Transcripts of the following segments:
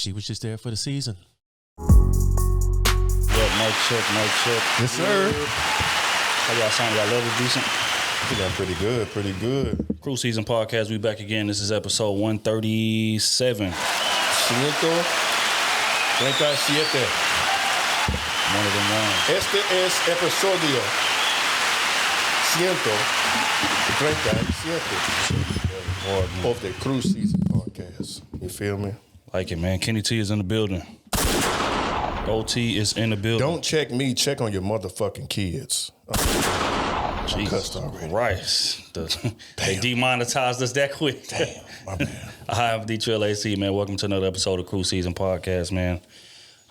She was just there for the season. Yeah, mic check. Yes, sir. How y'all sound? Y'all levels decent? We got pretty good. Krew Season Podcast, we back again. This is episode 137. Siento. 37. One of them ones. Este es episodio 137 of the Krew Season Podcast. You feel me? Like it, man. Kenny T is in the building. OT is in the building. Don't check me. Check on your motherfucking kids. Jesus Christ. They demonetized us that quick. Damn, my bad. I'm D-Trill AC, man. Welcome to another episode of Krew Season Podcast, man.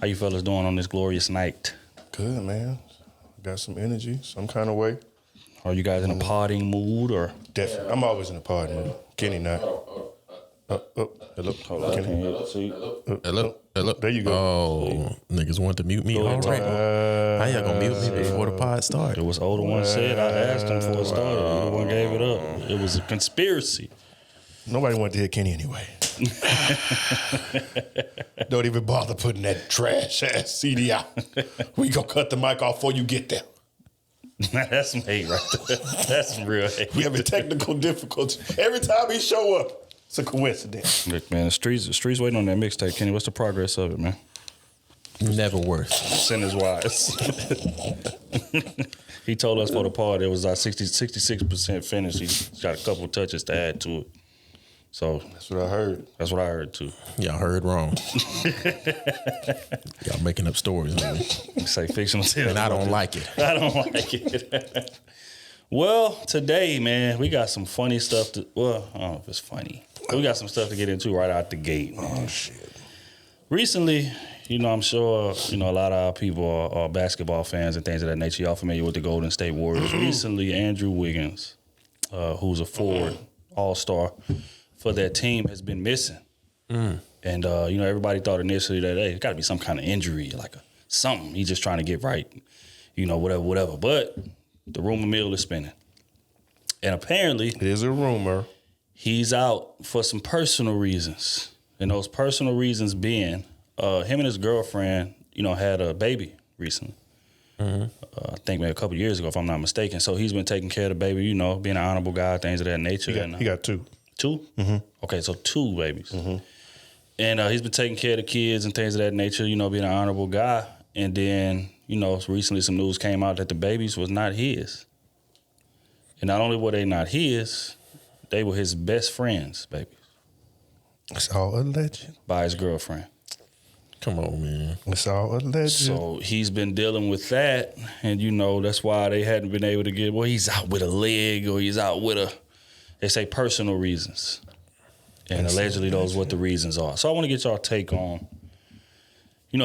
How you fellas doing on this glorious night? Good, man. Got some energy, some kind of way. Are you guys in a partying mood or? Definitely. I'm always in a party mood. Kenny not. Hello. Hold on, Kenny. Hello. There you go. Oh, niggas want to mute me. All right. How y'all gonna mute me before the pod started? It was older one said. I asked him before it started. The one gave it up. It was a conspiracy. Nobody wanted to hear Kenny anyway. Don't even bother putting that trash ass CD out. We gonna cut the mic off before you get there. That's some hate right there. That's some real hate. We having technical difficulties every time he show up. It's a coincidence. Look, man, the streets waiting on that mixtape. Kenny, what's the progress of it, man? Never worse. Sinners wise. He told us for the part it was 66% finished. He's got a couple touches to add to it. So That's what I heard. that's what I heard too. Y'all heard wrong. Y'all making up stories, man. You say fictional tales. And I don't like it. I don't like it. Well, today, man, we got some funny stuff to. Well, I don't know if it's funny. But we got some stuff to get into right out the gate, man. Oh shit. Recently, I'm sure, a lot of our people are basketball fans and things of that nature. Y'all familiar with the Golden State Warriors. Recently, Andrew Wiggins, who's a forward all-star for that team, has been missing. And, everybody thought initially that, hey, it's got to be some kind of injury, like something. He's just trying to get right, whatever. But the rumor mill is spinning. And apparently, It is a rumor. he's out for some personal reasons. And those personal reasons being, him and his girlfriend, had a baby recently. I think maybe a couple years ago, if I'm not mistaken. So he's been taking care of the baby, being an honorable guy, things of that nature. He got two. Two? Mm-hmm. Okay, so two babies. Mm-hmm. And he's been taking care of the kids and things of that nature, being an honorable guy. And then, recently some news came out that the babies was not his. And not only were they not his, they were his best friend's babies. It's all alleged. By his girlfriend. Come on, man. It's all alleged. So he's been dealing with that, and that's why they hadn't been able to get. Well, he's out with a leg, or he's out with they say personal reasons, and allegedly those what the reasons are. So I want to get y'all take on.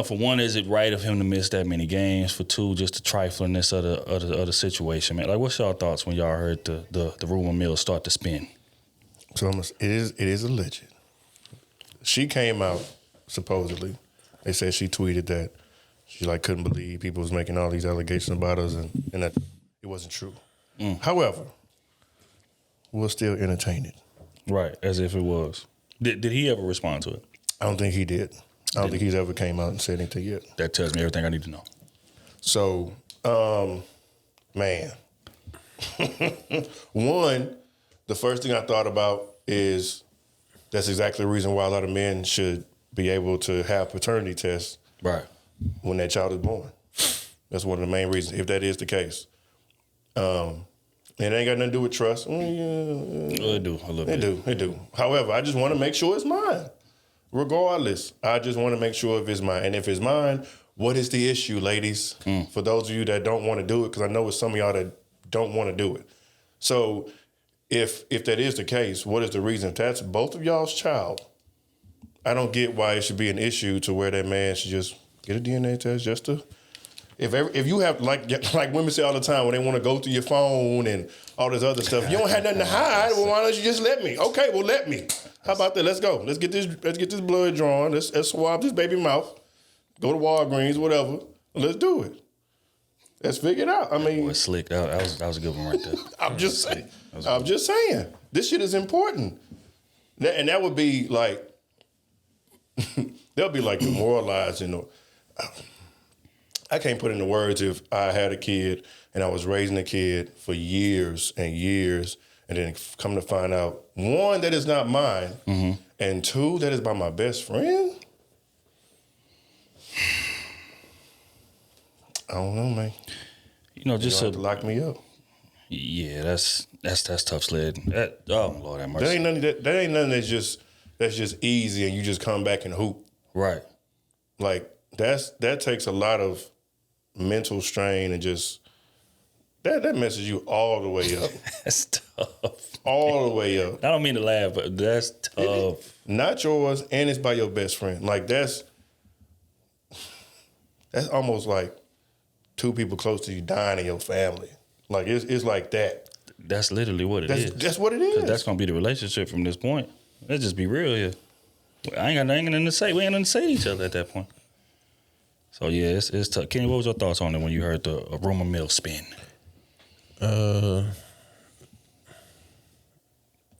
For one, is it right of him to miss that many games? For two, just the triflingness of the situation, man. Like, what's y'all thoughts when y'all heard the rumor mill start to spin? So it is alleged. She came out supposedly. They said she tweeted that she couldn't believe people was making all these allegations about us and that it wasn't true. However, we'll still entertain it. Right, as if it was. Did he ever respond to it? I don't think he did. I don't think he's ever came out and said anything yet. That tells me everything I need to know. So, man, one, the first thing I thought about is that's exactly the reason why a lot of men should be able to have paternity tests Right. when that child is born. That's one of the main reasons, if that is the case. It ain't got nothing to do with trust. Well, it do a little bit. It do. However, I just want to make sure it's mine. Regardless, I just want to make sure if it's mine. And if it's mine, what is the issue, ladies? For those of you that don't want to do it, because I know it's some of y'all that don't want to do it. So if that is the case, what is the reason? If that's both of y'all's child, I don't get why it should be an issue to where that man should just get a DNA test just to. If you have, like women say all the time when they want to go through your phone and all this other stuff, you don't have nothing to hide. Well, why don't you just let me? Okay, well, let me. How about that? Let's go. Let's get this blood drawn. Let's swab this baby mouth. Go to Walgreens, whatever. Let's do it. Let's figure it out. I mean, Boy, slick. That was a good one right there. I'm just saying. This shit is important. And that would be like, they'll be like demoralized. I can't put into words if I had a kid and I was raising a kid for years and years, and then come to find out, one, that is not mine, and two, that is by my best friend. I don't know, man. Just to lock me up. Yeah, that's tough sled. Oh Lord, have mercy. That ain't nothing that's just easy and you just come back and hoop. Right. Like that takes a lot of mental strain and just that messes you all the way up. That's tough. All the way up. I don't mean to laugh, but that's tough. Not yours, and it's by your best friend. Like that's almost like two people close to you dying in your family. Like it's like that. That's literally what it is. That's what it is. 'Cause that's gonna be the relationship from this point. Let's just be real here. I ain't got nothing to say. We ain't nothing to say to each other at that point. So yeah, it's tough. Kenny, what was your thoughts on it when you heard the rumor mill spin? I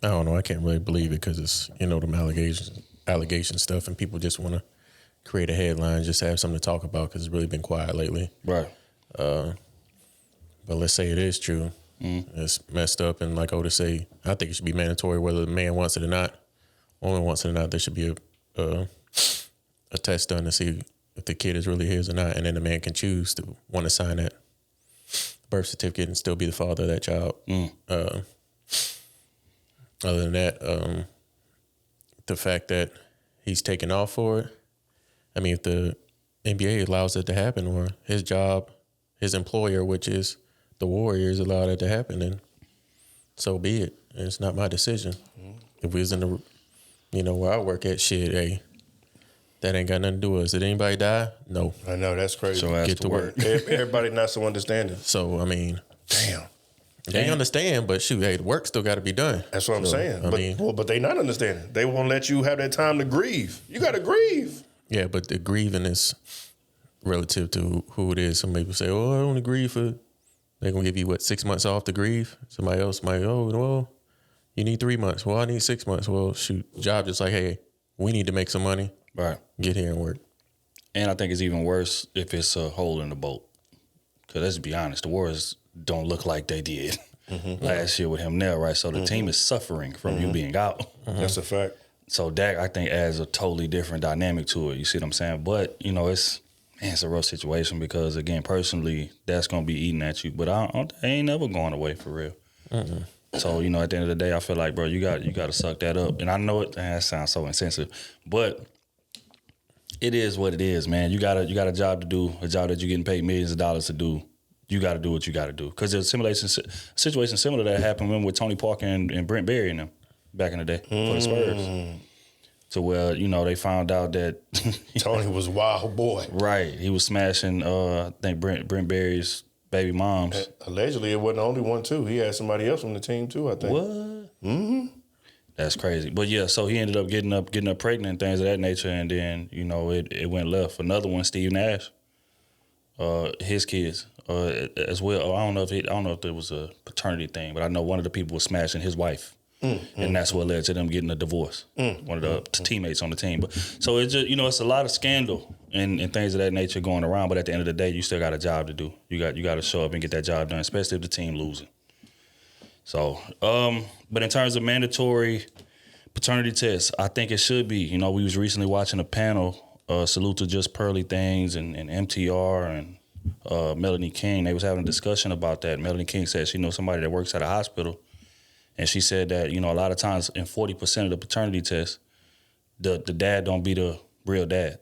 don't know. I can't really believe it because it's them allegation stuff, and people just want to create a headline, just have something to talk about because it's really been quiet lately. Right. But let's say it is true. It's messed up, and like Otis say, I think it should be mandatory whether the man wants it or not. Woman wants it or not. There should be a test done to see if the kid is really his or not, and then the man can choose to want to sign that birth certificate and still be the father of that child. Other than that, the fact that he's taken off for it, I mean, if the NBA allows it to happen, or his job, his employer, which is the Warriors, allow that to happen, then so be it. And it's not my decision. If we was in the, where I work at, shit, hey, that ain't got nothing to do with us. Did anybody die? No. I know, that's crazy. So get to work. Everybody not so understanding. So, I mean, damn. They understand, but shoot, hey, the work still got to be done. That's what I'm saying. I But they not understanding. They won't let you have that time to grieve. You got to grieve. Yeah, but the grieving is relative to who it is. Some people say, "Oh, I only grieve for." They're gonna give you 6 months off to grieve. Somebody else might, well, you need 3 months. Well, I need 6 months. Well, shoot, job just like, hey, we need to make some money. Right. Get here and work. And I think it's even worse if it's a hole in the boat. Because let's be honest, the Warriors don't look like they did last year with him there, right? So the team is suffering from you being out. That's a fact. So that, I think, adds a totally different dynamic to it. You see what I'm saying? But, it's a rough situation because, again, personally, that's going to be eating at you. But I ain't never going away for real. So, at the end of the day, I feel like, bro, you got to suck that up. And I know that sounds so insensitive, but it is what it is, man. You got a job to do, a job that you're getting paid millions of dollars to do. You got to do what you got to do. Because there's a situation similar to that happened with Tony Parker and Brent Berry and them back in the day for the Spurs. To where, they found out that Tony was a wild boy. Right. He was smashing, I think, Brent Berry's baby moms. Allegedly, it wasn't the only one, too. He had somebody else on the team, too, I think. What? That's crazy. But, yeah, so he ended up getting up pregnant and things of that nature, and then, it went left. Another one, Steve Nash, his kids as well. I don't know if there was a paternity thing, but I know one of the people was smashing his wife. And that's what led to them getting a divorce. One of the teammates on the team. But so it's just, it's a lot of scandal and things of that nature going around. But at the end of the day, you still got a job to do. You got to show up and get that job done, especially if the team losing. So, but in terms of mandatory paternity tests, I think it should be. We was recently watching a panel, salute to Just Pearly Things and MTR and Melanie King. They was having a discussion about that. Melanie King said she knows somebody that works at a hospital. And she said that, a lot of times in 40% of the paternity tests, the dad don't be the real dad.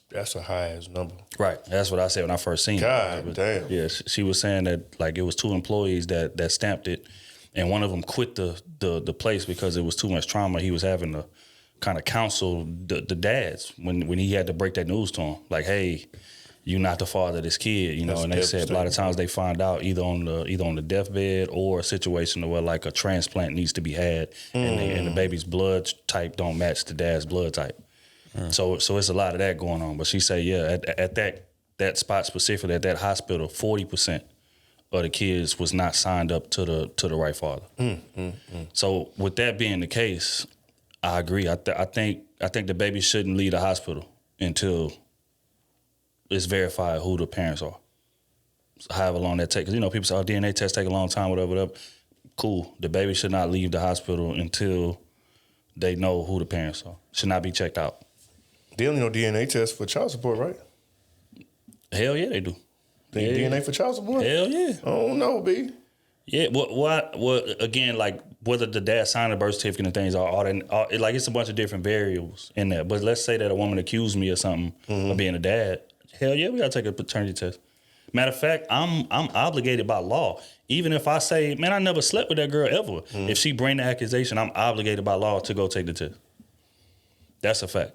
That's a high-ass number. Right. That's what I said when I first seen it. God damn. Yeah, she was saying that, like, it was 2 employees that stamped it, and one of them quit the place because it was too much trauma. He was having to kind of counsel the dads when he had to break that news to him. Like, hey, you're not the father of this kid, That's and they said a lot of times they find out either on the deathbed or a situation where like a transplant needs to be had and the baby's blood type don't match the dad's blood type. So it's a lot of that going on. But she said, yeah, at that spot specifically at that hospital, 40% of the kids was not signed up to the right father. So with that being the case, I agree. I think the baby shouldn't leave the hospital. until it's verified who the parents are. So however long that takes. Because, people say, DNA tests take a long time, whatever. Cool. The baby should not leave the hospital until they know who the parents are. Should not be checked out. They only know DNA tests for child support, right? Hell yeah, they do. DNA for child support? Hell yeah. I don't know, B. Yeah, what again, like whether the dad signed a birth certificate and things like it's a bunch of different variables in there. But let's say that a woman accused me of something of being a dad. Hell yeah, we gotta take a paternity test. Matter of fact, I'm obligated by law. Even if I say, man, I never slept with that girl ever. If she bring the accusation, I'm obligated by law to go take the test. That's a fact.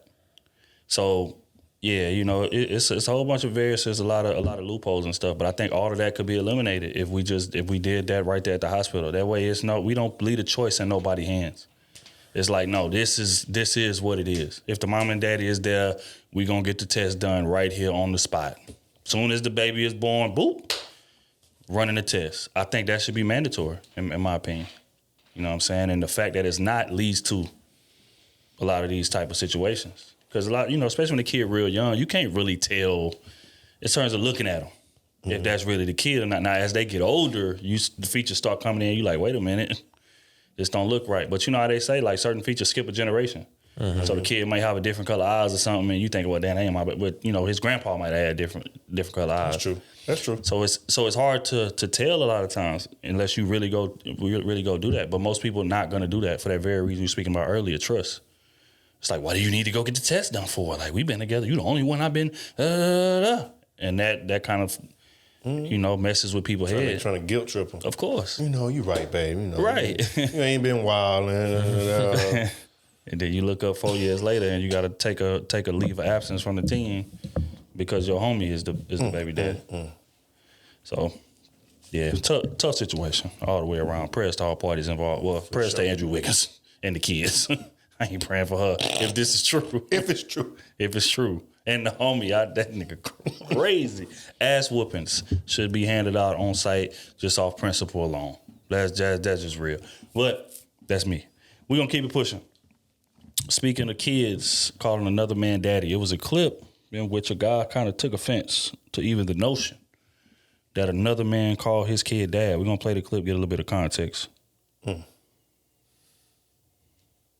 So yeah, it's a whole bunch of variances, a lot of loopholes and stuff. But I think all of that could be eliminated if we did that right there at the hospital. That way, we don't leave a choice in nobody's hands. It's like, no, this is what it is. If the mom and daddy is there, we gonna get the test done right here on the spot. Soon as the baby is born, boop, running the test. I think that should be mandatory, in my opinion. You know what I'm saying? And the fact that it's not leads to a lot of these type of situations. Because a lot, especially when the kid real young, you can't really tell in terms of looking at them if that's really the kid or not. Now, as they get older, the features start coming in. You like, wait a minute, this don't look right. But you know how they say, like, certain features skip a generation. So the kid might have a different color eyes or something, and you think, well, that ain't my. But his grandpa might have had different color eyes. That's true. So it's hard to tell a lot of times unless you really go do that. But most people are not going to do that for that very reason we were speaking about earlier, trust. It's like, why do you need to go get the test done for? Like, we've been together. You the only one I've been, and that kind of, messes with people's heads. Trying to guilt trip them. Of course. You right, babe. Right. You ain't been wild. And then you look up 4 years later and you got to take a leave of absence from the team because your homie is the baby daddy. So, yeah, tough situation all the way around. Prayers to all parties involved. Well, prayers to Andrew Wiggins and the kids. I ain't praying for her if this is true. If it's true. And the homie, that nigga crazy. Ass whoopings should be handed out on site just off principle alone. That's just real. But that's me. We're going to keep it pushing. Speaking of kids calling another man daddy, it was a clip in which a guy kind of took offense to even the notion that another man called his kid dad. We're going to play the clip, get a little bit of context.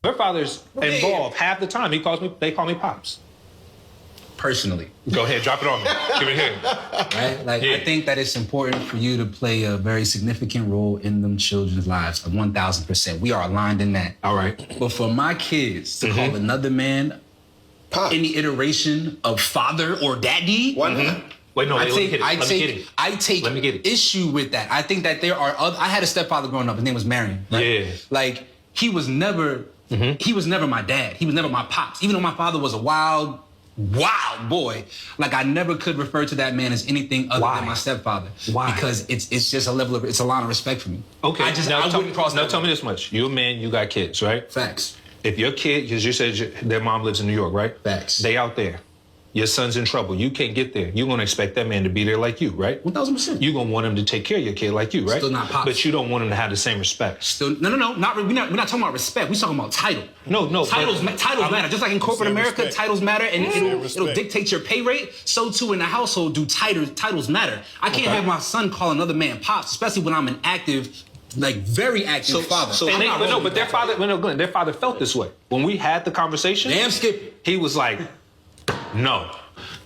Their father's involved half the time. They call me Pops. Personally. Go ahead, drop it on me. Give it here. Right? Like, I think that it's important for you to play a very significant role in them children's lives, 1,000%. We are aligned in that. All right. But for my kids to call another man any iteration of father or daddy, why not? Wait, no, I take issue with that. I think that there are I had a stepfather growing up. His name was Marion. Right? Yeah. Like, he was never my dad. He was never my pops. Even though my father was a wild boy, like, I never could refer to that man as anything other than my stepfather. Why? Because it's just it's a line of respect for me. Okay. I wouldn't cross that. Now tell me this much. You're a man, you got kids, right? Facts. If your kid, because you said their mom lives in New York, right? Facts. They out there. Your son's in trouble. You can't get there. You're going to expect that man to be there like you, right? 1,000%. You're going to want him to take care of your kid like you, right? Still not pops. But you don't want him to have the same respect. No. We're not talking about respect. We're talking about title. No. Titles matter. Just like in corporate America, respect. Titles matter, and it'll dictate your pay rate. So too in the household do titles matter. I can't have my son call another man pops, especially when I'm an active, like, very active father. But their father felt this way. When we had the conversation, damn Skip, he was like, no.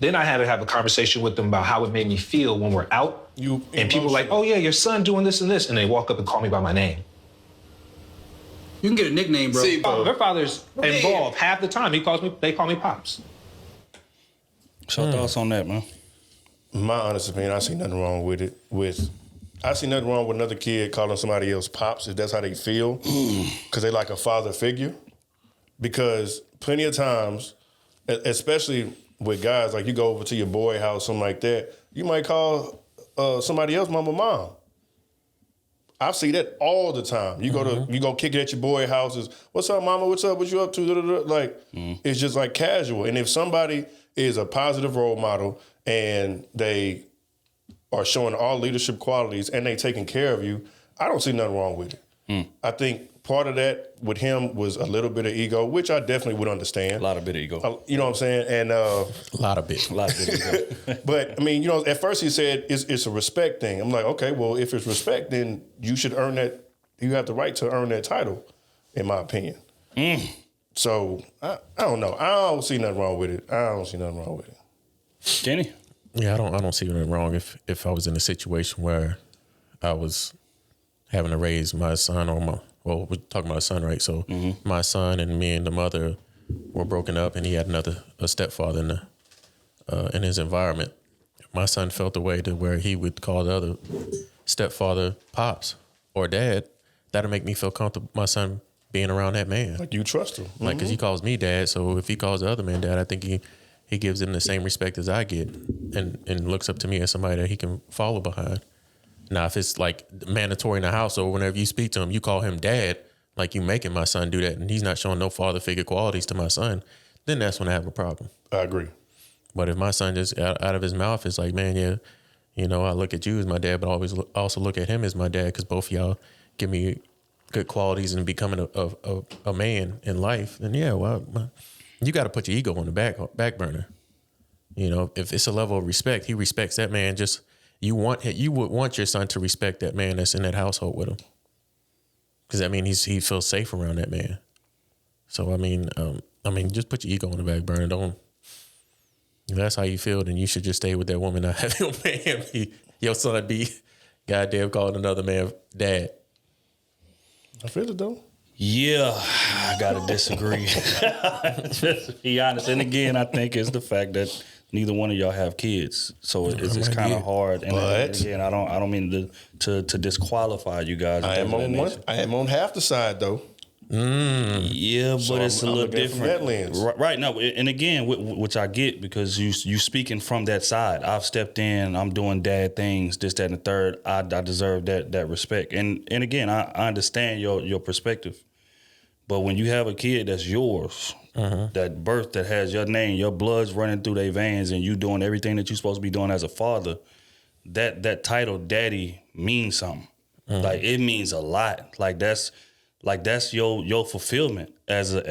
Then I had to have a conversation with them about how it made me feel when we're out. And people are like, oh yeah, your son doing this and this. And they walk up and call me by my name. You can get a nickname, bro. See, their father's involved half the time. They call me Pops. So thoughts on that, man? My honest opinion, I see nothing wrong with it. I see nothing wrong with another kid calling somebody else Pops if that's how they feel. Because they like a father figure. Because plenty of times, especially with guys, like, you go over to your boy house, something like that, you might call somebody else mom. I see that all the time. You go kick it at your boy houses. What's up, mama? What's up? What you up to? Like, it's just like casual. And if somebody is a positive role model and they are showing all leadership qualities and they taking care of you, I don't see nothing wrong with it. I think part of that with him was a little bit of ego, which I definitely would understand. A lot of bit of ego. You know what I'm saying? And A lot of bit. A lot of bit of ego. but I mean, you know, at first he said it's a respect thing. I'm like, okay, well, if it's respect, then you should earn that. You have the right to earn that title, in my opinion. So I don't know. I don't see nothing wrong with it. Kenny? Yeah, I don't see anything wrong if I was in a situation where I was having to raise my son we're talking about a son, right? So my son and me and the mother were broken up, and he had a stepfather in his environment. My son felt the way to where he would call the other stepfather pops or dad. That'll make me feel comfortable. My son being around that man, Like you trust him, like because he calls me dad. So if he calls the other man dad, I think he gives him the same respect as I get, and looks up to me as somebody that he can follow behind. Now, if it's like mandatory in the house, or whenever you speak to him, you call him dad, like you making my son do that, and he's not showing no father figure qualities to my son, then that's when I have a problem. I agree. But if my son just out of his mouth is like, man, yeah, you know, I look at you as my dad, but I always also look at him as my dad, because both of y'all give me good qualities in becoming a man in life, then yeah, well, you got to put your ego on the back burner. You know, if it's a level of respect, he respects that man. Just you would want your son to respect that man that's in that household with him, because that means he feels safe around that man. So I mean, just put your ego on the back burner. Don't. If that's how you feel, then you should just stay with that woman. Not have your man your son be goddamn calling another man dad. I feel it though. Yeah, I gotta disagree. Just to be honest. And again, I think it's the fact that neither one of y'all have kids, so it's kind of hard. And again, I don't mean to disqualify you guys. I am on half the side though. Yeah, but So it's a I'm little looking at it from that different. lens. Right. No, and again, which I get, because you speaking from that side. I've stepped in. I'm doing dad things, this, that, and the third. I deserve that respect. And again, I understand your perspective. But when you have a kid that's yours, that birth that has your name, your blood's running through their veins, and you doing everything that you're supposed to be doing as a father, that title daddy means something. Like it means a lot. Like that's your fulfillment as a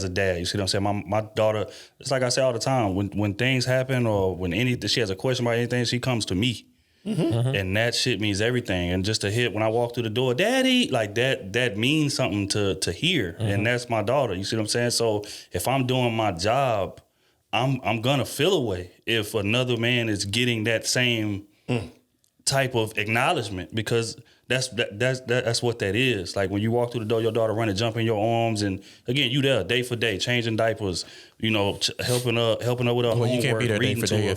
dad. You see what I'm saying? My daughter, it's like I say all the time, when things happen or when she has a question about anything, she comes to me. And that shit means everything. And just to hit when I walk through the door, daddy, like that means something to hear. And that's my daughter. You see what I'm saying? So if I'm doing my job, I'm gonna feel a way if another man is getting that same type of acknowledgement, because that's what that is. Like when you walk through the door, your daughter running, jump in your arms, and again, you there day for day, changing diapers, you know, helping her with her homework. Well, you can't be there day reading for to day her.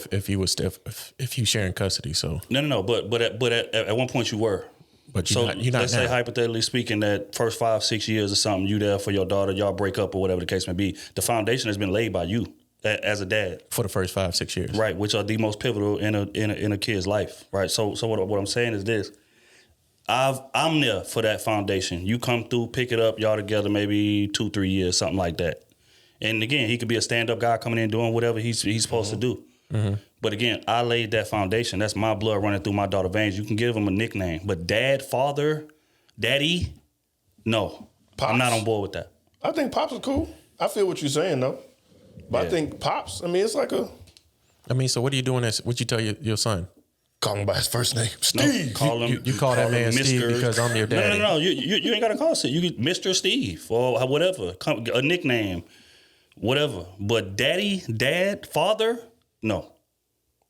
if you sharing custody. So No. But at one point you were. But So you're not let's say now. hypothetically speaking, that first 5-6 years or something, you there for your daughter, y'all break up or whatever the case may be. The foundation has been laid by you as a dad. For the first 5-6 years. Right, which are the most pivotal in a kid's life, right? So what I'm saying is this: I'm there for that foundation. You come through, pick it up, y'all together, maybe 2-3 years, something like that. And again, he could be a stand-up guy coming in doing whatever he's supposed to do. But again, I laid that foundation. That's my blood running through my daughter's veins. You can give him a nickname, but dad, father, daddy, no, Pops. I'm not on board with that. I think Pops is cool. I feel what you're saying though. But I think Pops, I mean, it's like So what are you doing? What you tell your son? call him by his first name. No, Steve. call him. You call that him man Steve because I'm your daddy. No. You ain't got to call it. You get Mr. Steve or whatever, a nickname, whatever. But daddy, dad, father, no.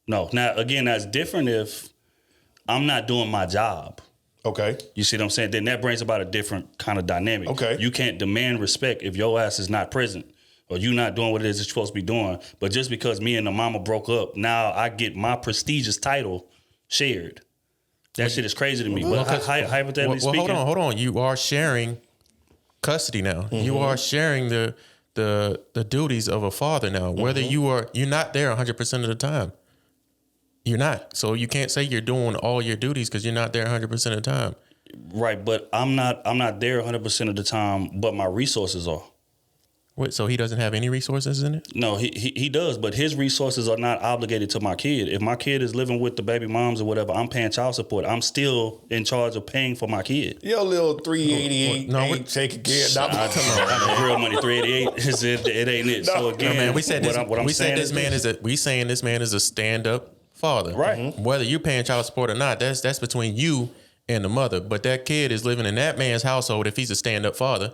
Now again, that's different if I'm not doing my job. Okay. You see what I'm saying? Then that brings about a different kind of dynamic. Okay. You can't demand respect if your ass is not present or you not doing what it is that you're supposed to be doing. But just because me and the mama broke up, now I get my prestigious title shared. That shit is crazy to me. But hypothetically speaking, hold on. You are sharing custody now. You are sharing the duties of a father now. Whether you're not there 100% of the time. You're not. So you can't say you're doing all your duties because you're not there 100% of the time. right? But I'm not there 100% of the time. But my resources are. Wait, so he doesn't have any resources in it? No, he does, but his resources are not obligated to my kid. If my kid is living with the baby moms or whatever, I'm paying child support. I'm still in charge of paying for my kid. Your little 388 ain't taking care of I real money 388. It ain't it. So again, man, we said this. We said this man is a stand-up father. Right. Mm-hmm. Whether you're paying child support or not, that's between you and the mother. But that kid is living in that man's household. If he's a stand-up father,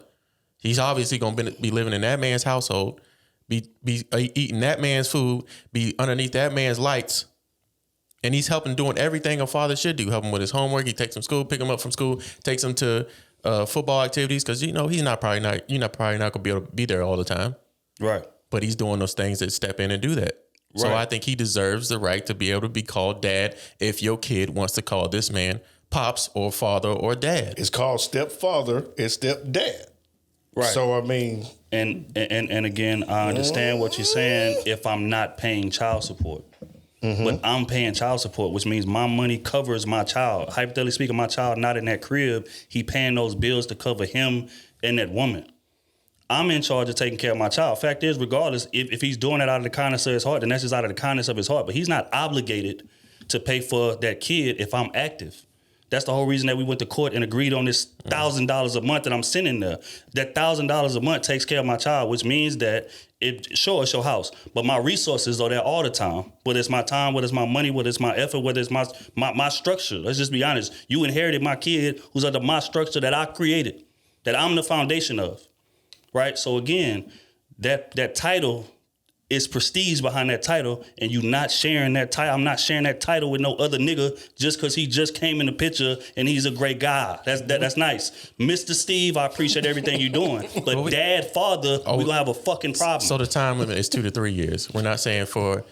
he's obviously going to be living in that man's household, be eating that man's food, be underneath that man's lights, and he's helping doing everything a father should do. Help him with his homework. He takes him to school, pick him up from school, takes him to football activities because you're probably not going to be able to be there all the time. Right. But he's doing those things that step in and do that. Right. So I think he deserves the right to be able to be called dad if your kid wants to call this man pops or father or dad. It's called stepfather. It's stepdad. Right. So I mean, and again, I understand what you're saying. If I'm not paying child support, but I'm paying child support, which means my money covers my child. Hypothetically speaking, my child not in that crib, he paying those bills to cover him and that woman. I'm in charge of taking care of my child. Fact is, regardless, if he's doing it out of the kindness of his heart, then that's just out of the kindness of his heart. But he's not obligated to pay for that kid if I'm active. That's the whole reason that we went to court and agreed on this $1,000 a month that I'm sending there. That $1,000 a month takes care of my child, which means that it's your house. But my resources are there all the time. Whether it's my time, whether it's my money, whether it's my effort, whether it's my structure. Let's just be honest. You inherited my kid who's under my structure that I created, that I'm the foundation of. Right? So again, that title is prestige behind that title, and you not sharing that title. I'm not sharing that title with no other nigga just because he just came in the picture and he's a great guy. That's nice. Mr. Steve, I appreciate everything you're doing. But dad, father, we're gonna have a fucking problem. So the time limit is 2 to 3 years. We're not saying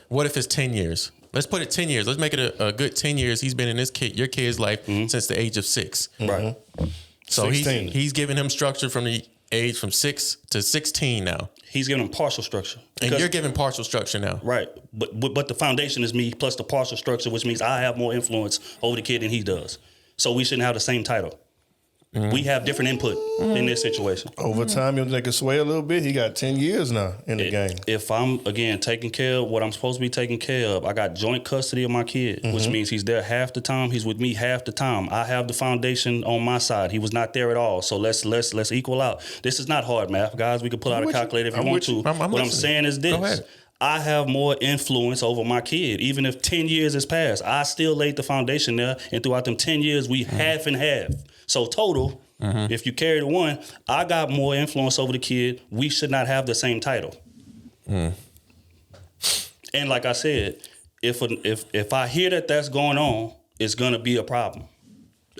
what if it's 10 years? Let's put it 10 years. Let's make it a good 10 years. He's been in your kid's life since the age of 6. Right. So 16. he's giving him structure from the age from 6 to 16 now. He's giving him partial structure. And you're giving partial structure now. Right. But the foundation is me plus the partial structure, which means I have more influence over the kid than he does. So we shouldn't have the same title. We have different input in this situation. over time, you'll make it sway a little bit. He got 10 years now in the game. If I'm, again, taking care of what I'm supposed to be taking care of, I got joint custody of my kid, which means he's there half the time. He's with me half the time. I have the foundation on my side. He was not there at all. So let's equal out. This is not hard math, guys. We can pull out a calculator if you want to. What I'm saying is this. I have more influence over my kid. Even if 10 years has passed, I still laid the foundation there. And throughout them 10 years, we half and half. So total, if you carry the one, I got more influence over the kid. We should not have the same title. And like I said, if I hear that that's going on, it's gonna be a problem.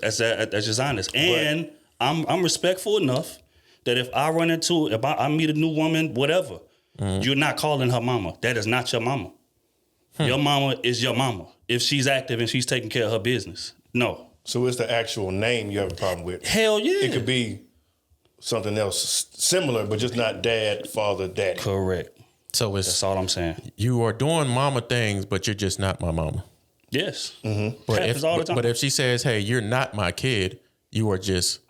That's just honest. And I'm respectful enough that if I run into, if I meet a new woman, whatever, you're not calling her mama. That is not your mama. Your mama is your mama. If she's active and she's taking care of her business, no. So it's the actual name you have a problem with. Hell yeah. It could be something else similar, but just not dad, father, daddy. Correct. So That's all I'm saying. You are doing mama things, but you're just not my mama. Yes. But all the time. But if she says, hey, you're not my kid, you are just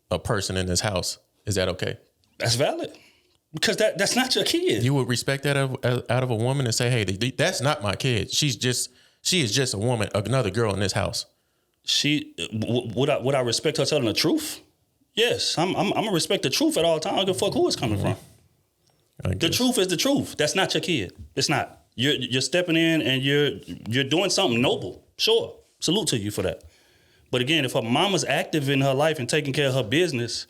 a person in this house, is that okay? That's valid. Because that's not your kid. You would respect that out of a woman and say, hey, that's not my kid. She is just a woman, another girl in this house. Would I respect her telling the truth? Yes, I'm gonna respect the truth at all times. I don't give a fuck who it's coming from. The truth is the truth. That's not your kid. It's not. You're stepping in and you're doing something noble. Sure, salute to you for that. But again, if her mama's active in her life and taking care of her business,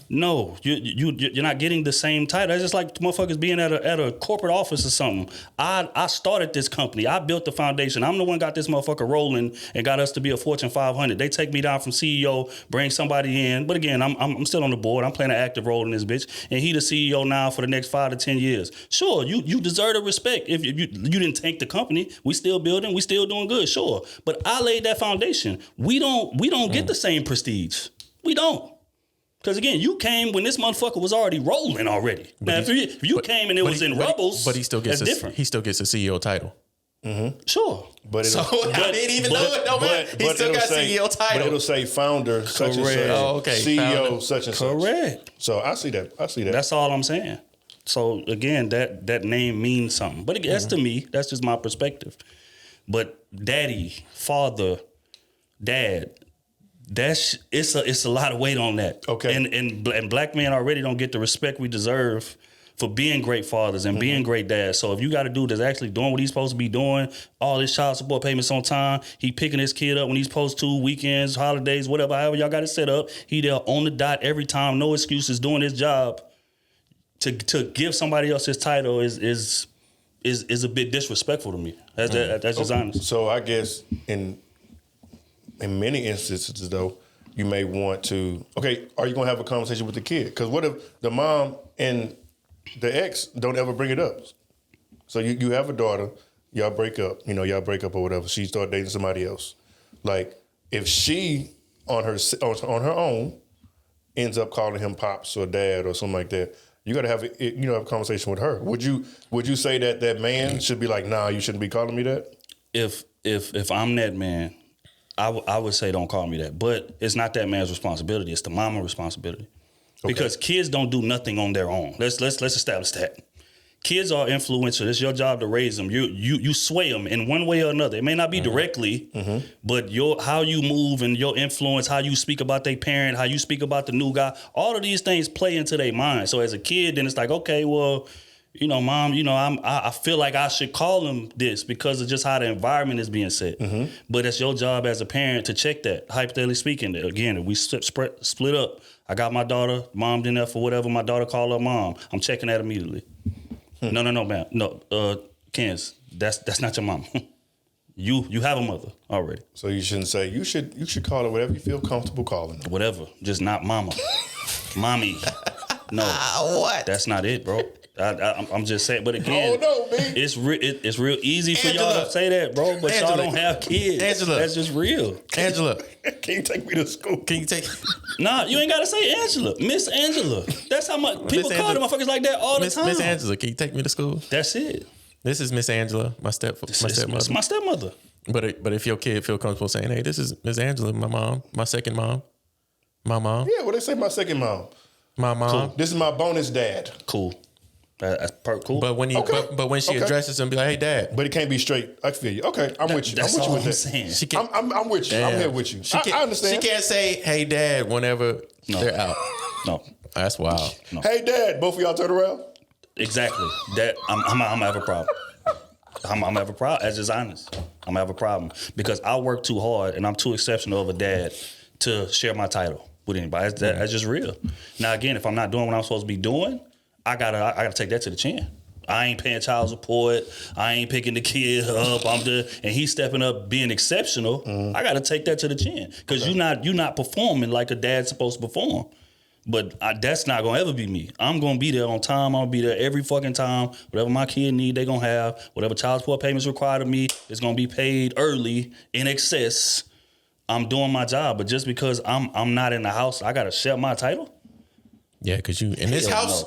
no, you're not getting the same title. It's just like motherfuckers being at a corporate office or something. I started this company. I built the foundation. I'm the one got this motherfucker rolling and got us to be a Fortune 500. They take me down from CEO, bring somebody in. But again, I'm still on the board. I'm playing an active role in this bitch. And he the CEO now for the next 5 to 10 years. Sure, you deserve the respect. If you didn't tank the company, we still building, we still doing good, sure. But I laid that foundation. We don't get the same prestige. We don't. Because again, you came when this motherfucker was already rolling already. Now, if you came and it was in rubbles, but he still gets different. He still gets a CEO title. Sure. But I didn't even know it. No man, he still got CEO title. But it'll say founder such and such, Oh, okay. CEO Founder. such and such. Correct. So I see that. That's all I'm saying. So again, that name means something. But that's to me, that's just my perspective. But daddy, father, dad, it's a lot of weight on that. Okay. And black men already don't get the respect we deserve for being great fathers and being great dads. So if you got a dude that's actually doing what he's supposed to be doing, all his child support payments on time, he picking his kid up when he's supposed to, weekends, holidays, whatever, however y'all got it set up, he there on the dot every time, no excuses, doing his job. To give somebody else his title is a bit disrespectful to me. That's just honest. So I guess in many instances, though, you may want to. Okay, are you gonna have a conversation with the kid? Because what if the mom and the ex don't ever bring it up? So you have a daughter, y'all break up. Y'all break up or whatever. She start dating somebody else. Like if she on her own ends up calling him pops or dad or something like that. You got to have a conversation with her. Would you say that man should be like, nah, you shouldn't be calling me that? If I'm that man, I would say don't call me that. But it's not that man's responsibility. It's the mama's responsibility. Okay. Because kids don't do nothing on their own. Let's establish that. Kids are influential. It's your job to raise them. You sway them in one way or another. It may not be directly, but how you move and your influence, how you speak about their parent, how you speak about the new guy, all of these things play into their mind. So as a kid, then it's like, okay, well, mom, I feel like I should call him this because of just how the environment is being set. But it's your job as a parent to check that. Hypothetically speaking, again, if we split up, I got my daughter, mom didn't for whatever, my daughter called her mom. I'm checking that immediately. No, man. No, Kens, that's not your mom. You have a mother already. So you shouldn't say you should call her whatever you feel comfortable calling her. Whatever, just not mama, mommy. No, what? That's not it, bro. I'm just saying, but again, it's real easy for y'all to say that, bro. But y'all don't have kids. Angela, that's just real. Angela, can you take me to school? Can you take? Nah, you ain't gotta say Angela, Miss Angela. That's how much people call them motherfuckers like that all the time. Miss Angela, can you take me to school? That's it. This is Miss Angela, my stepmother. It's my stepmother. But if your kid feel comfortable saying, "Hey, this is Miss Angela, my mom, my second mom, my mom." Yeah, well, they say my second mom. My mom. Cool. This is my bonus dad. Cool. That's cool. But when but when she addresses him, be like, "Hey, dad." But it can't be straight. I feel you. Okay, I'm with you. That's I'm with all you with I'm that. saying. She can't, I'm with you. I'm here with you. I understand. She can't say, "Hey, dad," whenever they're out. No. That's wild. No. Hey, dad. Both of y'all turn around. Exactly. That I'm gonna have a problem. I'm gonna have a problem. That's just honest. I'm gonna have a problem because I work too hard and I'm too exceptional of a dad to share my title with anybody. That's just real. Now again, if I'm not doing what I'm supposed to be doing, I gotta take that to the chin. I ain't paying child support. I ain't picking the kid up. And he's stepping up, being exceptional. I gotta take that to the chin because you're not performing like a dad's supposed to perform. But that's not gonna ever be me. I'm gonna be there on time. I'm gonna be there every fucking time. Whatever my kid need, they gonna have. Whatever child support payments required of me, it's gonna be paid early in excess. I'm doing my job, but just because I'm not in the house, I gotta share my title. Yeah, because you in this house,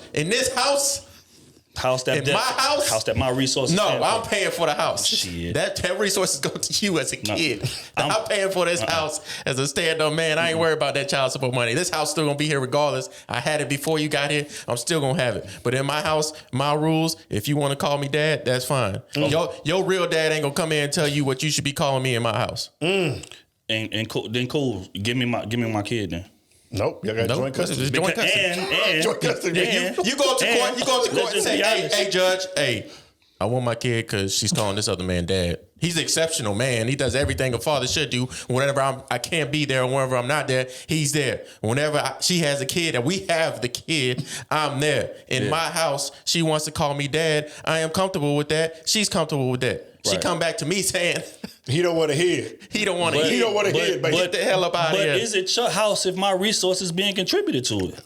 house that my resources. No, I'm paying for the house. Shit. That resources go to you as a kid. I'm paying for this house as a stand-up man. I ain't worried about that child support money. This house still gonna be here regardless. I had it before you got here. I'm still gonna have it. But in my house, my rules, if you want to call me dad, that's fine. Your real dad ain't gonna come in and tell you what you should be calling me in my house. And cool. Then cool. Give me my kid then. Nope, y'all got joint custody. Joint custody. And joint custody. You go to court. You go to court and say, "Hey, judge, hey, I want my kid because she's calling this other man dad. He's an exceptional man. He does everything a father should do. Whenever I can't be there, or whenever I'm not there, he's there. Whenever she has a kid and we have the kid, I'm there. In my house, she wants to call me dad. I am comfortable with that. She's comfortable with that. Right. She come back to me saying, he don't want to hear. He don't want to hear. He don't want to hear. But get the hell up out of here. But is it your house if my resources being contributed to it?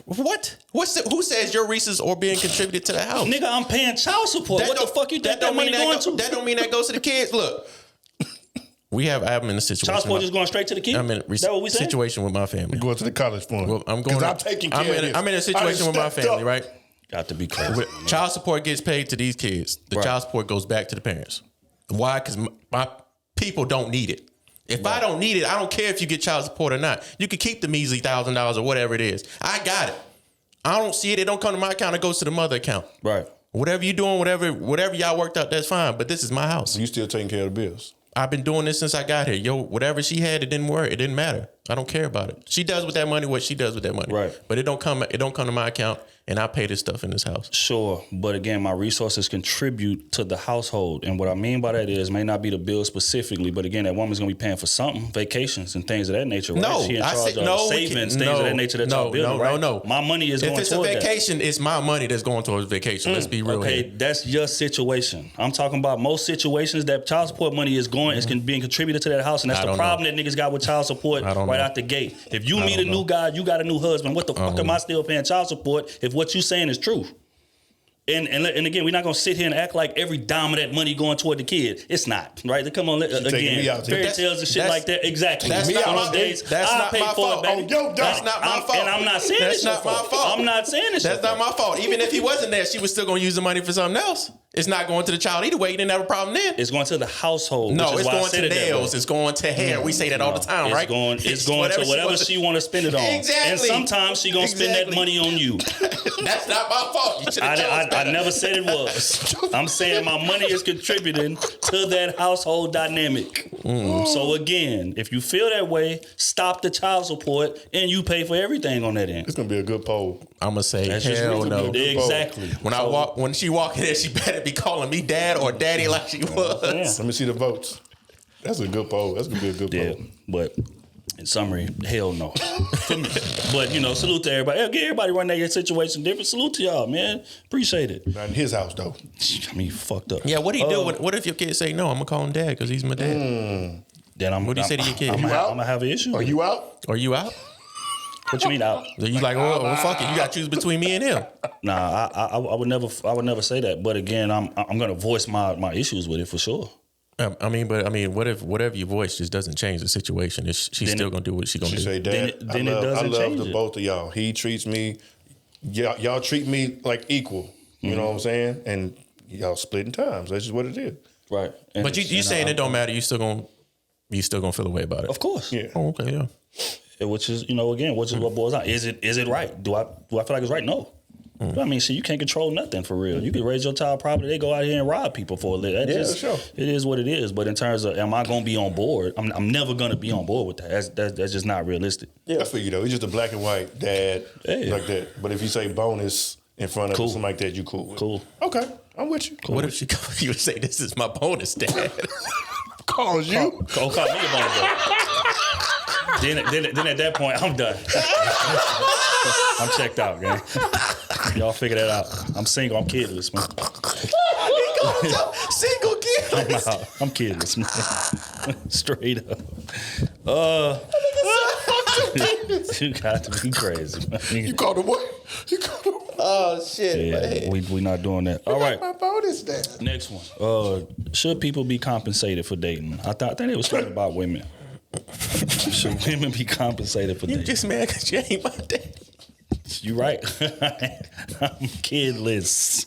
What? Who says your resources are being contributed to the house? Nigga, I'm paying child support. What the fuck you think that money going to? That don't mean that goes to the kids. Look, I'm in a situation. Child support just going straight to the kids? I'm in a situation with my family. Going to the college fund. Well, I'm taking care of this. I'm in a situation with my family, right? Got to be crazy. Child support gets paid to these kids. The child support goes back to the parents. Why? Because my people don't need it. If I don't need it, I don't care if you get child support or not. You can keep the measly $1,000 or whatever it is. I got it. I don't see it. It don't come to my account. It goes to the mother account. Right. Whatever you doing, whatever y'all worked out, that's fine. But this is my house. You still taking care of the bills? I've been doing this since I got here. Yo, whatever she had, it didn't work. It didn't matter. I don't care about it. She does with that money what she does with that money. Right. But it don't come to my account, and I pay this stuff in this house. Sure, but again, my resources contribute to the household, and what I mean by that is may not be the bill specifically, but again, that woman's gonna be paying for something, vacations and things of that nature. Right? No, she in I charge said of no. savings, things of that nature that y'all building, right? No. My money is going if it's toward a that. vacation, it's my money that's going towards vacation. Let's be real. Okay, here. that's your situation. I'm talking about most situations that child support money is going is being contributed to that house, and that's the problem that niggas got with child support right out the gate. If you meet a new guy, you got a new husband. What the fuck am I still paying child support if what you saying is true? And again, we're not gonna sit here and act like every dime of that money going toward the kid. It's not, right? Come on, again, fairy tales and shit like that. Exactly. That's not my fault. That's not my fault. And I'm not saying that's not my fault. I'm not saying this. That's not my fault. Even if he wasn't there, she was still gonna use the money for something else. It's not going to the child either way. You didn't have a problem then. It's going to the household. No, it's going to nails. It's going to hair. We say that all the time, right? It's going to whatever she want to spend it on. Exactly. And sometimes she going to spend that money on you. That's not my fault. I never said it was. I'm saying my money is contributing to that household dynamic. So again, if you feel that way, stop the child support and you pay for everything on that end. It's going to be a good poll. I'm going to say hell no. Exactly. When she walk in there, she better be calling me dad or daddy like she was. Yeah. Let me see the votes. That's a good poll. That's going to be a good poll. Yeah, but in summary, hell no. For me. But, salute to everybody. Get everybody run their situation different. Salute to y'all, man. Appreciate it. Not in his house, though. I mean, fucked up. Yeah, what do you do? What if your kid say, no, I'm going to call him dad because he's my dad? Then what do you say to your kid? I'm going to have an issue. Are you out? Are you out? What you mean out? You like, well, fuck it. You got to choose between me and him. Nah, I would never say that. But again, I'm gonna voice my issues with it for sure. I mean, what if whatever you voice just doesn't change the situation? She's still gonna do what she's gonna do. She say, Dad, then I love the both of y'all. He treats me, y'all treat me like equal. You know what I'm saying? And y'all splitting times. That's just what it is. Right. But you saying it don't matter. You still gonna feel a way about it. Of course. Yeah. Oh, okay. Yeah. Which is, what boils down. Is it right? Do I feel like it's right? No. I mean, you can't control nothing for real. You can raise your child property. They go out here and rob people for a living. For sure. It is what it is. But in terms of, am I going to be on board? I'm never going to be on board with that. That's just not realistic. Yeah, I figure though. He's just a black and white dad like that. But if you say bonus in front of something like that, you cool with. Cool. Okay, I'm with you. What if you would say, this is my bonus, dad? Calls you. Call me a bonus dad. Then at that point, I'm done. I'm checked out, gang. Y'all figure that out. I'm single. I'm kidless, man. Single kid. I'm kidless, man. Straight up. You got to be crazy, man. You called him what? You called him what? Oh shit. Yeah, we not doing that. All right. My bonus dad. Next one. Should people be compensated for dating? I think it was talking about women. Should women be compensated for dating? You just mad because you ain't my daddy. You right. I'm kidless.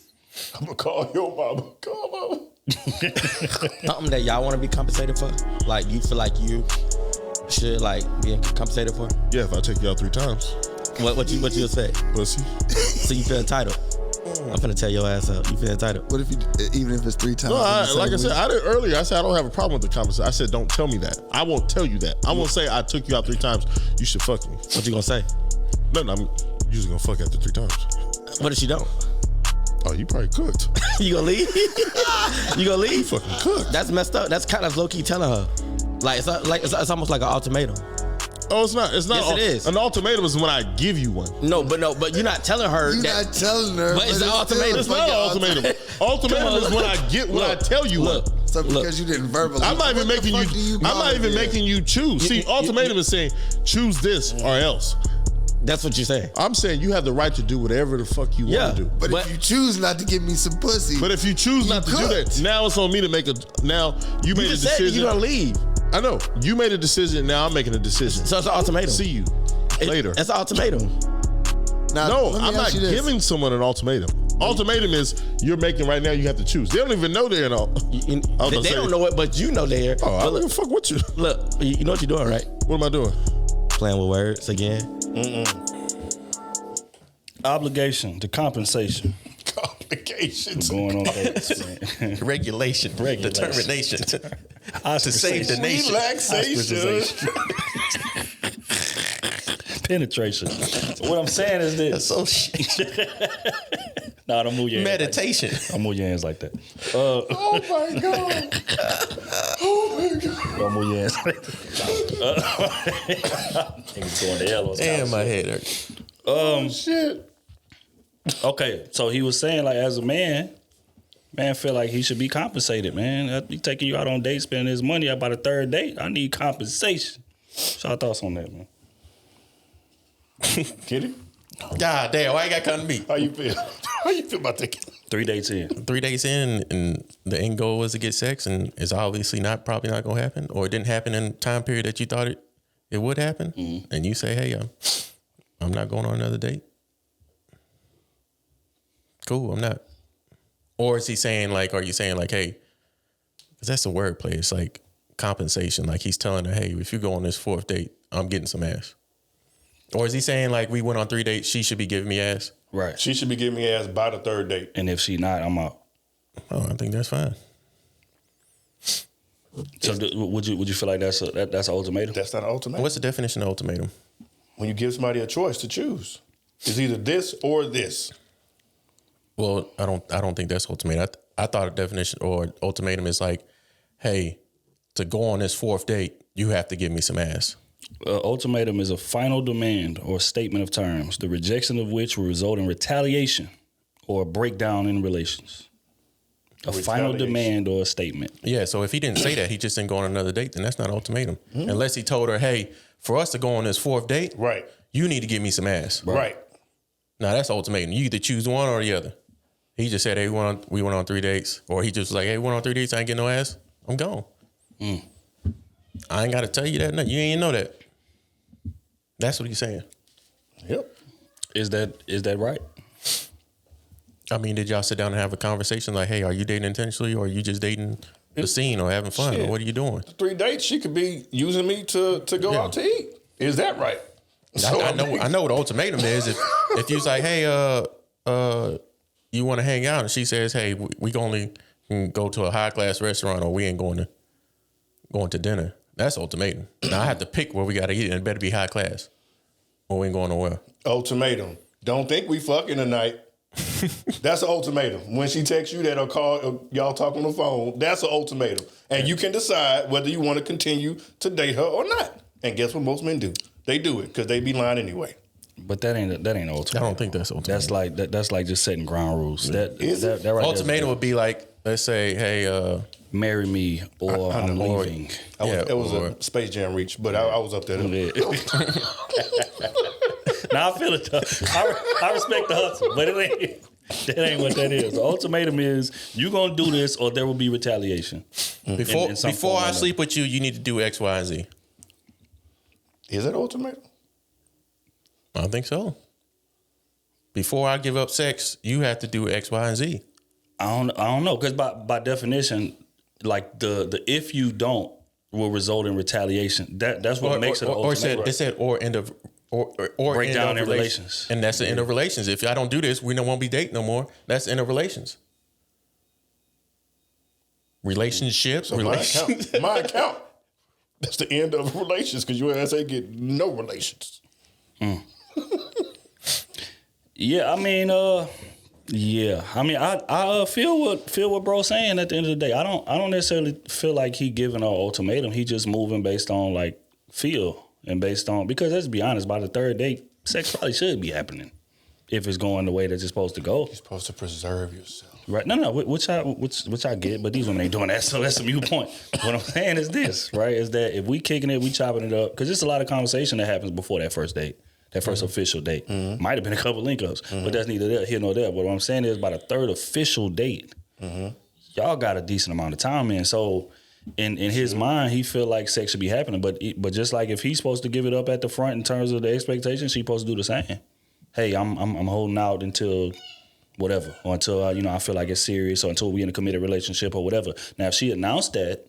I'm gonna call your mama. Call mama. Something that y'all want to be compensated for? Like you feel like you should be compensated for? Yeah, if I take you out 3 times. What you say? Pussy. So you feel entitled? I'm finna tell your ass up. You feel entitled? What if even if it's 3 times? No, like I said, I did earlier. I said I don't have a problem with the conversation. I said don't tell me that. I won't tell you that. I won't say I took you out 3 times. You should fuck me. What you gonna say? No, I'm usually gonna fuck after 3 times. What if she don't? Oh, you probably cooked. You gonna leave? You gonna leave? You fucking cooked. That's messed up. That's kind of low key telling her. It's almost like an ultimatum. Oh, it's not. It's not. Yes, it is. An ultimatum is when I give you one. But you're not telling her. You're not telling her. But it's an ultimatum. It's not an ultimatum. Ultimatum is when I get what I tell you. So because you didn't verbally. I'm not even making you. I'm not even making you choose. See, ultimatum is saying choose this or else. That's what you're saying. I'm saying you have the right to do whatever the fuck you want to do. But if you choose not to give me some pussy. But if you choose not to do that, now it's on me to make a. Now you made a decision. You're gonna leave. I know you made a decision. Now I'm making a decision. So it's an ultimatum. See you later. It's an ultimatum. Now, no, I'm not giving someone an ultimatum. Ultimatum is you're making right now. You have to choose. They don't even know they're in a. They don't know it, but you know they're. Oh, I don't give a fuck what you. Look, you know what you're doing, right? What am I doing? Playing with words again. Obligation, the compensation. Complications. Going on dates, man. Regulation. Determination. To save the nation. Relaxation. Penetration. What I'm saying is this. Association. Nah, don't move your hands. Meditation. Like that. Don't move your hands like that. Oh my God. Oh my God. Don't move your hands like that. Niggas going to hell on Damn, my head hurt. Shit. Okay, so he was saying, like, as a man feel like he should be compensated, man. He taking you out on dates, spending his money about a third date. I need compensation. What's your thoughts on that, man? Get it? God damn, why you got to come to me? How you feel? How you feel about that? 3 dates in. 3 days in, and the end goal was to get sex, and it's obviously probably not going to happen, or it didn't happen in the time period that you thought it would happen, and you say, hey, I'm not going on another date. Cool, I'm not. Or is he saying like, are you saying like, hey, because that's the wordplay. It's like compensation. Like he's telling her, hey, if you go on this 4th date, I'm getting some ass. Or is he saying like, we went on 3 dates, she should be giving me ass? Right. She should be giving me ass by the 3rd date. And if she not, I'm out. Oh, I think that's fine. So would you feel like that's an ultimatum? That's not an ultimatum. What's the definition of ultimatum? When you give somebody a choice to choose. It's either this or this. Well, I don't think that's ultimatum. I thought a definition or ultimatum is like, hey, to go on this 4th date, you have to give me some ass. Ultimatum is a final demand or statement of terms, the rejection of which will result in retaliation or a breakdown in relations. A final demand or a statement. Yeah, so if he didn't say that, he just didn't go on another date, then that's not ultimatum. Unless he told her, hey, for us to go on this 4th date, Right. you need to give me some ass. Right. Now that's ultimatum. You either choose one or the other. He just said, hey, we went on 3 dates. Or he just was like, hey, we went on 3 dates, I ain't getting no ass. I'm gone. I ain't got to tell you that. No, you ain't know that. That's what he's saying. Yep. Is that right? I mean, did y'all sit down and have a conversation like, hey, are you dating intentionally or are you just dating the scene or having fun? Or what are you doing? 3 dates, she could be using me to go out to eat. Is that right? So, I know what ultimatum is. If you was like, hey, you want to hang out, and she says, hey, we only can go to a high class restaurant, or we ain't going to dinner. That's ultimatum. Now I have to pick where we got to eat, and it better be high class, or we ain't going nowhere. Ultimatum. Don't think we fucking tonight. That's an ultimatum. When she texts you that or call, or y'all talk on the phone, that's an ultimatum. And you can decide whether you want to continue to date her or not. And guess what most men do? They do it because they be lying anyway. But that ain't ultimatum. I don't think that's ultimatum. That's like just setting ground rules. That right ultimatum would be like, let's say, hey, marry me or I'm leaving. It was a Space Jam reach, but I was up there. Now I feel it though. I respect the hustle, but that ain't what that is. The ultimatum is you gonna do this or there will be retaliation. Before I sleep with you, you need to do X, Y, and Z. Is it ultimatum? I don't think so. Before I give up sex, you have to do X, Y, and Z. I don't know, because by definition, like the if you don't will result in retaliation. That's what makes it an ultimatum. It said or end of or breakdown in relations. And that's the end of relations. If I don't do this, we don't want to be dating no more. That's the end of relations. Relationships. So my account. That's the end of relations because your ass ain't get no relations. Yeah, I mean, I feel what bro's saying at the end of the day. I don't necessarily feel like he giving an ultimatum. He just moving based on like feel and based on, because let's be honest, by the 3rd date, sex probably should be happening if it's going the way that it's supposed to go. You're supposed to preserve yourself. Right? No, which I get, but these women ain't doing that, so that's a mute point. What I'm saying is this, right? Is that if we kicking it, we chopping it up, because there's a lot of conversation that happens before that first date. That first official date. Might have been a couple link-ups, but that's neither here nor there. But what I'm saying is by the 3rd official date, y'all got a decent amount of time in. So in his mind, he feel like sex should be happening. But just like if he's supposed to give it up at the front in terms of the expectations, she's supposed to do the same. Hey, I'm holding out until whatever, or until I feel like it's serious, or until we in a committed relationship or whatever. Now, if she announced that,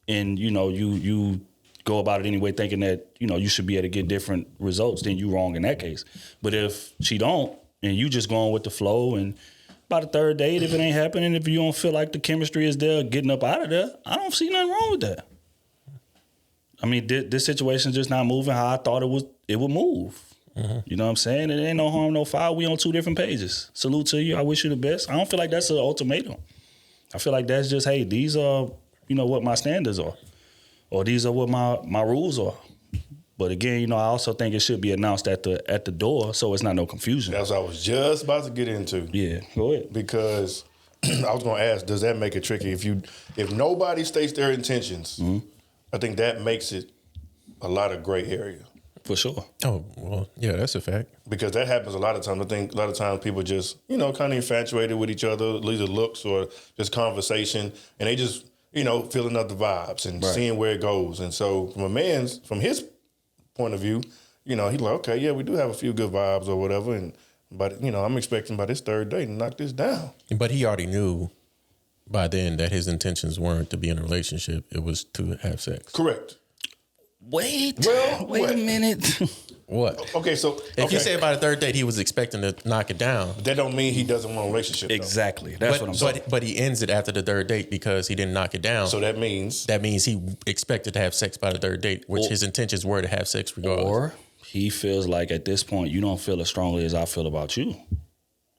and you go about it anyway thinking that, you should be able to get different results, then you wrong in that case. But if she don't, and you just going with the flow, and by the third date, if it ain't happening, if you don't feel like the chemistry is there, getting up out of there, I don't see nothing wrong with that. I mean, this situation just not moving how I thought it would move. You know what I'm saying? It ain't no harm, no foul. We on 2 different pages. Salute to you. I wish you the best. I don't feel like that's an ultimatum. I feel like that's just, hey, these are, what my standards are. Or these are what my rules are. But again, I also think it should be announced at the door so it's not no confusion. That's what I was just about to get into. Yeah, go ahead. Because I was going to ask, does that make it tricky? If nobody states their intentions, I think that makes it a lot of gray area. For sure. Oh, well, yeah, that's a fact. Because that happens a lot of times. I think a lot of times people just, kind of infatuated with each other, either looks or just conversation, and they just, feeling up the vibes and seeing where it goes. And so from his point of view, he's like, okay, yeah, we do have a few good vibes or whatever, but I'm expecting by this third date to knock this down. But he already knew by then that his intentions weren't to be in a relationship. It was to have sex. Correct. Wait what? a minute. What? Okay, so If you say by the third date he was expecting to knock it down, that don't mean he doesn't want a relationship. Though. Exactly. That's what I'm saying. But he ends it after the third date because he didn't knock it down. So that means he expected to have sex by the third date, which his intentions were to have sex regardless. Or he feels like at this point you don't feel as strongly as I feel about you.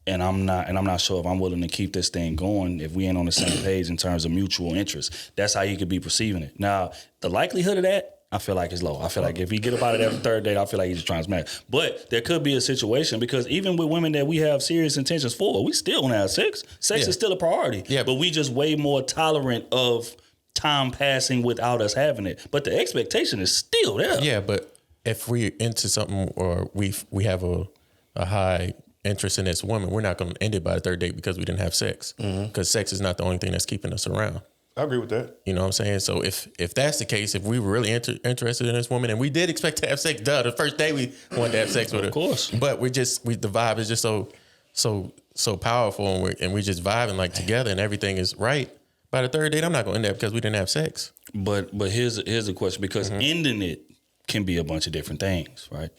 And I'm not sure if I'm willing to keep this thing going if we ain't on the same page in terms of mutual interest. That's how he could be perceiving it. Now, the likelihood of that, I feel like it's low. I feel like if he get up out of that third date, I feel like he's just trying to smash. But there could be a situation because even with women that we have serious intentions for, we still want to have sex. Sex is still a priority. Yeah. But we just way more tolerant of time passing without us having it. But the expectation is still there. Yeah, but if we're into something or we have a high interest in this woman, we're not going to end it by the third date because we didn't have sex. Because sex is not the only thing that's keeping us around. I agree with that. You know what I'm saying? So if that's the case, if we were really interested in this woman and we did expect to have sex, the first day we wanted to have sex with her. Of course. But the vibe is just so powerful and we just vibing like together and everything is right. By the third date, I'm not going to end that because we didn't have sex. But here's a question because ending it can be a bunch of different things, right?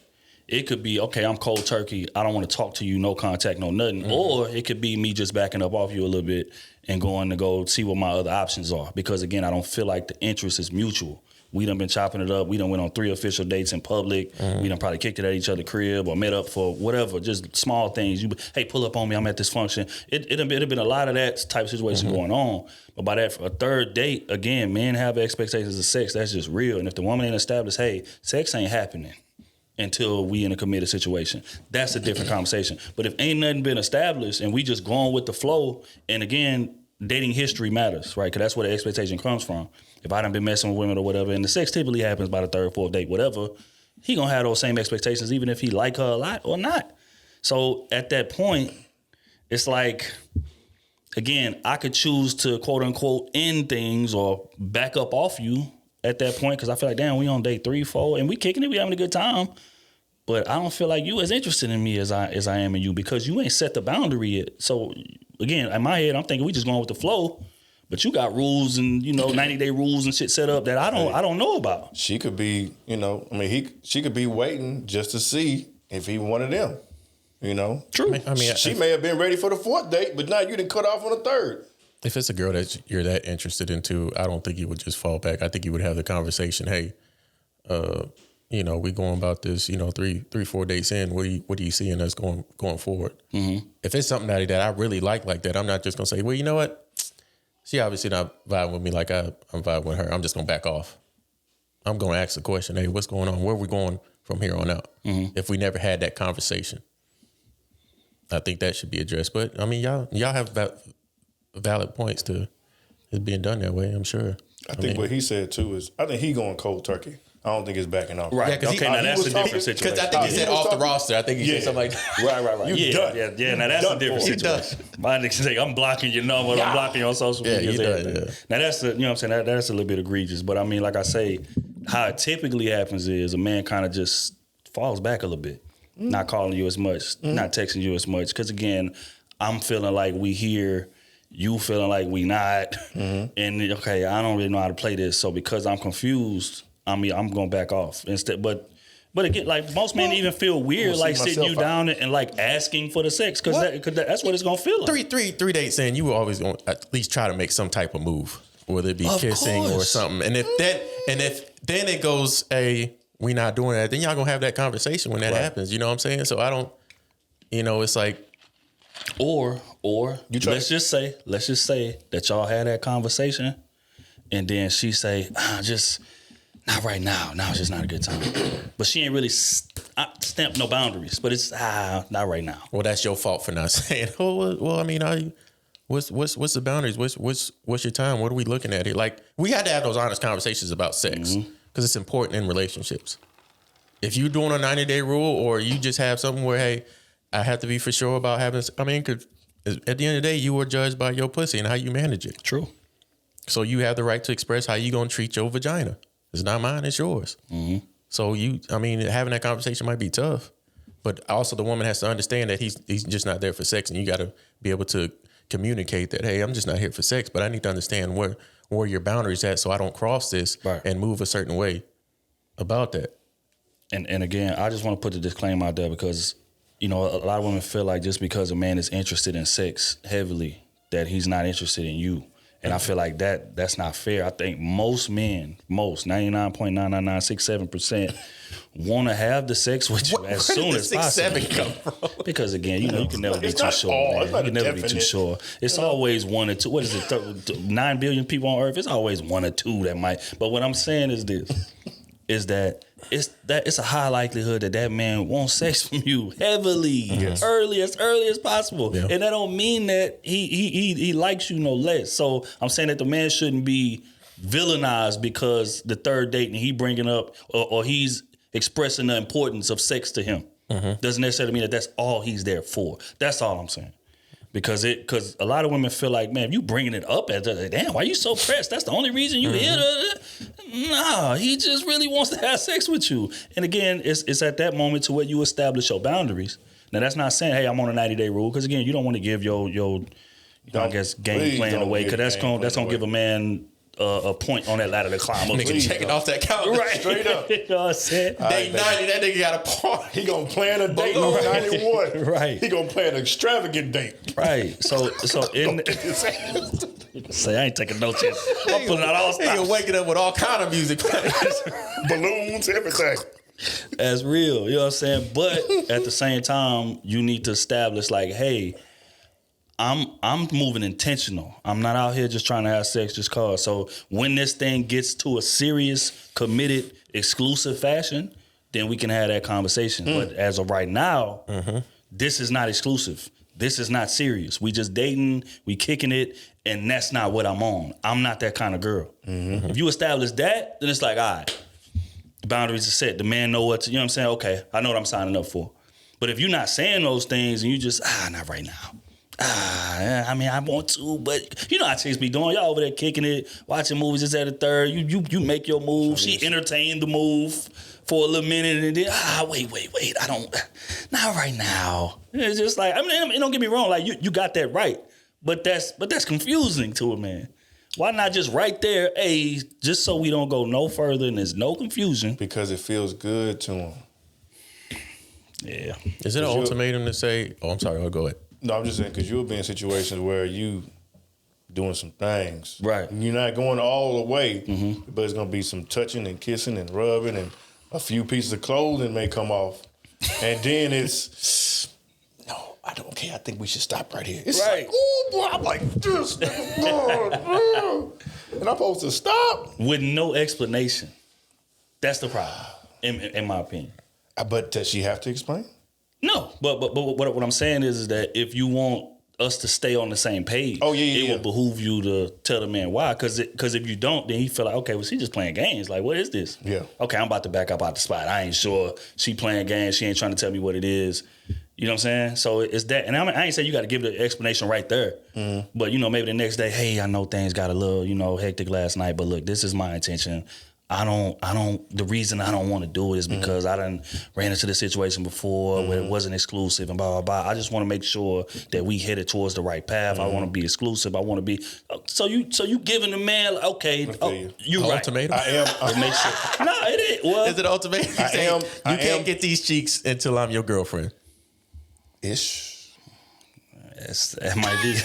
It could be, okay, I'm cold turkey. I don't want to talk to you, no contact, no nothing. Or it could be me just backing up off you a little bit and going to go see what my other options are. Because, again, I don't feel like the interest is mutual. We done been chopping it up. We done went on 3 official dates in public. We done probably kicked it at each other's crib or met up for whatever, just small things. Hey, pull up on me. I'm at this function. It'd been a lot of that type of situation going on. But by that, for a third date, again, men have expectations of sex. That's just real. And if the woman ain't established, hey, sex ain't happening until we in a committed situation, that's a different conversation. But if ain't nothing been established and we just going with the flow, and again, dating history matters, right? Because that's where the expectation comes from. If I done been messing with women or whatever, and the sex typically happens by the third, fourth date, whatever, he gonna have those same expectations even if he like her a lot or not. So at that point, it's like, again, I could choose to quote unquote end things or back up off you at that point because I feel like, damn, we on day 3, 4, and we kicking it, we having a good time. But I don't feel like you as interested in me as I am in you because you ain't set the boundary yet. So again, in my head, I'm thinking we just going with the flow. But you got rules and 90-day rules and shit set up that I don't know about. She could be, she could be waiting just to see if he wanted them. True. I mean, she may have been ready for the 4th date, but now you didn't cut off on the 3rd. If it's a girl that you're that interested into, I don't think you would just fall back. I think you would have the conversation. Hey, we going about this. 3, 4 dates in. What do you see in us going forward? If it's something that I really like that, I'm not just gonna say, well, you know what? She obviously not vibing with me like I'm vibing with her. I'm just gonna back off. I'm gonna ask the question. Hey, what's going on? Where are we going from here on out? If we never had that conversation, I think that should be addressed. But I mean, y'all have valid points to it being done that way, I'm sure. I think what he said too is, I think he going cold turkey. I don't think it's backing off. Right. Yeah, now that's a different situation. Because I think he said off the roster. I think he said something like, right. You done. Yeah. Now that's a different situation. My nigga say, I'm blocking your number. I'm blocking you on social media. You done. Now that's what I'm saying. That's a little bit egregious. But I mean, like I say, how it typically happens is a man kind of just falls back a little bit, not calling you as much, not texting you as much. Because again, I'm feeling like we here. You feeling like we not, and okay, I don't really know how to play this. So because I'm confused, I'm going to back off instead. But But again, like most men even feel weird, like sitting you down and like asking for the sex, because that's what it's gonna feel like. Three dates in, you were always going to at least try to make some type of move, whether it be kissing or something. And if then it goes, hey, we not doing that, then y'all gonna have that conversation when that happens. You know what I'm saying? So I don't, it's like, or let's just say that y'all had that conversation, and then she say, just. Not right now. Now it's just not a good time. But she ain't really stamped no boundaries. But it's not right now. Well, that's your fault for not saying. Oh, well, I mean, what's the boundaries? What's your time? What are we looking at here? Like, we had to have those honest conversations about sex because it's important in relationships. If you're doing a 90-day rule, or you just have something where, hey, I have to be for sure about having. I mean, cause at the end of the day, you were judged by your pussy and how you manage it. True. So you have the right to express how you gonna treat your vagina. It's not mine, it's yours. Mm-hmm. So having that conversation might be tough, but also the woman has to understand that he's just not there for sex, and you got to be able to communicate that, hey, I'm just not here for sex, but I need to understand where your boundaries at, so I don't cross this and move a certain way about that. And again, I just want to put the disclaimer out there because, a lot of women feel like just because a man is interested in sex heavily, that he's not interested in you. And I feel like that's not fair. I think most men, 99.99967% want to have the sex with you as soon as possible. 6, 7 come from? Because again, you can never be too sure. You can never be too sure. It's always 1 or 2. What is it? 9 billion people on Earth. It's always 1 or 2 that might. But what I'm saying is this: is that it's a high likelihood that man wants sex from you heavily, as early as possible, and that don't mean that he likes you no less. So I'm saying that the man shouldn't be villainized because the third date and he bringing up or he's expressing the importance of sex to him. Doesn't necessarily mean that that's all he's there for. That's all I'm saying. Because a lot of women feel like, man, if you bringing it up as damn, why you so pressed? That's the only reason you here. Nah, he just really wants to have sex with you. And again, it's at that moment to where you establish your boundaries. Now that's not saying, hey, I'm on a 90-day rule, because again, you don't want to give your game plan away, because that's gonna give a man a point on that ladder to climb up. Nigga checking off that calendar. Right. Straight up. You know what I'm saying? Day 90, that nigga got a party. He gonna plan a date on 91. Right. He gonna plan an extravagant date. Right. So in say I ain't taking no chance. I'm putting out all stops. He waking up with all kind of music playing. Balloons, everything. That's real. You know what I'm saying? But at the same time, you need to establish like, hey, I'm moving intentional. I'm not out here just trying to have sex just cause. So when this thing gets to a serious, committed, exclusive fashion, then we can have that conversation. But as of right now, this is not exclusive. This is not serious. We just dating, we kicking it, and that's not what I'm on. I'm not that kind of girl. If you establish that, then it's like, all right, the boundaries are set. The man know what to, you know what I'm saying? Okay, I know what I'm signing up for. But if you're not saying those things and you just, not right now. I mean, I want to, but you know how chicks be doing. Y'all over there kicking it, watching movies, this, that, the third. You make your move. She entertained the move for a little minute, and then wait. I don't, not right now. It's just like, I mean, don't get me wrong. Like you got that right, but that's confusing to a man. Why not just right there, hey, just so we don't go no further and there's no confusion? Because it feels good to him. Yeah. Is it an ultimatum to say? Oh, I'm sorry. I'll go ahead. No, I'm just saying because you'll be in situations where you doing some things. Right. You're not going all the way, but it's going to be some touching and kissing and rubbing, and a few pieces of clothing may come off. And then it's, no, I don't care. I think we should stop right here. It's right. Like, ooh, boy, I'm like this. And I'm supposed to stop? With no explanation. That's the problem, in my opinion. But does she have to explain? No, but what I'm saying is that if you want us to stay on the same page, it will behoove you to tell the man why. Because if you don't, then he feel like, okay, well, she just playing games. Like, what is this? Yeah. Okay, I'm about to back up out the spot. I ain't sure she playing games. She ain't trying to tell me what it is. You know what I'm saying? So it's that. And I ain't saying you got to give the explanation right there. But, maybe the next day, hey, I know things got a little, hectic last night. But look, this is my intention. the reason I don't want to do it is because I done ran into the situation before where it wasn't exclusive and blah, blah, blah. I just want to make sure that we headed towards the right path. I want to be exclusive. I want to be, so you giving the man, okay, you're right. Ultimatum? I am. It makes it, no, it ain't. Well, Is it ultimatum? You can't get these cheeks until I'm your girlfriend. Ish. It might be.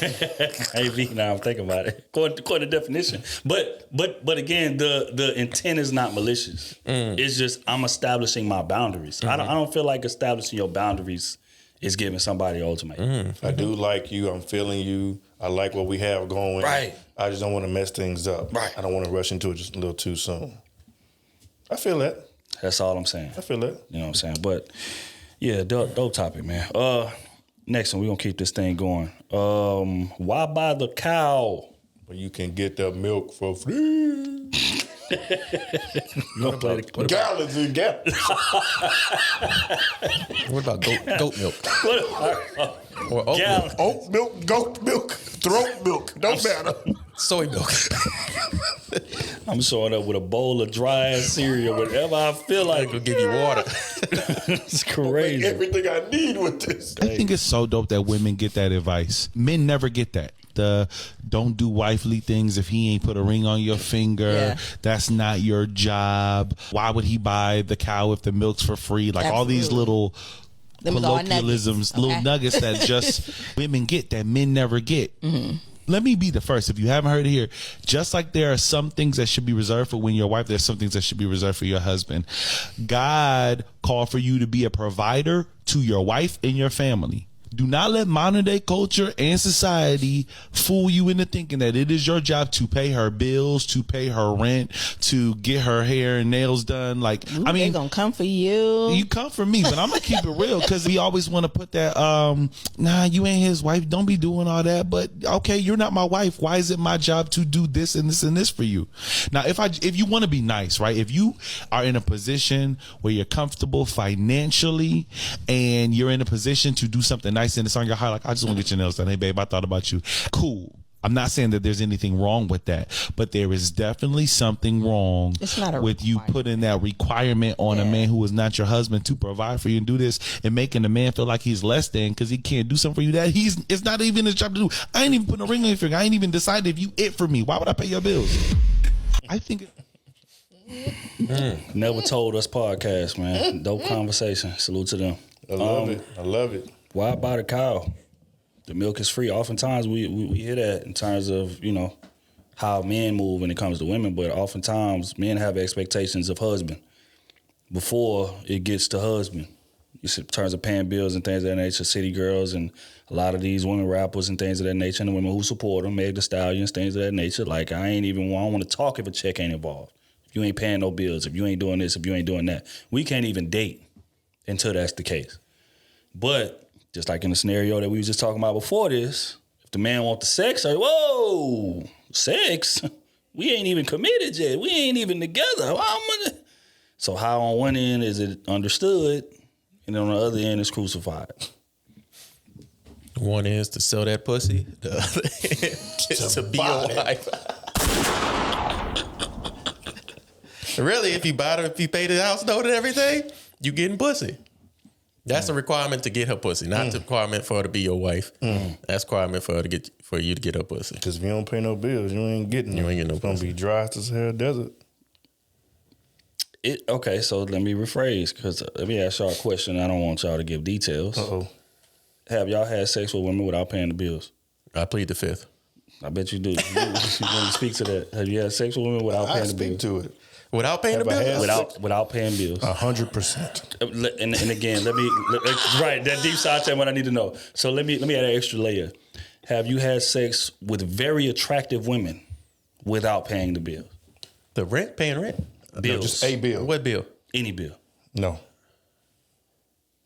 Maybe now I'm thinking about it. According to definition. But again, the intent is not malicious. It's just I'm establishing my boundaries. I don't feel like establishing your boundaries is giving somebody an ultimatum. I do like you. I'm feeling you. I like what we have going. Right. I just don't want to mess things up. Right. I don't want to rush into it just a little too soon. I feel that. That's all I'm saying. I feel that. You know what I'm saying? But yeah, dope topic, man. Next one, we're gonna keep this thing going. Why buy the cow? But you can get the milk for free. Gallons and gallons. What about goat milk? Or oat Gallon. milk? Oat milk, goat milk, throat milk. Don't matter. Soy milk. I'm showing up with a bowl of dry ass cereal whenever I feel like. It'll give you water. It's crazy. Everything I need with this. I think it's so dope that women get that advice. Men never get that. Don't do wifely things if he ain't put a ring on your finger. Yeah. That's not your job. Why would he buy the cow if the milk's for free? Like all these little Them is all colloquialisms, nuggets. little nuggets that just women get that men never get. Let me be the first. If you haven't heard it here, just like there are some things that should be reserved for when your wife, there's some things that should be reserved for your husband. God called for you to be a provider to your wife and your family. Do not let modern day culture and society fool you into thinking that it is your job to pay her bills, to pay her rent, to get her hair and nails done. Like, I mean, they gonna come for you. You come for me, but I'm gonna keep it real because we always want to put that, nah, you ain't his wife. Don't be doing all that. But okay, you're not my wife. Why is it my job to do this and this and this for you? Now, if you want to be nice, right? If you are in a position where you're comfortable financially and you're in a position to do something nice and it's on your heart, like, I just want to get your nails done. Hey, babe, I thought about you. Cool. I'm not saying that there's anything wrong with that, but there is definitely something wrong with you putting that requirement on a man who is not your husband to provide for you and do this and making the man feel like he's less than because he can't do something for you that it's not even his job to do. I ain't even putting a ring on your finger. I ain't even decided if you it for me. Why would I pay your bills? I think Never Told Us podcast, man. Dope conversation. Salute to them. I love it. I love it. Why buy the cow? The milk is free. Oftentimes we hear that in terms of, you know, how men move when it comes to women, but oftentimes men have expectations of husband before it gets to husband. In terms of paying bills and things of that nature, city girls and a lot of these women rappers and things of that nature, and the women who support them, Meg Thee Stallions, things of that nature. Like, I don't want to talk if a check ain't involved. If you ain't paying no bills, if you ain't doing this, if you ain't doing that. We can't even date until that's the case. But just like in the scenario that we were just talking about before this, if the man want the sex, like, whoa, sex? We ain't even committed yet. We ain't even together. So how on one end is it understood, and on the other end is crucified? One is to sell that pussy. The other is to be a wife. Really, if you pay the house note and everything, you getting pussy. That's a requirement to get her pussy, not a requirement for her to be your wife. That's a requirement for you to get her pussy. Because if you don't pay no bills, you ain't getting no pussy. It's gonna be dry as hell desert. Okay, so let me rephrase, because let me ask y'all a question. I don't want y'all to give details. Have y'all had sex with women without paying the bills? I plead the fifth. I bet you do. You want to speak to that? Have you had sex with women without paying the bills? I speak to it. Without paying the bills? Without paying bills. 100%. And again, right, that deep side tell what I need to know. So let me add an extra layer. Have you had sex with very attractive women without paying the bill? Paying rent? Bills. No, just a bill. What bill? Any bill. No.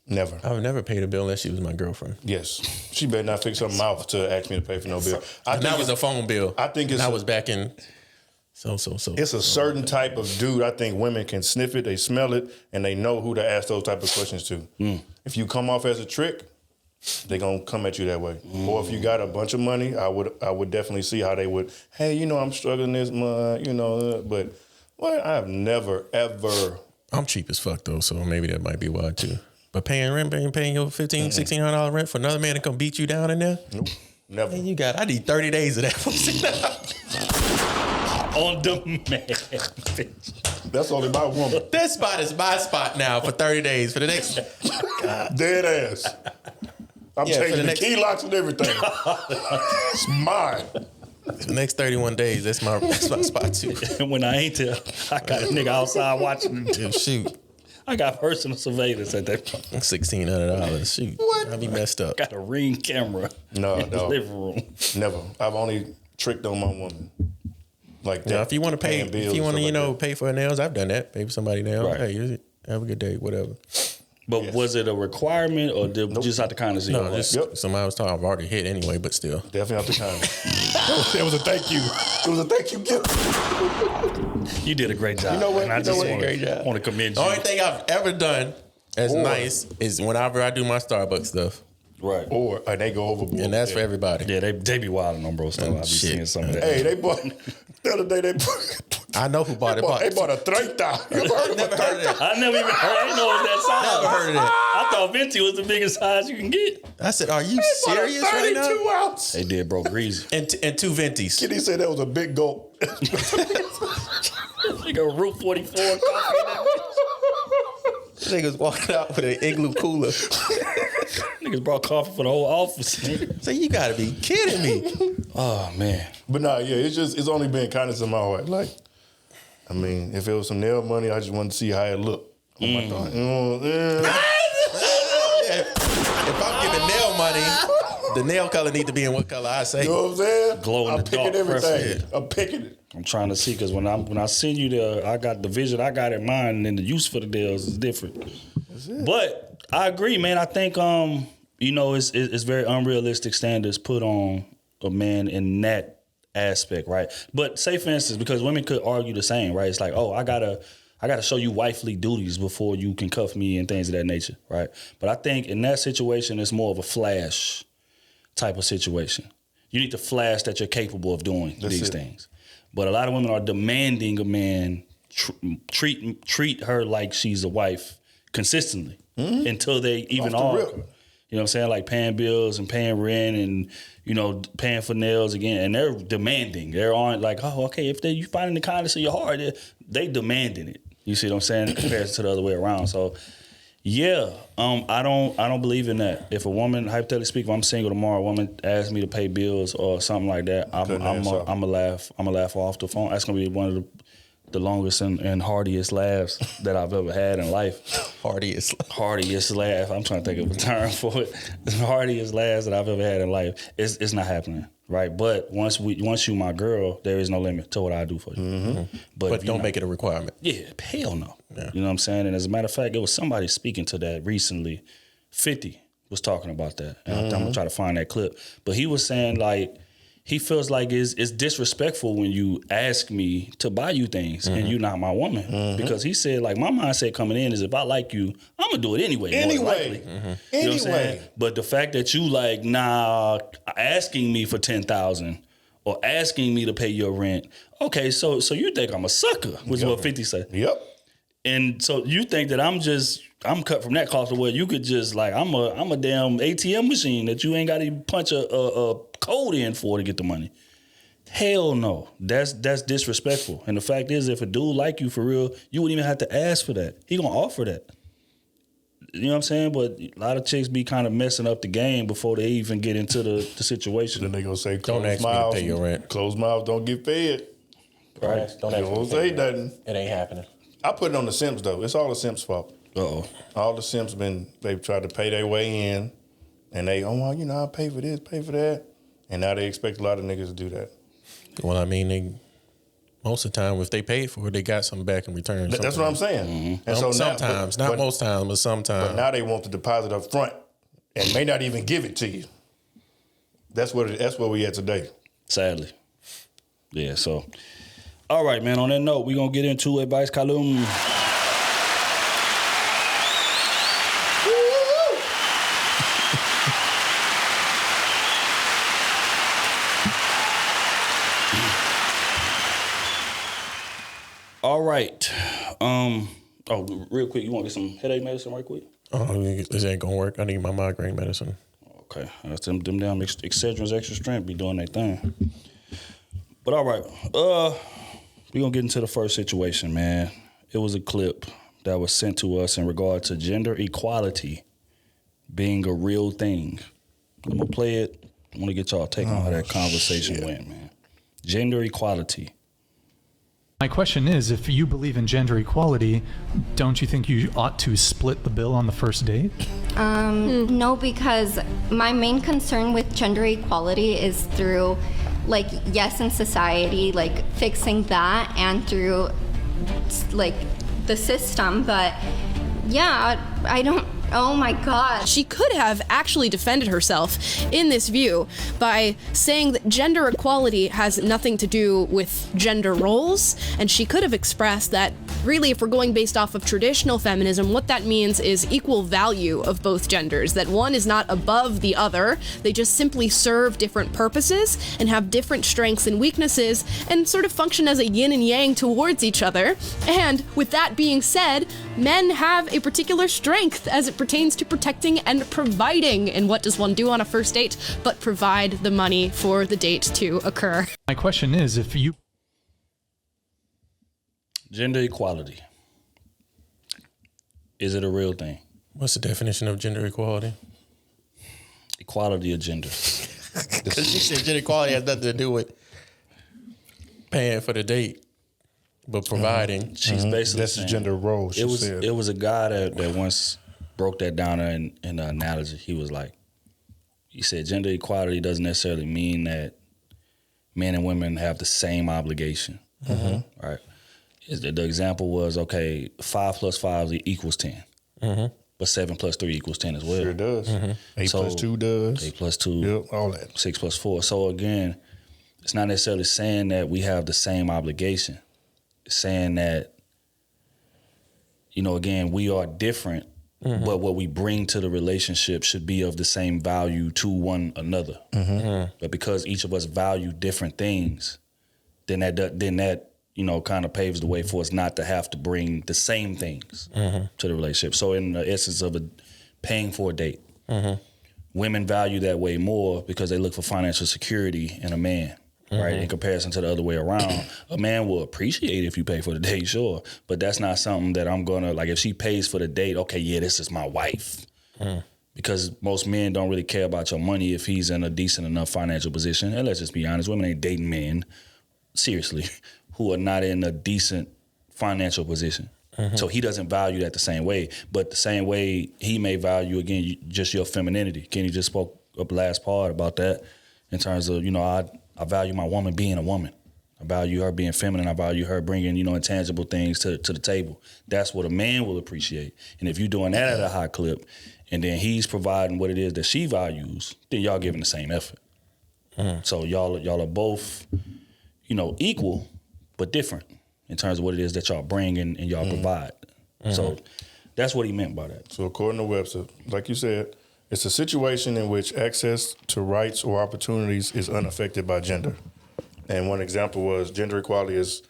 Never. I would never pay the bill unless she was my girlfriend. Yes. She better not fix her mouth to ask me to pay for no bill. That was a phone bill. I think it's... I was back in... So. It's a certain type of dude. I think women can sniff it, they smell it, and they know who to ask those type of questions to. If you come off as a trick, they gonna come at you that way. Or if you got a bunch of money, I would definitely see how they would. Hey, I'm struggling this month, but Well, I have never, ever. I'm cheap as fuck though, so maybe that might be why too. But paying rent, paying your $1,600 rent for another man to come beat you down in there? Nope, never. Man, I need 30 days of that pussy now. On demand. That's only my woman. That spot is my spot now for 30 days. For the next Dead ass. I'm changing the key locks and everything. It's mine. For the next 31 days, that's my spot too. And when I ain't there, I got a nigga outside watching him. Shoot. I got personal surveillance at that point. $1,600. Shoot. What? I'll be messed up. Got a Ring camera in the living room. Never. I've only tricked on my woman. Like that. Now, if you want to pay, bills, if you want to, like pay for her nails, I've done that. Pay for somebody nails. Right. Hey, have a good day, whatever. But was it a requirement or did you just have to kind of see? No, just somebody was talking. I've already hit anyway, but still. Definitely have to kind of. It was a thank you. It was a thank you gift. You did a great job. You know what? And I just Great job. want to commend The you. only thing I've ever done as nice is whenever I do my Starbucks stuff. Right. Or they go overboard. And that's for everybody. Yeah, they be wilding on bro stuff. I be seeing some of that. Hey, they bought the other day. I know who bought it. They bought a 30. You ever heard of a 30? I never even heard. I didn't know it was that size. Never heard of that. I thought Venti was the biggest size you can get. I said, "Are you serious right now?" 32 ounce. They did, bro. Greasy. And two Ventis. Kitty said that was a big gulp. Nigga, Route 44 coffee in that Niggas walking out with an igloo cooler. Niggas brought coffee for the whole office. So you gotta be kidding me. Oh man. But nah, yeah, it's only been kindness in my heart. Like, I mean, if it was some nail money, I just wanted to see how it looked. On my thought. If I'm giving nail money, the nail color need to be in what color I say. You know what I'm saying? Glow in I'm the picking dark. everything. I'm picking it. I'm trying to see because when I send you I got the vision I got in mind, and then the use for the nails is different. That's it. But I agree, man. I think it's very unrealistic standards put on a man in that aspect, right? But say for instance, because women could argue the same, right? It's like, oh, I gotta show you wifely duties before you can cuff me and things of that nature, right? But I think in that situation, it's more of a flash type of situation. You need to flash that you're capable of doing these things. But a lot of women are demanding a man treat her like she's a wife consistently until they even are. You know what I'm saying? Like paying bills and paying rent and, paying for nails again. And they're demanding. They aren't like, oh, okay, if you finding the kindness of your heart, they demanding it. You see what I'm saying? Compared to the other way around. So, yeah, I don't believe in that. If a woman, hypothetically speaking, if I'm single tomorrow, a woman asks me to pay bills or something like that, I'm gonna laugh off the phone. That's gonna be one of the longest and hardiest laughs that I've ever had in life. Hardiest laugh. I'm trying to think of a term for it. The hardiest laughs that I've ever had in life. It's not happening, right? But once you my girl, there is no limit to what I do for you. Mm-hmm. But don't make it a requirement. Yeah, hell no. Yeah. You know what I'm saying? And as a matter of fact, it was somebody speaking to that recently. 50 was talking about that. And I'm gonna try to find that clip. But he was saying like, he feels like it's disrespectful when you ask me to buy you things and you're not my woman. Because he said, like, my mindset coming in is if I like you, I'm gonna do it anyway. More than likely. You know what I'm saying? But the fact that you like, asking me for $10,000 or asking me to pay your rent, okay, so you think I'm a sucker, which is what 50 said. Yep. And so you think that I'm cut from that cloth to where you could just like, I'm a damn ATM machine that you ain't got to punch a code in for to get the money. Hell no. That's disrespectful. And the fact is, if a dude like you for real, you wouldn't even have to ask for that. He gonna offer that. You know what I'm saying? But a lot of chicks be kind of messing up the game before they even get into the situation. Then they gonna say, Don't ask me to pay your rent. Closed mouths don't get fed. Right. Don't ask me Don't to say pay your rent. nothing. It ain't happening. I put it on the Simps though. It's all the Simps' fault. Uh-oh. All the Simps they've tried to pay their way in, and they, I'll pay for this, pay for that, and now they expect a lot of niggas to do that. Well, I mean, most of the time, if they paid for it, they got something back in return. That's what I'm saying. And so sometimes, now, not most times, but sometimes. But now they want the deposit up front, and may not even give it to you. That's where we at today. Sadly. Yeah, so. All right, man, on that note, we're going to get into Advice Column. All right. Real quick, you want to get some headache medicine right quick? Oh, this ain't gonna work. I need my migraine medicine. Okay, that's them damn Excedrin's extra strength be doing their thing. But all right, we gonna get into the first situation, man. It was a clip that was sent to us in regard to gender equality being a real thing. I'm gonna play it. I want to get y'all take on how that conversation went, man. Gender equality. My question is, if you believe in gender equality, don't you think you ought to split the bill on the first date? No, because my main concern with gender equality is through, like, yes, in society, like, fixing that, and through, like, the system, but yeah, I don't. Oh my God. She could have actually defended herself in this view by saying that gender equality has nothing to do with gender roles, and she could have expressed that really, if we're going based off of traditional feminism, what that means is equal value of both genders, that one is not above the other, they just simply serve different purposes and have different strengths and weaknesses and sort of function as a yin and yang towards each other. And with that being said, men have a particular strength as it pertains to protecting and providing. And what does one do on a first date but provide the money for the date to occur? My question is, if you... Gender equality. Is it a real thing? What's the definition of gender equality? Equality of gender. Because she said gender equality has nothing to do with paying for the date, but providing. She's basically That's saying, the gender role. She said. It was a guy that once broke that down in the analogy. He was like, he said gender equality doesn't necessarily mean that men and women have the same obligation. Right? The example was, okay, 5 plus 5 equals 10. But 7 plus 3 equals 10 as well. Sure does. 8 plus 2 does. 8 plus 2. Yep, all that. 6 plus 4. So again, it's not necessarily saying that we have the same obligation. It's saying that, you know, again, we are different, but what we bring to the relationship should be of the same value to one another. But because each of us value different things, then that you know, kind of paves the way for us not to have to bring the same things to the relationship. So in the essence of paying for a date, women value that way more because they look for financial security in a man, right? In comparison to the other way around. A man will appreciate if you pay for the date, sure, but that's not something that I'm gonna, like, if she pays for the date, okay, yeah, this is my wife. Because most men don't really care about your money if he's in a decent enough financial position. And let's just be honest, women ain't dating men, seriously, who are not in a decent financial position. So he doesn't value that the same way. But the same way he may value, again, just your femininity. Kenny just spoke up last part about that in terms of, you know, I value my woman being a woman. I value her being feminine. I value her bringing, you know, intangible things to the table. That's what a man will appreciate. And if you're doing that at a high clip, and then he's providing what it is that she values, then y'all giving the same effort. So y'all are both, you know, equal, but different in terms of what it is that y'all bring and y'all provide. So that's what he meant by that. So according to Webster, like you said, it's a situation in which access to rights or opportunities is unaffected by gender. And one example was gender equality is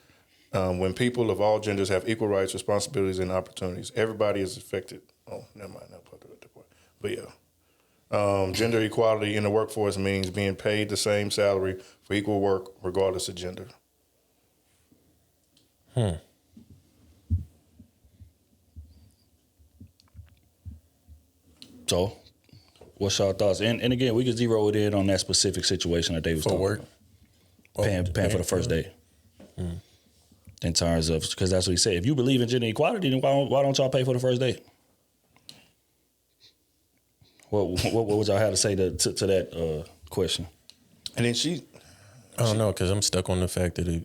when people of all genders have equal rights, responsibilities, and opportunities. Everybody is affected. Oh, never mind. But yeah, gender equality in the workforce means being paid the same salary for equal work regardless of gender. So, what's your thoughts? And again, we could zero it in on that specific situation that they was talking about. Paying for the first date. In terms of, because that's what he said. If you believe in gender equality, then why don't y'all pay for the first date? What would y'all have to say to that question? And then I don't know, because I'm stuck on the fact that the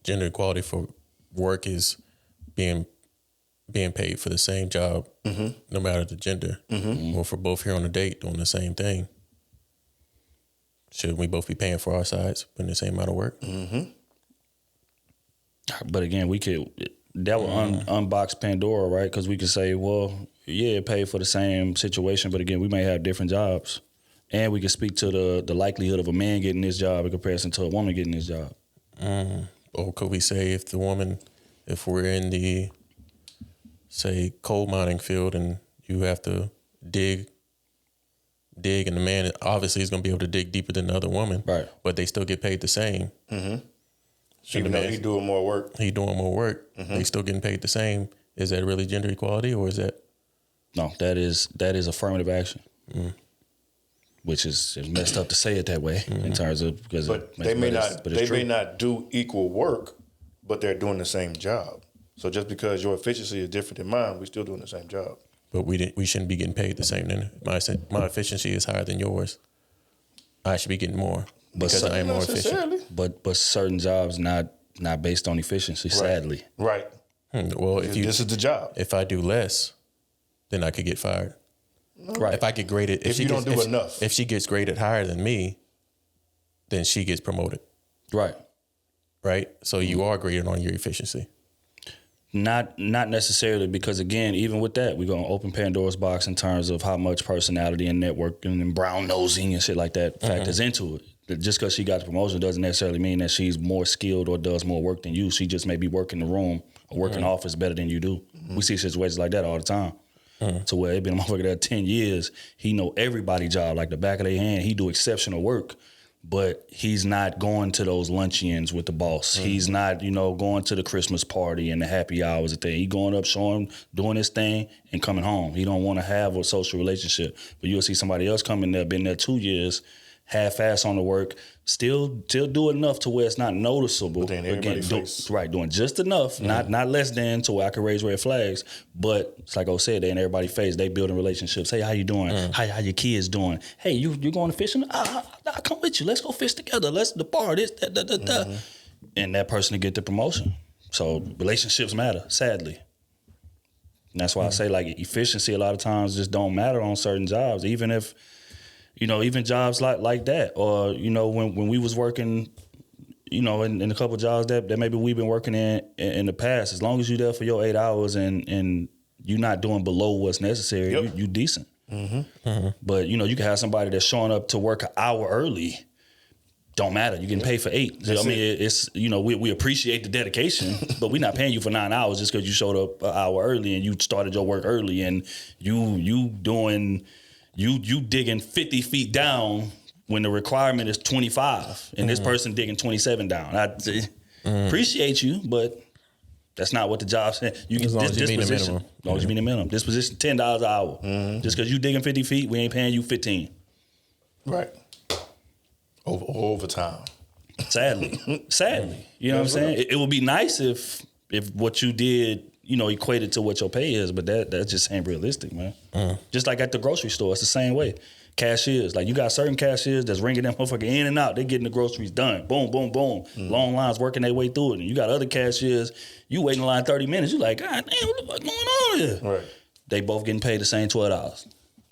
gender equality for work is being paid for the same job, no matter the gender, or for both here on a date doing the same thing. Shouldn't we both be paying for our sides, putting the same amount of work? But again, that would unbox Pandora, right? Because we could say, well, yeah, pay for the same situation, but again, we may have different jobs. And we can speak to the likelihood of a man getting this job in comparison to a woman getting this job. Or could we say if the woman if we're in the, say, coal mining field and you have to dig, and the man obviously is going to be able to dig deeper than the other woman, right? But they still get paid the same. Even though he's doing more work. He doing more work. They still getting paid the same. Is that really gender equality, or is that? No, that is affirmative action. Which is messed up to say it that way in terms of because. But they may not do equal work, but they're doing the same job. So just because your efficiency is different than mine, we're still doing the same job. But we shouldn't be getting paid the same. Then my efficiency is higher than yours. I should be getting more because I am more efficient. But certain jobs not based on efficiency. Sadly, right. Well, if this is the job. If I do less, then I could get fired. Right. If I get graded, if you don't do enough, if she gets graded higher than me, then she gets promoted. Right. Right. So you are graded on your efficiency. Not necessarily, because again, even with that, we're gonna open Pandora's box in terms of how much personality and networking and brown nosing and shit like that factors into it. Just because she got the promotion doesn't necessarily mean that she's more skilled or does more work than you. She just may be working the room or working the office better than you do. We see situations like that all the time. To where it been a motherfucker there 10 years, he know everybody's job like the back of their hand. He do exceptional work, but he's not going to those luncheons with the boss. He's not, going to the Christmas party and the happy hours and thing. He going up, showing, doing his thing, and coming home. He don't want to have a social relationship. But you'll see somebody else coming there, been there 2 years, half-ass on the work, still do enough to where it's not noticeable. Again, doing just enough, not less than to where I can raise red flags. But it's like I said, they in everybody's face. They building relationships. Hey, how you doing? How your kids doing? Hey, you going to fishing? I'll come with you. Let's go fish together. Let's the bar. This that. And that person to get the promotion. So relationships matter, sadly. And that's why I say like efficiency a lot of times just don't matter on certain jobs, even if. Even jobs like that, or when we was working, in a couple of jobs that maybe we've been working in the past. As long as you're there for your 8 hours and you're not doing below what's necessary, you decent. But you can have somebody that's showing up to work an hour early. Don't matter. You're getting paid for 8. It's we appreciate the dedication, but we're not paying you for 9 hours just because you showed up an hour early and you started your work early and you doing. You digging 50 feet down when the requirement is 25, and this person digging 27 down. I appreciate you, but that's not what the job said. As long as you meet the minimum. As long as you meet the minimum. This position, $10 an hour. Just because you digging 50 feet, we ain't paying you 15. Right. Overtime. Sadly. You know what I'm saying? It would be nice if what you did equated to what your pay is, but that just ain't realistic, man. Just like at the grocery store, it's the same way. Cashiers, like you got certain cashiers that's ringing them motherfucker in and out. They getting the groceries done. Boom, boom, boom. Long lines working their way through it. And you got other cashiers, you waiting in line 30 minutes. You like, God damn, what the fuck going on here? Right. They both getting paid the same $12.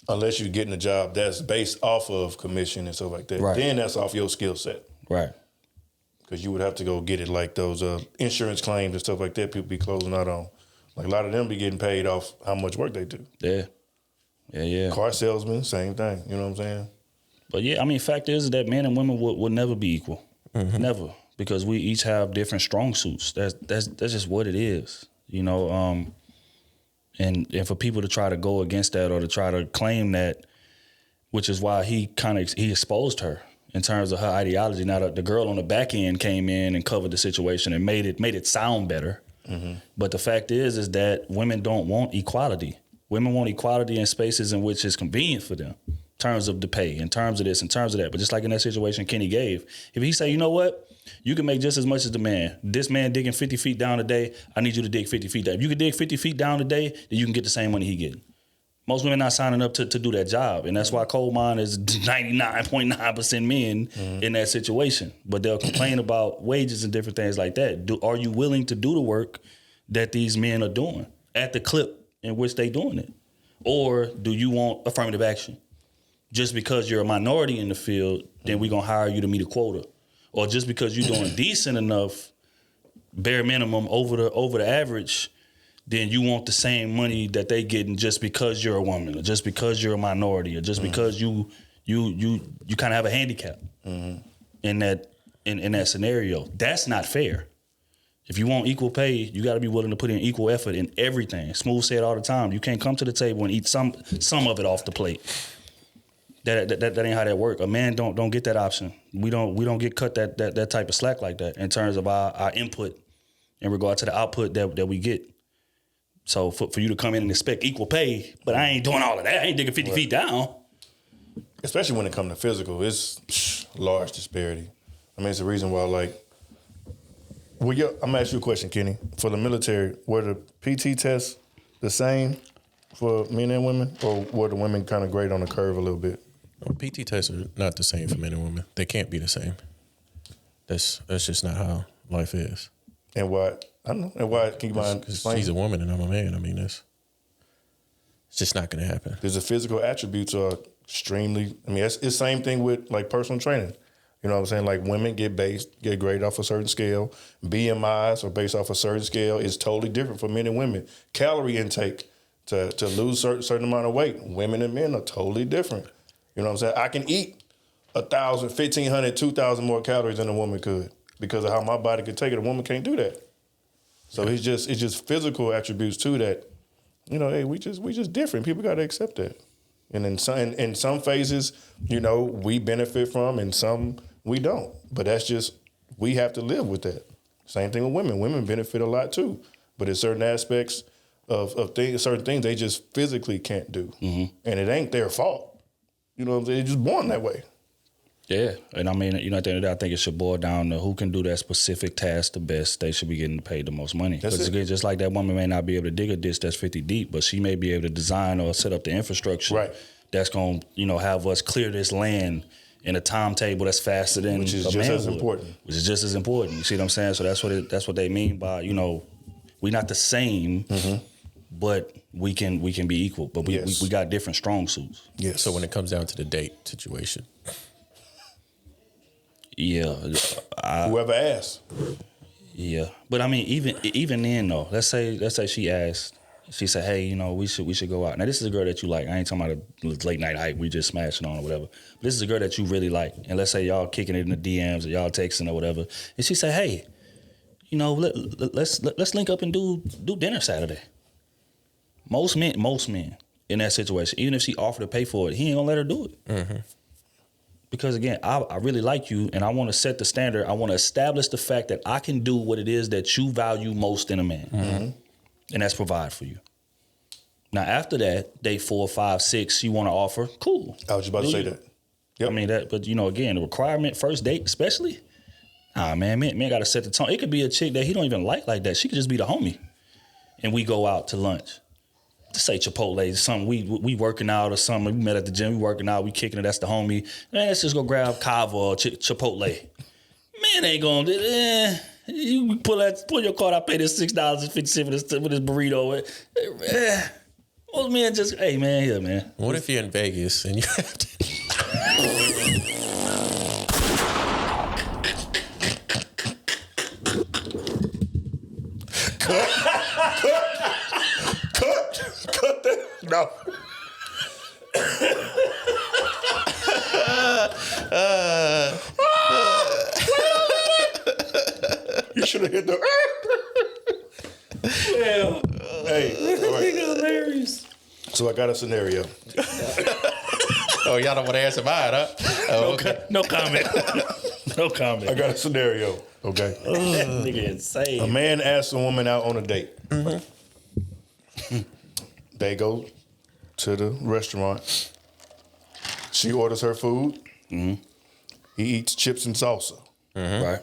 Unless you're getting a job that's based off of commission and stuff like that. Right. Then that's off your skill set. Right. Because you would have to go get it like those insurance claims and stuff like that people be closing out on. Like a lot of them be getting paid off how much work they do. Yeah. Car salesman, same thing. You know what I'm saying? But yeah, I mean, fact is that men and women will never be equal. Never. Because we each have different strong suits. That's just what it is. And for people to try to go against that or to try to claim that, which is why he exposed her in terms of her ideology. Now the girl on the back end came in and covered the situation and made it sound better. But the fact is that women don't want equality. Women want equality in spaces in which it's convenient for them, in terms of the pay, in terms of this, in terms of that. But just like in that situation Kenny gave, if he say, you know what, you can make just as much as the man. This man digging 50 feet down a day, I need you to dig 50 feet down. If you can dig 50 feet down a day, then you can get the same money he getting. Most women not signing up to do that job. And that's why coal mine is 99.9% men in that situation. But they'll complain about wages and different things like that. Are you willing to do the work that these men are doing at the clip in which they doing it? Or do you want affirmative action? Just because you're a minority in the field, then we're going to hire you to meet a quota. Or just because you're doing decent enough, bare minimum over the average, then you want the same money that they getting just because you're a woman, or just because you're a minority, or just because you kind of have a handicap in that scenario. That's not fair. If you want equal pay, you got to be willing to put in equal effort in everything. Smooth said all the time, you can't come to the table and eat some of it off the plate. That ain't how that work. A man don't get that option. We don't get cut that type of slack like that in terms of our input in regard to the output that we get. So for you to come in and expect equal pay, but I ain't doing all of that. I ain't digging 50 feet down. Especially when it comes to physical, it's large disparity. I mean, it's the reason why, like, I'm gonna ask you a question, Kenny. For the military, were the PT tests the same for men and women, or were the women kind of grade on the curve a little bit? Well, PT tests are not the same for men and women. They can't be the same. That's just not how life is. And why? I don't know. And why? Can you mind explaining? She's a woman and I'm a man. I mean, it's just not going to happen. There's the physical attributes are extremely. I mean, it's the same thing with like personal training. You know what I'm saying? Like women get graded off a certain scale. BMIs are based off a certain scale. It's totally different for men and women. Calorie intake to lose certain amount of weight. Women and men are totally different. You know what I'm saying? I can eat 1,000, 1,500, 2,000 more calories than a woman could because of how my body could take it. A woman can't do that. So it's just physical attributes too that, you know, hey, we just different. People got to accept that. And in some phases, you know, we benefit from, and some we don't. But that's just, we have to live with that. Same thing with women. Women benefit a lot too. But in certain aspects of things, certain things they just physically can't do. Mm-hmm. And it ain't their fault. You know what I'm saying? They're just born that way. Yeah. And I mean, you know, at the end of the day, I think it should boil down to who can do that specific task the best. They should be getting paid the most money. Because again, just like that woman may not be able to dig a ditch that's 50 deep, but she may be able to design or set up the infrastructure that's going to, you know, have us clear this land in a timetable that's faster than which is a just man as would. important. Which is just as important. You see what I'm saying? So that's what they mean by, you know, we're not the same, but we can be equal. But we got different strong suits. Yes. So when it comes down to the date situation. Yeah. Whoever asks. Yeah. But I mean, even then though, let's say she asked, she said, hey, you know, we should go out. Now this is a girl that you like. I ain't talking about a late night hype we just smashing on or whatever. But this is a girl that you really like. And let's say y'all kicking it in the DMs or y'all texting or whatever. And she said, hey, you know, let's link up and do dinner Saturday. Most men in that situation, even if she offered to pay for it, he ain't gonna let her do it. Mm-hmm. Because again, I really like you and I want to set the standard. I want to establish the fact that I can do what it is that you value most in a man. Mm-hmm. And that's provide for you. Now after that, day 4, 5, 6, you want to offer, cool. I was just about to say that. Yep. I mean that, but you know, again, the requirement first date, especially, man got to set the tone. It could be a chick that he don't even like that. She could just be the homie, and we go out to lunch. To say Chipotle, something we working out or something. We met at the gym, we working out, we kicking it. That's the homie. Man, let's just go grab Kava or Chipotle. Man ain't gonna. You pull your card out, pay this $6.50 for this burrito. Most men just, hey man, here man. What if you're in Vegas and you have to? Cut that. No. You should have hit the. Yeah. Hey, all right. Hilarious. So I got a scenario. Oh, y'all don't want to answer mine, huh? Oh, okay. No comment. No comment. I got a scenario. Okay. Nigga insane. A man asks a woman out on a date. Mm-hmm. They go to the restaurant. She orders her food. Mm-hmm. He eats chips and salsa. Mm-hmm. Right.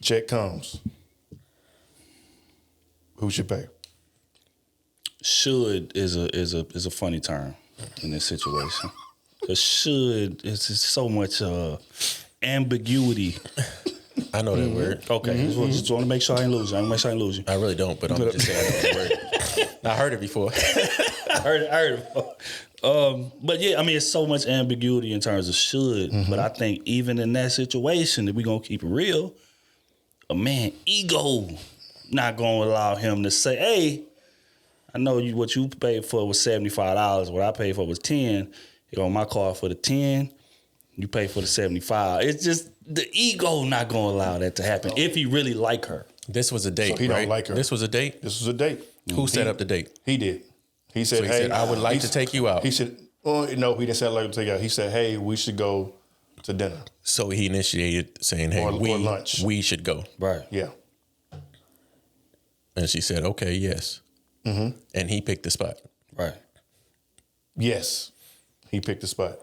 Check comes. Who should pay? Should is a funny term in this situation. Because should is so much ambiguity. I know that word. Okay, mm-hmm. just want to make sure I ain't lose you. I really don't, but I'm just saying I know that word. I heard it before. I heard it before. But yeah, I mean, it's so much ambiguity in terms of should. Mm-hmm. But I think even in that situation, if we're going to keep it real, a man ego not going to allow him to say, hey, I know what you paid for was $75. What I paid for was $10. You on my card for the 10. You pay for the 75. It's just the ego not going to allow that to happen if he really like her. This was a date, So he right? don't like her. This was a date? This was a date. Who set up the date? He did. He said, So he hey, said, I would like to take you out. He said, no, he didn't say I'd like to take you out. He said, hey, we should go to dinner. So he initiated saying, hey, Or lunch. we should go. Right. Yeah. And she said, okay, yes. Mm-hmm. And he picked the spot. Right. Yes. He picked the spot.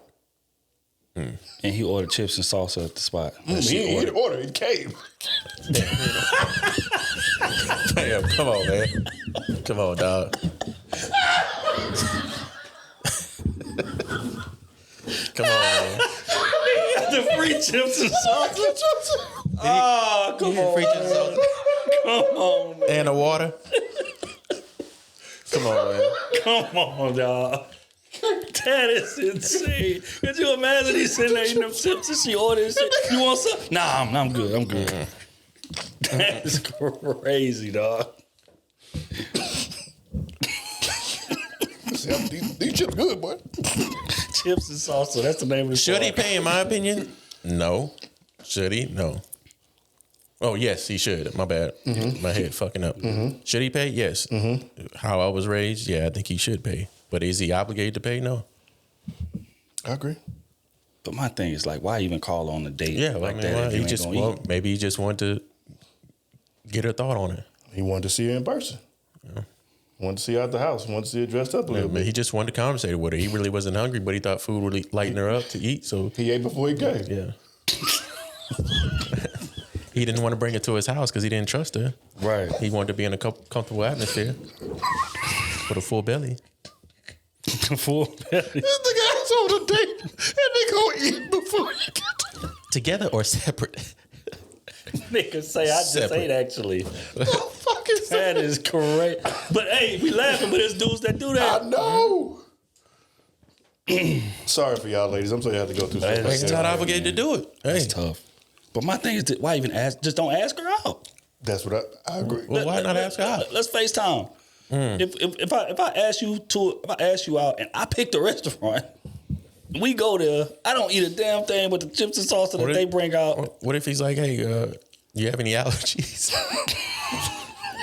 And he ordered chips and salsa at the spot. He didn't order. He came. Damn, come on, man. Come on, dog. Come on, man. The free chips and salsa. Oh, come on. Free chips and salsa. Come on, man. And the water. Come on, man. Come on, dog. That is insane. Could you imagine he's sitting there eating them chips and she orders shit? You want some? Nah, I'm good. I'm good. That is crazy, dog. These chips good, boy. Chips and salsa. That's the name of the Should he song. pay, in my opinion? No. Should he? No. Oh, yes, he should. My bad. My head fucking up. Should he pay? Yes. How I was raised, yeah, I think he should pay. But is he obligated to pay? No. I agree. But my thing is like, why even call on a date? Yeah, like I mean, that? why? If you ain't gonna eat? Maybe he just wanted to get her thought on it. He wanted to see her in person. Yeah. Wanted to see her out the house. Wanted to see her dressed up a little bit. He just wanted to conversate with her. He really wasn't hungry, but he thought food would lighten her up to eat. So he ate before he came. Yeah. He didn't want to bring her to his house because he didn't trust her. Right. He wanted to be in a comfortable atmosphere with a full belly. Full belly. This nigga ass on a date and they go eat before you get Together or separate? Nigga say I just Separate. ate actually. the fuck is That is correct. But hey, we laughing, but there's dudes that do that. I know. Sorry for y'all, ladies. I'm sorry you have to go through something. He's not obligated to do it. That's Hey. tough. But my thing is, why even ask? Just don't ask her out. That's what I agree. Well, why not ask her out? Let's FaceTime. If I ask you out and I pick the restaurant, we go there. I don't eat a damn thing but the chips and salsa that they bring out. What if he's like, hey, you have any allergies?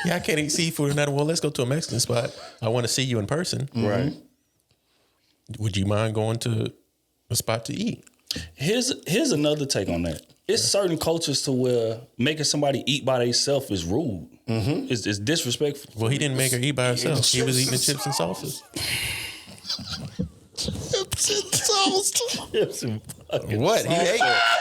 Yeah, I can't eat seafood or nothing. Well, let's go to a Mexican spot. I want to see you in person. Right. Would you mind going to a spot to eat? Here's another take on that. It's certain cultures to where making somebody eat by themselves is rude. It's disrespectful. Well, he didn't make her eat by herself. He was eating the chips and salsa. chips and salsa? Chips and fucking What? He salsa.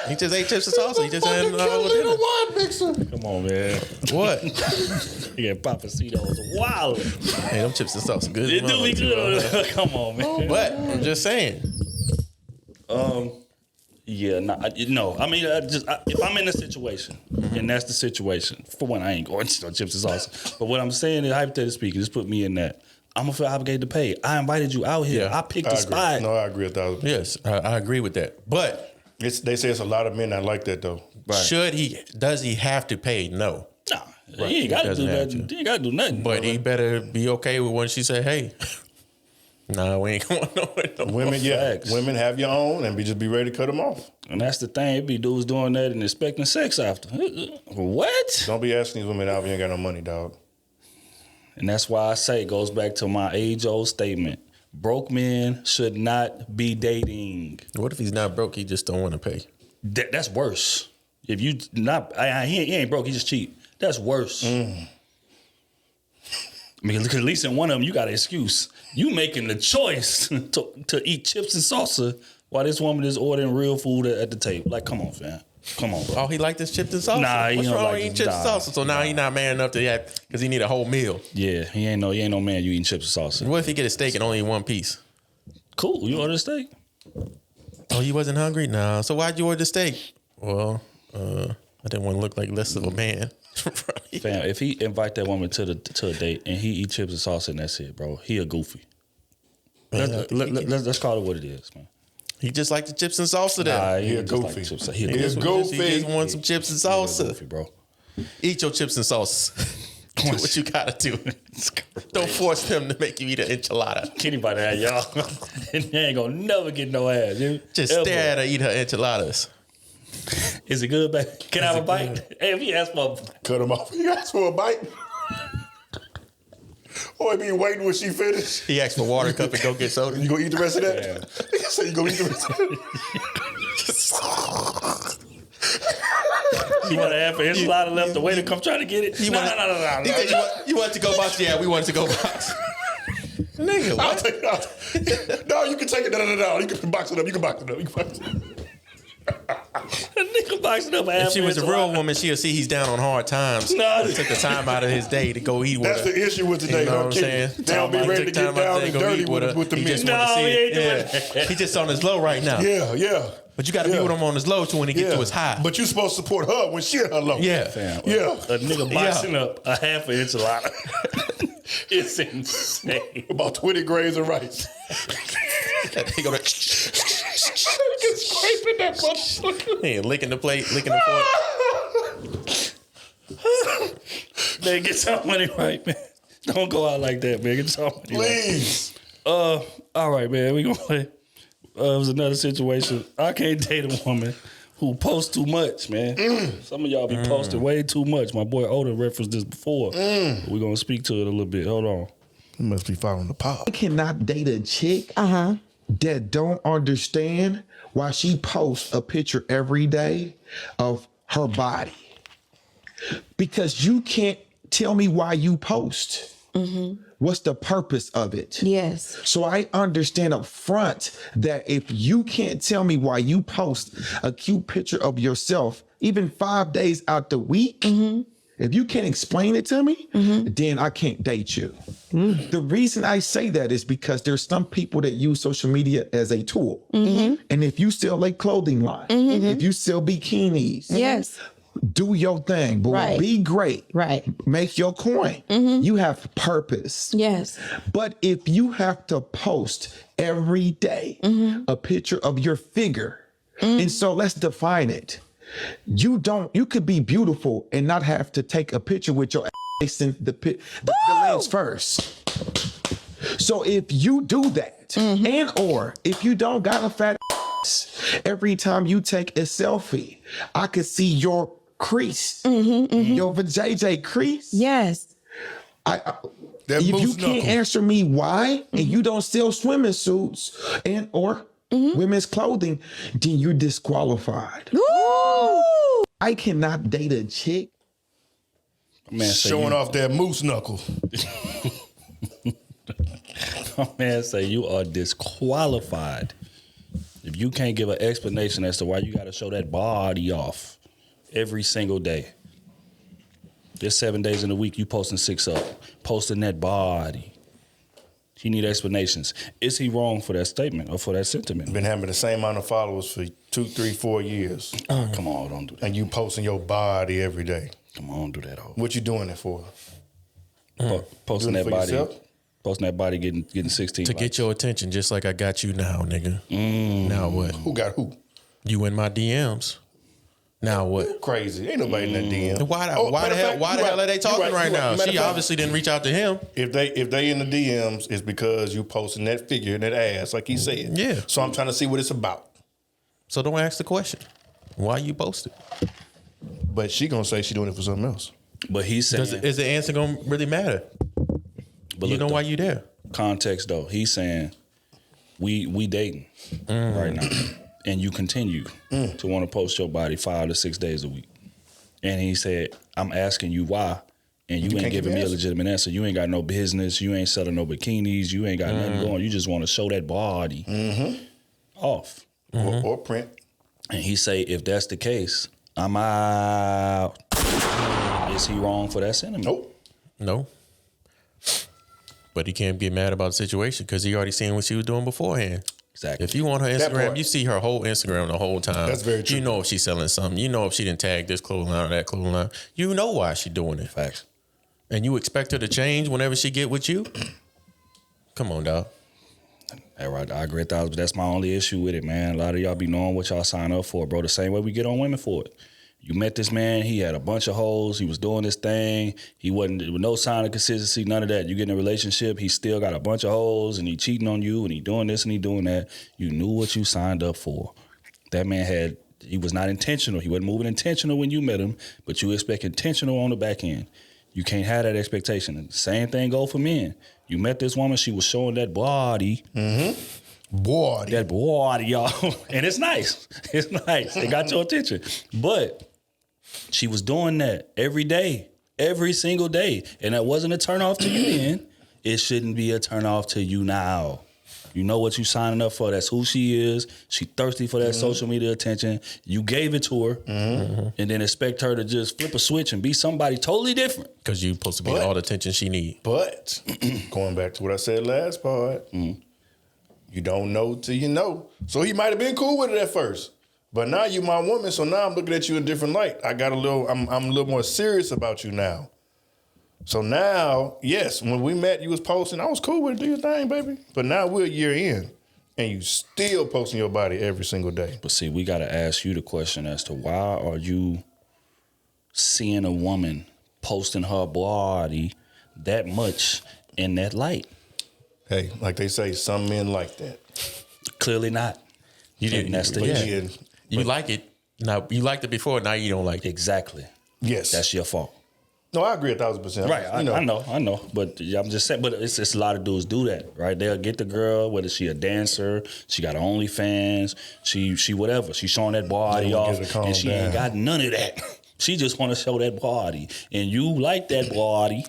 ate. He just ate chips and salsa. He just had Fucking a whole dinner. little wine mixer. Come on, man. What? You get Papacitos wild. Hey, them chips and salsa good. It do be good. Come on, man. But I'm just saying. Yeah, no. I mean, if I'm in a situation, and that's the situation, for one, I ain't going to no chips and salsa. But what I'm saying is, hypothetically speaking, just put me in that. I'm gonna feel obligated to pay. I invited you out here. Yeah, I picked I the agree. spot. No, I agree 1,000%. Yes, I agree with that. But They say it's a lot of men that like that though. does he have to pay? No. Nah, he ain't got to do nothing. He ain't got to do nothing. But he better be okay with when she say, hey, nah, we ain't going nowhere. No more. Women have your own and just be ready to cut them off. And that's the thing. It be dudes doing that and expecting sex after. What? Don't be asking these women out when you ain't got no money, dog. And that's why I say it goes back to my age-old statement. Broke men should not be dating. What if he's not broke? He just don't want to pay. That's worse. If you not, he ain't broke. He just cheap. That's worse. I mean, because at least in one of them, you got an excuse. You making the choice to eat chips and salsa while this woman is ordering real food at the table. Like, come on, fam. Come on, bro. Oh, he like this chips and salsa? Nah, he What's don't wrong like with eating this. chips and salsa? So now he not man enough to have, because he need a whole meal. Yeah, he ain't no man. You eating chips and salsa. What if he get a steak and only one piece? Cool. You order a steak? Oh, you wasn't hungry? Nah. So why'd you order the steak? Well, I didn't want to look like less of a man. Fam, if he invite that woman to a date and he eat chips and salsa and that's it, bro, he a goofy. Let's call it what it is, man. He just like the chips and salsa then. Nah, He a just goofy. like chips. He a goofy. He just want some chips and He a salsa. goofy, bro. Eat your chips and salsa. Do what you gotta do. Don't force them to make you eat an enchilada. Anybody have y'all? And they ain't gonna never get no ass. Dude. Just stare at her eat her enchiladas. Is it good, baby? Can I have a bite? Hey, if he asks for cut him off. He asked for a bite. Or he be waiting when she finish. He asked for water cup and go get soda. You gonna eat the rest of that? Yeah. He said you gonna eat the rest of that. You want to have an enchilada left, the waiter come try to get it? No. He said, you want to go box? Yeah, we wanted to go box. Nigga, I'll what? take it out. No, you can take it. No. You can box it up. You can box it up. Nigga boxing up. If she was a real woman, she'll see he's down on hard times. No. He took the time out of his day to go eat with That's her. the issue with today. You know what I'm saying? They don't be ready to get down and dirty with the He men. just want to see it. He just on his low right now. Yeah. But you got to be with him on his low too when he get to his high. But you supposed to support her when she at her low. Yeah. A nigga boxing up a half an enchilada. It's insane. About 20 grains of rice. He go Get scraping that motherfucker. He licking the plate, licking the fork. Man, get some money right, man. Don't go out like that, man. Get some money Please. Right. All right, man. We gonna play. It was another situation. I can't date a woman who posts too much, man. Some of y'all be posting way too much. My boy Oda referenced this before. We're gonna speak to it a little bit. Hold on. You must be following the pop. I cannot date a chick that don't understand why she posts a picture every day of her body. Because you can't tell me why you post. What's the purpose of it? Yes. So I understand up front that if you can't tell me why you post a cute picture of yourself, even 5 days out the week, if you can't explain it to me, then I can't date you. The reason I say that is because there's some people that use social media as a tool. And if you sell a clothing line, if you sell bikinis, Yes. do your thing, boy. Right. Be great. Right. Make your coin. You have purpose. Yes. But if you have to post every day a picture of your figure, and so let's define it. You could be beautiful and not have to take a picture with your ass in the lens first. So if you do that, and or if you don't got a fat ass, every time you take a selfie, I could see your crease, your vajayjay crease. Yes. If you can't answer me why, and you don't sell swimming suits and or women's clothing, then you're disqualified. I cannot date a chick. Man, Showing off that moose knuckle. My man say you are disqualified if you can't give an explanation as to why you got to show that body off every single day. There's 7 days in a week you posting 6 up, posting that body. He need explanations. Is he wrong for that statement or for that sentiment? Been having the same amount of followers for 2, 3, 4 years. Come on, don't do that. And you posting your body every day. Come on, do that. What you doing it for? Posting Doing it that for body. yourself? Posting that body getting 16 To get your attention, just like I got you now, nigga. Now what? Who got who? You in my DMs. Now what? Crazy. Ain't nobody in that DM. Why the hell are they talking right now? She obviously didn't reach out to him. If they in the DMs, it's because you posting that figure and that ass, like he said. Yeah. So I'm trying to see what it's about. So don't ask the question. Why you posted? But she gonna say she doing it for something else. But he's saying, is the answer gonna really matter? But you know why you there? Context though, he's saying we dating right now, and you continue to want to post your body 5 to 6 days a week. And he said, I'm asking you why, and you ain't giving me a legitimate answer. You ain't got no business. You ain't selling no bikinis. You ain't got nothing going. You just want to show that body off. Or print. And he say, if that's the case, I'm out. Is he wrong for that sentiment? Nope. No. But he can't get mad about the situation because he already seen what she was doing beforehand. Exactly. If you want her Instagram, you see her whole Instagram the whole time. That's very true. You know if she's selling something. You know if she didn't tag this clothing line or that clothing line. You know why she doing it. Facts. And you expect her to change whenever she get with you? Come on, dog. All right, I agree 1,000, but that's my only issue with it, man. A lot of y'all be knowing what y'all sign up for, bro. The same way we get on women for it. You met this man, he had a bunch of hoes, he was doing this thing, he wasn't with no sign of consistency, none of that. You get in a relationship, he still got a bunch of hoes, and he cheating on you, and he doing this and he doing that. You knew what you signed up for. That man had he was not intentional. He wasn't moving intentional when you met him, but you expect intentional on the back end. You can't have that expectation. And the same thing go for men. You met this woman, she was showing that body. Body. That body, y'all. And it's nice. It's nice. It got your attention. But she was doing that every day, every single day. And that wasn't a turn off to you then. It shouldn't be a turn off to you now. You know what you signing up for. That's who she is. She thirsty for that social media attention. You gave it to her. And then expect her to just flip a switch and be somebody totally different. Because you're supposed to be all the attention she needs. But going back to what I said last part, you don't know till you know. So he might have been cool with it at first. But now you my woman, so now I'm looking at you in a different light. I'm a little more serious about you now. So now, yes, when we met, you was posting. I was cool with it. Do your thing, baby. But now we're a year in, and you still posting your body every single day. But see, we got to ask you the question as to why are you seeing a woman posting her body that much in that light? Hey, like they say, some men like that. Clearly not. You didn't. That's the issue. You like it. Now you liked it before. Now you don't like it. Exactly. Yes. That's your fault. No, I agree 1,000%. Right, I know. But I'm just saying, but it's a lot of dudes do that, right? They'll get the girl, whether she a dancer, she got her OnlyFans, she whatever. She showing that body off, and she ain't got none of that. She just want to show that body, and you like that body.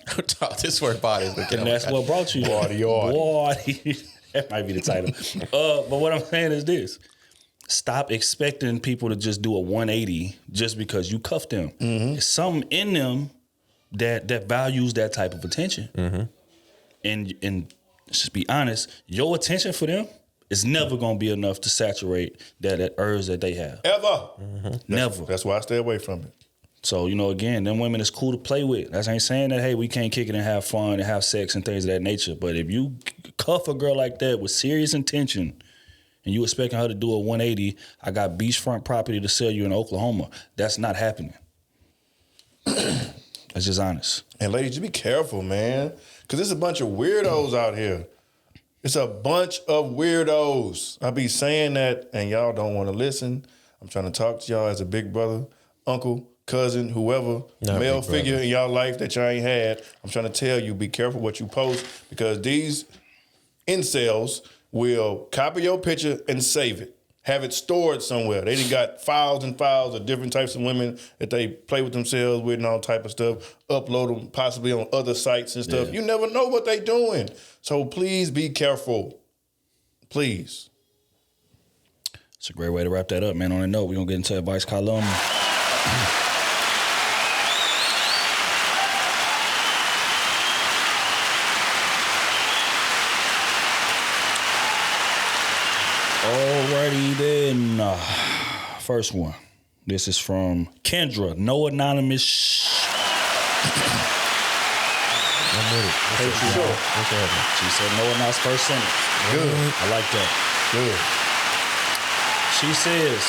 This word body, and that's what brought you body. That might be the title. But what I'm saying is this. Stop expecting people to just do a 180 just because you cuffed them. There's something in them that values that type of attention. And just be honest, your attention for them is never going to be enough to saturate that urge that they have. Ever. Never. That's why I stay away from it. So, again, them women is cool to play with. I ain't saying that, hey, we can't kick it and have fun and have sex and things of that nature. But if you cuff a girl like that with serious intention and you expecting her to do a 180, I got beachfront property to sell you in Oklahoma, that's not happening. That's just honest. And ladies, just be careful, man. Because there's a bunch of weirdos out here. It's a bunch of weirdos. I be saying that, and y'all don't want to listen. I'm trying to talk to y'all as a big brother, uncle, cousin, whoever, male figure in y'all life that y'all ain't had. I'm trying to tell you, be careful what you post, because these incels will copy your picture and save it. Have it stored somewhere. They done got files and files of different types of women that they play with themselves with and all type of stuff. Upload them possibly on other sites and stuff. You never know what they doing. So please be careful. Please. It's a great way to wrap that up, man. On a note, we're going to get into advice column. Alrighty then. First one. This is from Kendra. No anonymous. I'm with it. She said no anonymous first sentence. Good. I like that. Good. She says,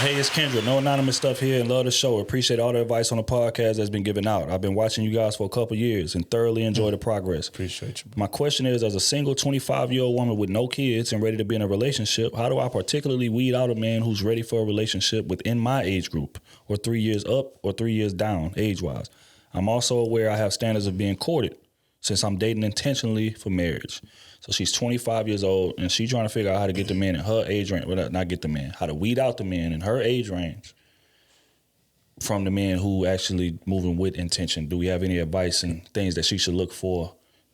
hey, it's Kendra. No anonymous stuff here and love the show. Appreciate all the advice on the podcast that's been given out. I've been watching you guys for a couple years and thoroughly enjoy the progress. Appreciate you. My question is, as a single 25-year-old woman with no kids and ready to be in a relationship, how do I particularly weed out a man who's ready for a relationship within my age group, or 3 years up or 3 years down age-wise? I'm also aware I have standards of being courted since I'm dating intentionally for marriage. So she's 25 years old, and she's trying to figure out how to get the man in her age range. Well, not get the man, how to weed out the man in her age range from the man who actually moving with intention. Do we have any advice and things that she should look for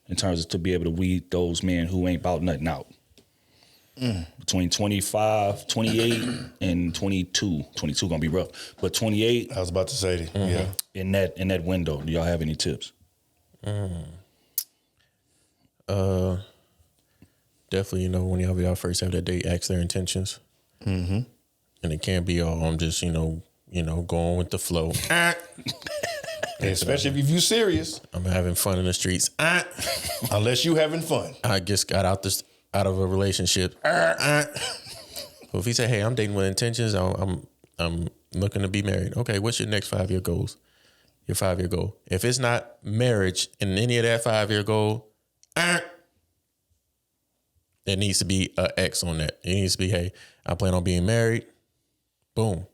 in terms of to be able to weed those men who ain't about nothing out? Between 25, 28, and 22. 22 gonna be rough, but 28. I was about to say that. Yeah. In that window, do y'all have any tips? Definitely, when y'all first have that date, ask their intentions. And it can't be all, I'm just, going with the flow. Especially if you serious. I'm having fun in the streets. Unless you having fun. I just got out of a relationship. Well, if he say, hey, I'm dating with intentions, I'm looking to be married. Okay, what's your next 5-year goals? Your 5-year goal. If it's not marriage in any of that 5-year goal, there needs to be an X on that. It needs to be, hey, I plan on being married boom.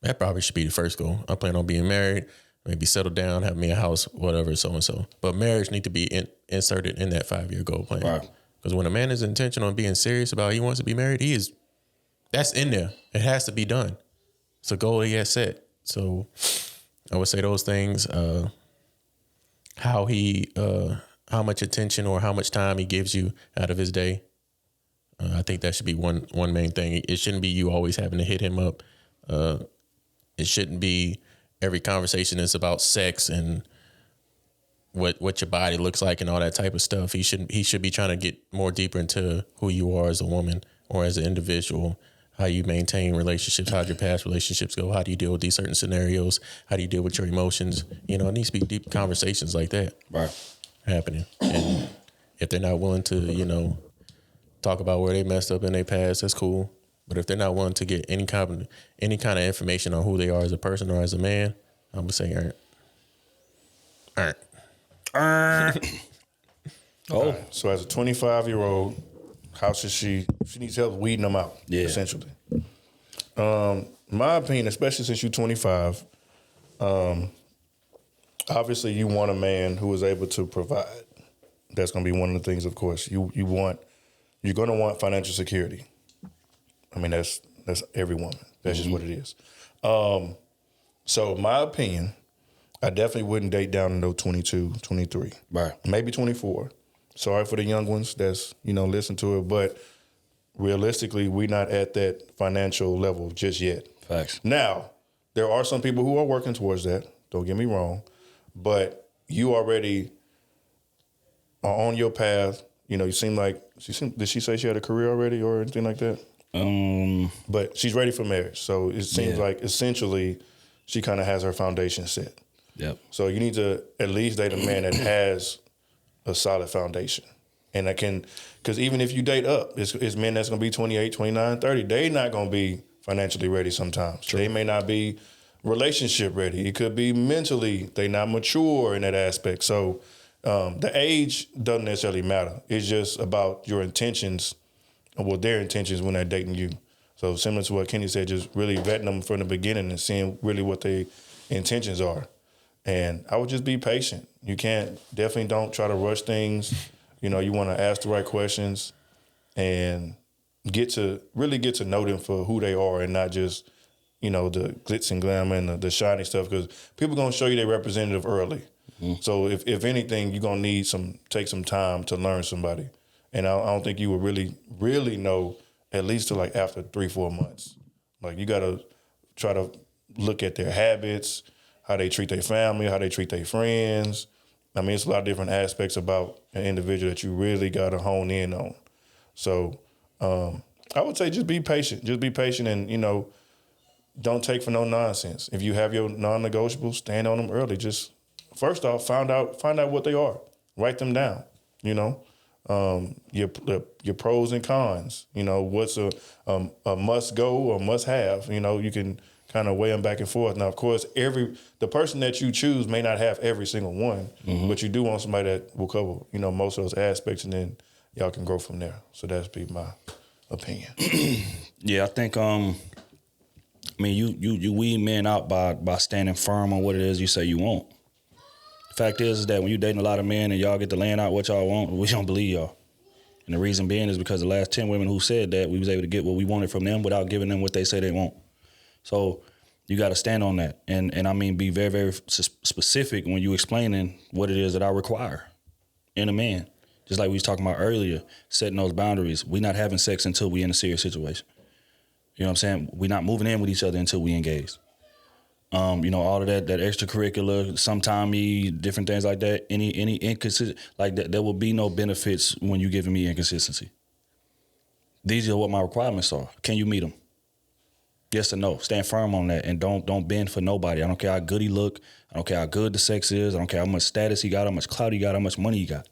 That probably should be the first goal. I plan on being married, maybe settle down, have me a house, whatever, so and so. But marriage need to be inserted in that 5-year goal plan. Right. Because when a man is intentional on being serious about he wants to be married, that's in there. It has to be done. It's a goal he has set. So I would say those things. How much attention or how much time he gives you out of his day. I think that should be one main thing. It shouldn't be you always having to hit him up. It shouldn't be every conversation is about sex and what your body looks like and all that type of stuff. He should be trying to get more deeper into who you are as a woman or as an individual, how you maintain relationships, how your past relationships go, how do you deal with these certain scenarios, how do you deal with your emotions. It needs to be deep conversations like that happening. And if they're not willing to, talk about where they messed up in their past, that's cool. But if they're not willing to get any kind of information on who they are as a person or as a man, I would say aren't. Oh, so as a 25-year-old, how should she needs help weeding them out, essentially. My opinion, especially since you're 25, obviously you want a man who is able to provide. That's going to be one of the things, of course. You're going to want financial security. I mean, that's every woman. That's just what it is. So my opinion, I definitely wouldn't date down to no 22, 23. Right. Maybe 24. Sorry for the young ones that's, listen to it. But realistically, we're not at that financial level just yet. Facts. Now, there are some people who are working towards that. Don't get me wrong. But you already are on your path. You seem like, did she say she had a career already or anything like that? But she's ready for marriage. So it seems like essentially she kind of has her foundation set. Yep. So you need to at least date a man that has a solid foundation. And because even if you date up, it's men that's going to be 28, 29, 30. They're not going to be financially ready sometimes. True. They may not be relationship ready. It could be mentally, they're not mature in that aspect. So the age doesn't necessarily matter. It's just about your intentions, their intentions when they're dating you. So similar to what Kenny said, just really vetting them from the beginning and seeing really what their intentions are. And I would just be patient. You definitely don't try to rush things. You want to ask the right questions and really get to know them for who they are and not just, the glitz and glamour and the shiny stuff, because people are going to show you their representative early. Mm-hmm. So if anything, you're going to need take some time to learn somebody. And I don't think you would really, really know at least till like after 3-4 months. Like you got to try to look at their habits, how they treat their family, how they treat their friends. I mean, it's a lot of different aspects about an individual that you really got to hone in on. So I would say just be patient. Just be patient and, don't take for no nonsense. If you have your non-negotiables, stand on them early. Just, first off, find out what they are. Write them down, your pros and cons. What's a must go or must have. You can kind of weigh them back and forth. Now, of course, the person that you choose may not have every single one, but you do want somebody that will cover, most of those aspects, and then y'all can grow from there. So that's be my opinion. Yeah, I think you weed men out by standing firm on what it is you say you want. The fact is that when you dating a lot of men and y'all get to laying out what y'all want, we don't believe y'all. And the reason being is because the last 10 women who said that, we was able to get what we wanted from them without giving them what they say they want. So you got to stand on that. And I mean, be very, very specific when you explaining what it is that I require in a man. Just like we was talking about earlier, setting those boundaries. We not having sex until we in a serious situation. You know what I'm saying? We not moving in with each other until we engaged. All of that extracurricular, sometime-y, different things like that, any inconsistent, like that, there will be no benefits when you giving me inconsistency. These are what my requirements are. Can you meet them? Yes or no. Stand firm on that and don't bend for nobody. I don't care how good he look. I don't care how good the sex is. I don't care how much status he got, how much clout he got, how much money he got.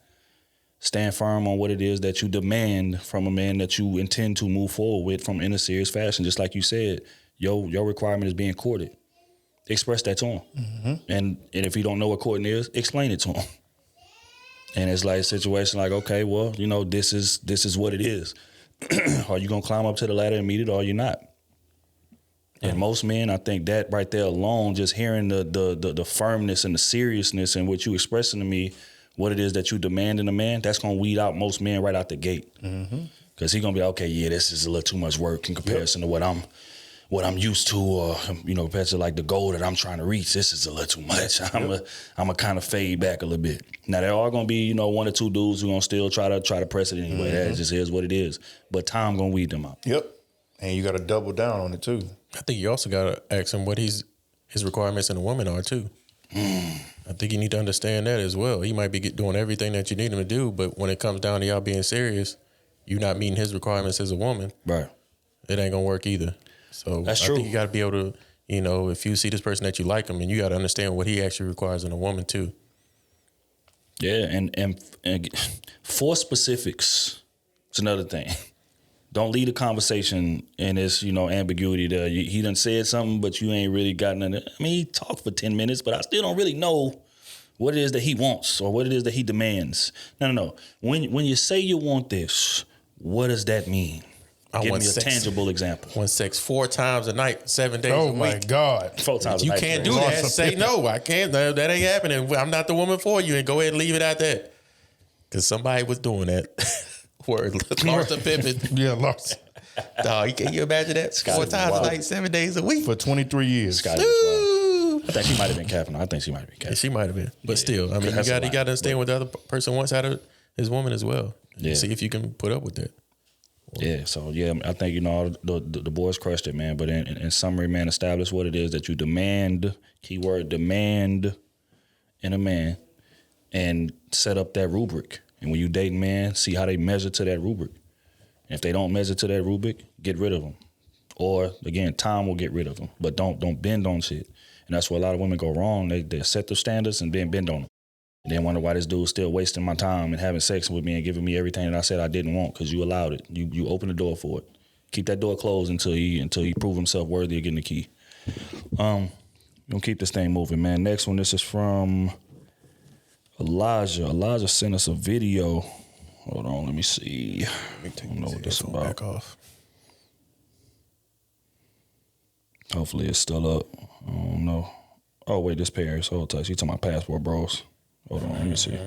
Stand firm on what it is that you demand from a man that you intend to move forward with from in a serious fashion. Just like you said, your requirement is being courted. Express that to him. Mm-hmm. And if he don't know what courting is, explain it to him. And it's like a situation like, okay, well, this is what it is. Are you gonna climb up to the ladder and meet it, or are you not? And most men, I think that right there alone, just hearing the firmness and the seriousness and what you expressing to me, what it is that you demand in a man, that's gonna weed out most men right out the gate. Because he's gonna be okay, yeah, this is a little too much work in comparison to what I'm used to, or compared to like the goal that I'm trying to reach. This is a little too much. I'm a kind of fade back a little bit. Now there are gonna be one or two dudes who gonna still try to press it anyway. That just is what it is. But time gonna weed them out. Yep. And you got to double down on it too. I think you also got to ask him what his requirements in a woman are too. I think you need to understand that as well. He might be doing everything that you need him to do, but when it comes down to y'all being serious, you not meeting his requirements as a woman, right? It ain't gonna work either. So that's I true. think you got to be able to, if you see this person that you like him, and you got to understand what he actually requires in a woman too. Yeah, and for specifics, it's another thing. Don't lead a conversation in this, ambiguity that he done said something, but you ain't really gotten it. I mean, he talked for 10 minutes, but I still don't really know what it is that he wants or what it is that he demands. No. When you say you want this, what does that mean? Give me a tangible example. Want sex 4 times a night, 7 days a week. Oh my God. 4 times a you night. You can't do that. Say no, I can't. That ain't happening. I'm not the woman for you, and go ahead and leave it at that. Because somebody was doing that. Word, Larsa Pippen. Yeah, Larsa. Dog, can you imagine that? Scotty 4 times a night, 7 days a week. For 23 years. Scotty was wild. I think she might have been capping. I think she might have been capping. Yeah, she might have been. But still, I mean, you got to understand what the other person wants out of his woman as well. Yeah. See if you can put up with that. Yeah, so I think the boys crushed it, man. But in summary, man, establish what it is that you demand. Keyword demand in a man, and set up that rubric. And when you date man, see how they measure to that rubric. And if they don't measure to that rubric, get rid of them. Or again, time will get rid of them. But don't bend on shit. And that's where a lot of women go wrong. They set the standards and then bend on them. And then wonder why this dude's still wasting my time and having sex with me and giving me everything that I said I didn't want because you allowed it. You opened the door for it. Keep that door closed until he prove himself worthy of getting the key. Gonna keep this thing moving, man. Next one, this is from Elijah. Elijah sent us a video. Hold on, let me see. I don't know what this is about. Back off. Hopefully it's still up. I don't know. Oh wait, this Paris. Hold tight. You talking about passport bros? Hold on, let me see.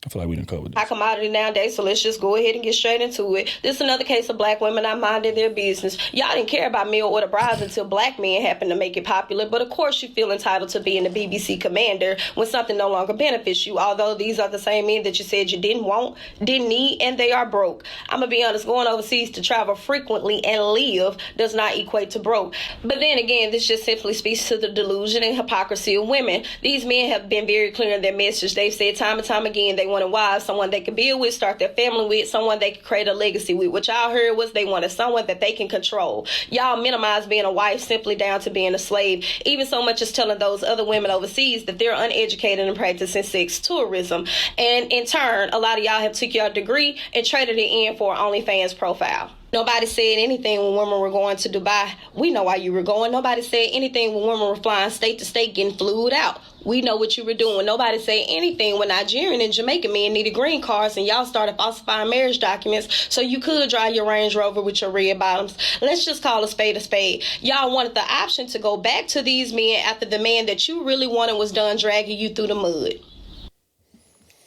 I feel like we didn't cover this. High commodity nowadays, so let's just go ahead and get straight into it. This is another case of black women not minding their business. Y'all didn't care about meal order brides until black men happened to make it popular, but of course you feel entitled to being the BBC commander when something no longer benefits you, although these are the same men that you said you didn't want, didn't need, and they are broke. I'm gonna be honest, going overseas to travel frequently and live does not equate to broke. But then again, this just simply speaks to the delusion and hypocrisy of women. These men have been very clear in their message. They've said time and time again they wanted wives, someone they could build with, start their family with, someone they could create a legacy with. What y'all heard was they wanted someone that they can control. Y'all minimize being a wife simply down to being a slave, even so much as telling those other women overseas that they're uneducated and practicing sex tourism. And in turn, a lot of y'all have took your degree and traded it in for an OnlyFans profile. Nobody said anything when women were going to Dubai. We know why you were going. Nobody said anything when women were flying state to state getting flued out. We know what you were doing. Nobody said anything when Nigerian and Jamaican men needed green cards and y'all started falsifying marriage documents so you could drive your Range Rover with your red bottoms. Let's just call a spade a spade. Y'all wanted the option to go back to these men after the man that you really wanted was done dragging you through the mud.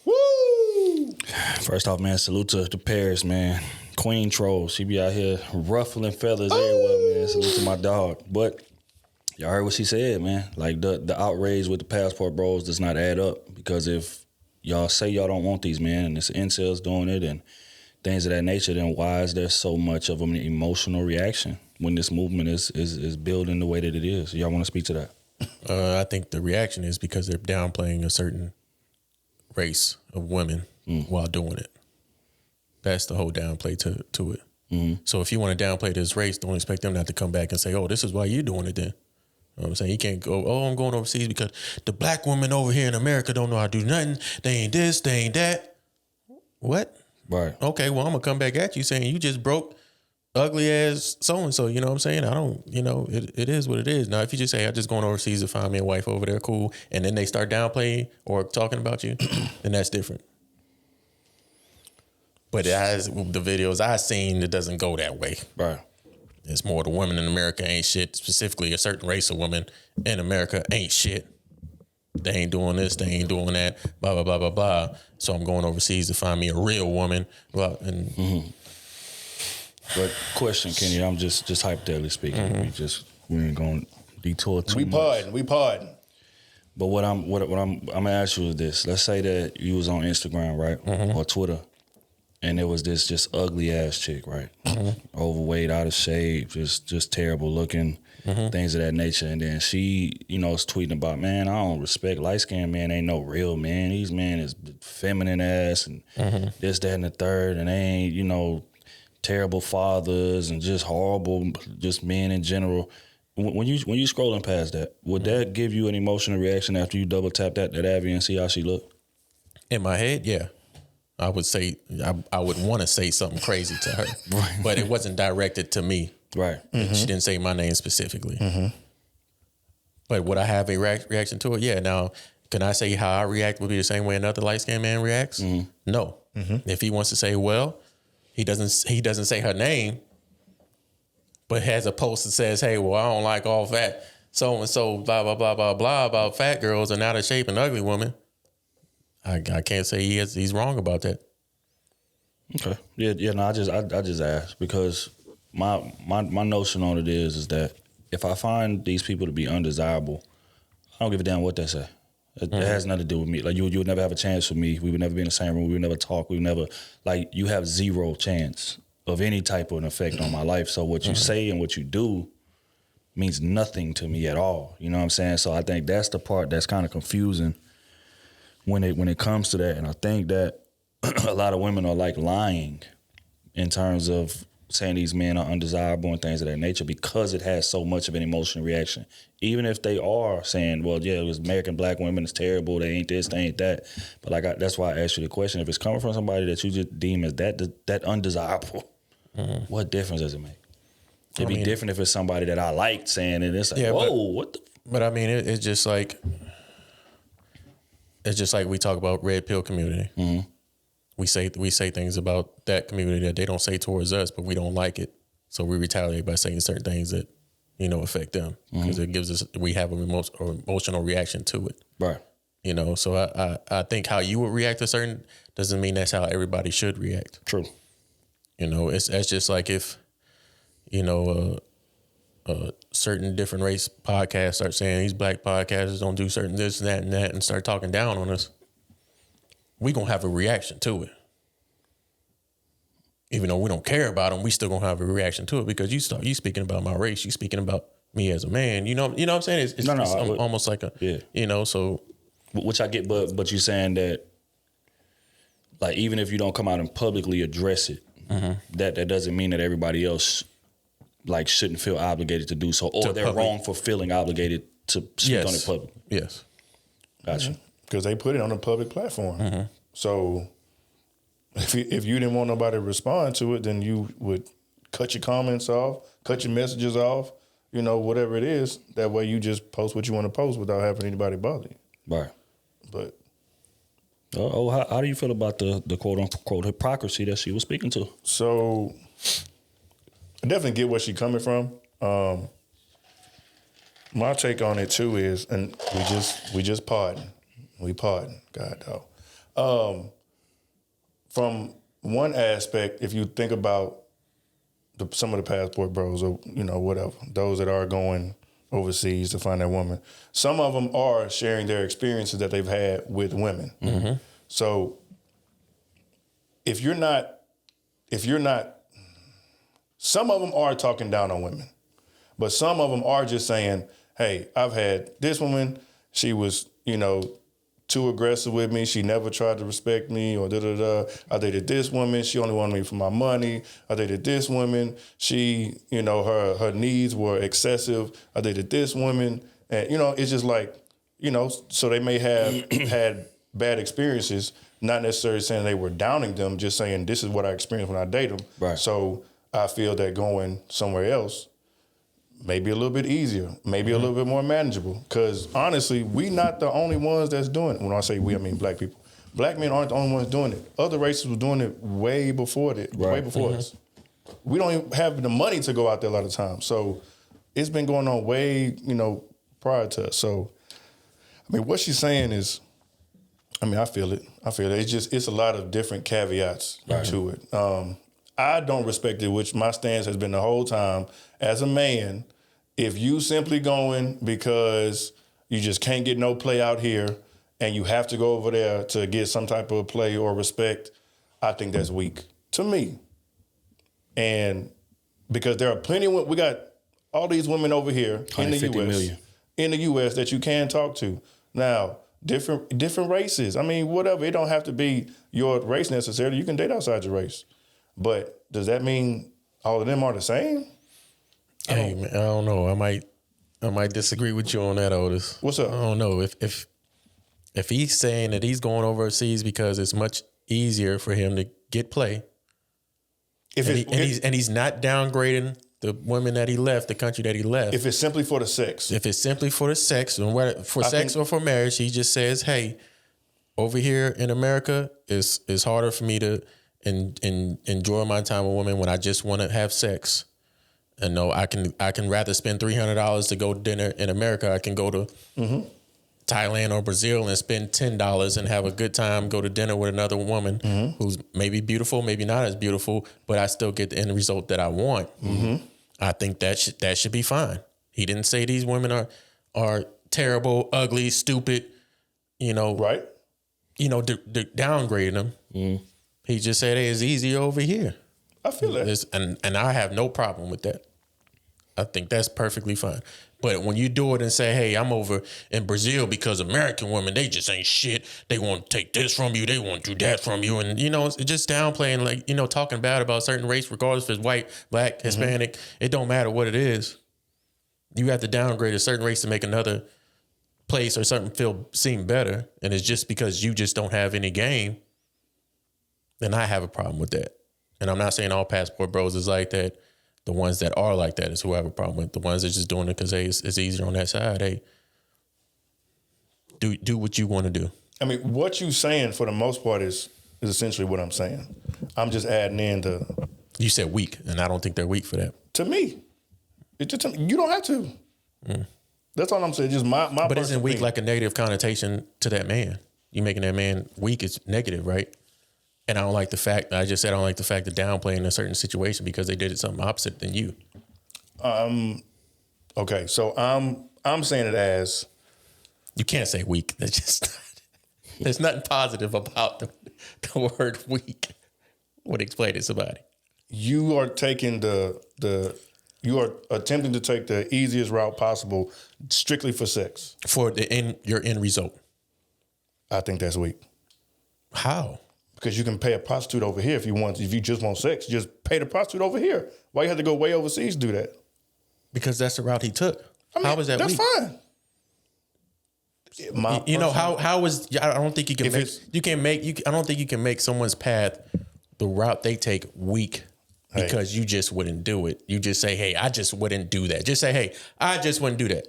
Woo! First off, man, salute to Paris, man. Queen Troll. She be out here ruffling feathers everywhere, man. Salute to my dog. But y'all heard what she said, man. Like the outrage with the passport bros does not add up. Because if y'all say y'all don't want these men and it's incels doing it and things of that nature, then why is there so much of an emotional reaction when this movement is building the way that it is? Y'all want to speak to that? I think the reaction is because they're downplaying a certain race of women while doing it. That's the whole downplay to it. Mm-hmm. So if you want to downplay this race, don't expect them not to come back and say, oh, this is why you're doing it then. You know what I'm saying? You can't go, oh, I'm going overseas because the black women over here in America don't know how to do nothing. They ain't this, they ain't that. What? Right. Okay, well, I'm going to come back at you saying you just broke ugly ass so-and-so. You know what I'm saying? I don't, it is what it is. Now, if you just say, I'm just going overseas to find me a wife over there, cool, and then they start downplaying or talking about you, then that's different. But as the videos I've seen, it doesn't go that way. Right. it's more the women in America ain't shit. Specifically, a certain race of women in America ain't shit. They ain't doing this, they ain't doing that, blah, blah, blah, blah, blah. So I'm going overseas to find me a real woman. Blah, and But question, Kenny, I'm just hypothetically speaking. We ain't going to detour too much. We pardon. But what I'm gonna ask you is this. Let's say that you was on Instagram, right? Or Twitter, and there was this just ugly ass chick, right? Overweight, out of shape, just terrible looking, things of that nature. And then she, is tweeting about, man, I don't respect light skinned men, ain't no real men. These men is feminine ass and this, that, and the third, and they ain't, terrible fathers and just horrible, just men in general. When you scrolling past that, would that give you an emotional reaction after you double tap that Abby and see how she look? In my head, yeah. I would say I would want to say something crazy to her, but it wasn't directed to me. Right. She didn't say my name specifically. But would I have a reaction to it? Yeah. Now, can I say how I react would be the same way another light skinned man reacts? No. If he wants to say, well, he doesn't say her name, but has a post that says, hey, well, I don't like all fat so-and-so, blah, blah, blah, blah, blah, about fat girls and out of shape and ugly women. I can't say he's wrong about that. Okay. Yeah. No, I just asked because my notion on it is that if I find these people to be undesirable, I don't give a damn what they say. It has nothing to do with me. Like you would never have a chance with me. We would never be in the same room. We would never talk. We would never, you have zero chance of any type of an effect on my life. So what you say and what you do means nothing to me at all. You know what I'm saying? So I think that's the part that's kind of confusing when it comes to that. And I think that a lot of women are lying in terms of saying these men are undesirable and things of that nature because it has so much of an emotional reaction. Even if they are saying, well, yeah, it was American black women, it's terrible, they ain't this, they ain't that. But that's why I asked you the question. If it's coming from somebody that you just deem as that undesirable, what difference does it make? It'd be different if it's somebody that I liked saying it. It's like, whoa, what the? But I mean, it's just like we talk about red pill community. We say things about that community that they don't say towards us, but we don't like it, so we retaliate by saying certain things that affect them because it gives us we have an emotional reaction to it. Right. So I think how you would react to certain doesn't mean that's how everybody should react. True. That's just like if certain different race podcasts start saying these black podcasters don't do certain this and that and start talking down on us, we gonna have a reaction to it. Even though we don't care about them, we still gonna have a reaction to it because you speaking about my race, you speaking about me as a man. You know what I'm saying? It's almost like so. Which I get, but you saying that even if you don't come out and publicly address it, that doesn't mean that everybody else shouldn't feel obligated to do so, or they're wrong for feeling obligated to speak on it publicly. Yes. Gotcha. Because they put it on a public platform. So if you didn't want nobody to respond to it, then you would cut your comments off, cut your messages off, whatever it is. That way you just post what you want to post without having anybody bother you. Right. But how do you feel about the quote unquote hypocrisy that she was speaking to? So I definitely get where she's coming from. My take on it too is, and we just pardon. We pardon, God dog. From one aspect, if you think about some of the passport bros or whatever, those that are going overseas to find that woman, some of them are sharing their experiences that they've had with women. So if you're not, some of them are talking down on women, but some of them are just saying, hey, I've had this woman, she was, too aggressive with me. She never tried to respect me or da-da-da. I dated this woman. She only wanted me for my money. I dated this woman. She, her needs were excessive. I dated this woman. And, it's just so they may have had bad experiences, not necessarily saying they were downing them, just saying this is what I experienced when I date them. Right. So I feel that going somewhere else maybe a little bit easier, maybe a little bit more manageable. Because honestly, we not the only ones that's doing it. When I say we, I mean black people. Black men aren't the only ones doing it. Other races were doing it way before us. we don't even have the money to go out there a lot of times. So it's been going on way, prior to us. So, I mean, what she's saying is, I feel it. It's a lot of different caveats to it. I don't respect it, which my stance has been the whole time. As a man, if you simply going because you just can't get no play out here and you have to go over there to get some type of play or respect, I think that's weak to me. And because there are plenty of, we got all these women over here in the U.S. that you can talk to. Now, different races. I mean, whatever. It don't have to be your race necessarily. You can date outside your race. But does that mean all of them are the same? Hey, man, I don't know. I might disagree with you on that, Otis. What's up? I don't know. If he's saying that he's going overseas because it's much easier for him to get play, and he's not downgrading the women that he left, the country that he left. If it's simply for the sex. If it's simply for the sex, and whether for sex or for marriage, he just says, hey, over here in America, it's harder for me to enjoy my time with women when I just want to have sex. And no, I can rather spend $300 to go to dinner in America. I can go to Thailand or Brazil and spend $10 and have a good time, go to dinner with another woman who's maybe beautiful, maybe not as beautiful, but I still get the end result that I want. I think that should be fine. He didn't say these women are terrible, ugly, stupid, right? Downgrading them. He just said, hey, it's easier over here. I feel that. And I have no problem with that. I think that's perfectly fine. But when you do it and say, hey, I'm over in Brazil because American women, they just ain't shit. They want to take this from you. They want to do that from you. And, it's just downplaying, talking bad about a certain race, regardless if it's white, black, Hispanic. It don't matter what it is. You have to downgrade a certain race to make another place or something seem better. And it's just because you just don't have any game. Then I have a problem with that. And I'm not saying all passport bros is like that. The ones that are like that is who I have a problem with. The ones that just doing it because, hey, it's easier on that side. Hey, do what you want to do. I mean, what you saying for the most part is essentially what I'm saying. I'm just adding in the... You said weak, and I don't think they're weak for that. To me. You don't have to. That's all I'm saying. Just my But isn't weak like a negative connotation to that man? You making that man weak is negative, right? And I don't like the fact of downplaying a certain situation because they did something opposite than you. Okay, so I'm saying it as... You can't say weak. That's just... There's nothing positive about the word weak when explaining to somebody. You are taking you are attempting to take the easiest route possible strictly for sex. For your end result. I think that's weak. How? Because you can pay a prostitute over here if you just want sex. Just pay the prostitute over here. Why you have to go way overseas to do that? Because that's the route he took. How is that that's weak? Fine. How is... I don't think you can I don't think you can make someone's path, the route they take, weak because you just wouldn't do it. You just say, hey, I just wouldn't do that. Just say, hey, I just wouldn't do that.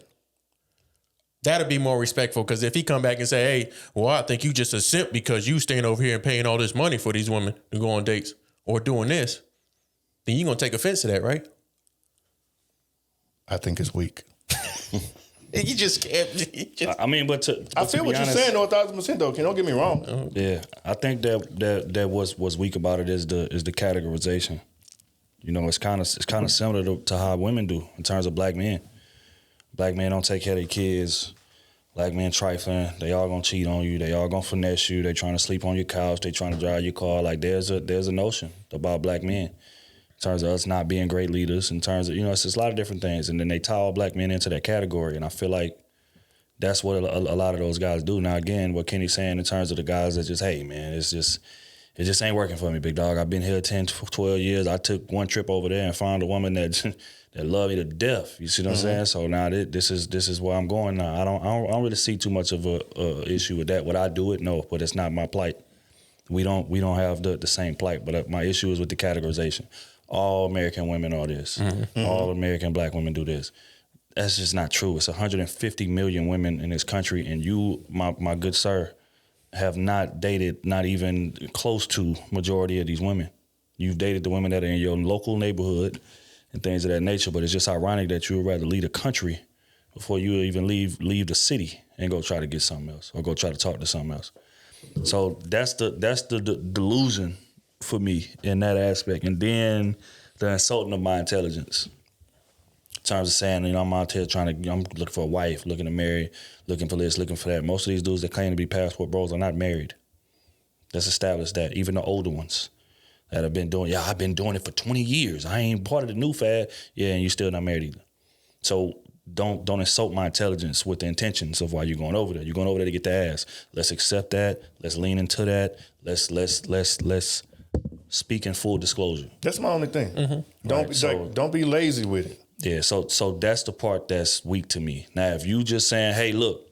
That'd be more respectful, because if he come back and say, hey, well, I think you just a simp because you staying over here and paying all this money for these women to go on dates or doing this, then you're going to take offense to that, right? I think it's weak. You just can't. I mean, but I feel what you're saying, though, 1,000% though. Don't get me wrong. Yeah, I think that what's weak about it is the categorization. It's kind of similar to how women do in terms of black men. Black men don't take care of their kids. Black men trifling. They all gonna cheat on you. They all gonna finesse you. They trying to sleep on your couch. They trying to drive your car. Like there's a notion about black men in terms of us not being great leaders. In terms of it's just a lot of different things. And then they tie all black men into that category. And I feel like that's what a lot of those guys do. Now again, what Kenny's saying in terms of the guys that just, hey man, it just ain't working for me, big dog. I've been here 10, 12 years. I took one trip over there and found a woman that love me to death. You see what I'm saying? So now this is where I'm going now. I don't really see too much of a issue with that. Would I do it? No, but it's not my plight. We don't have the same plight. But my issue is with the categorization. All American women are this. All American black women do this. That's just not true. It's 150 million women in this country, and you, my good sir, have not dated not even close to majority of these women. You've dated the women that are in your local neighborhood and things of that nature, but it's just ironic that you would rather leave a country before you even leave the city and go try to get something else or go try to talk to something else. So that's the delusion for me in that aspect. And then the insulting of my intelligence. In terms of saying, I'm out here I'm looking for a wife, looking to marry, looking for this, looking for that. Most of these dudes that claim to be passport bros are not married. Let's establish that. Even the older ones that have been doing, I've been doing it for 20 years. I ain't part of the new fad. Yeah, and you still not married either. So don't insult my intelligence with the intentions of why you're going over there. You're going over there to get the ass. Let's accept that. Let's lean into that. Let's speak in full disclosure. That's my only thing. Mm-hmm. Don't be lazy with it. Yeah, so that's the part that's weak to me. Now, if you just saying, hey, look,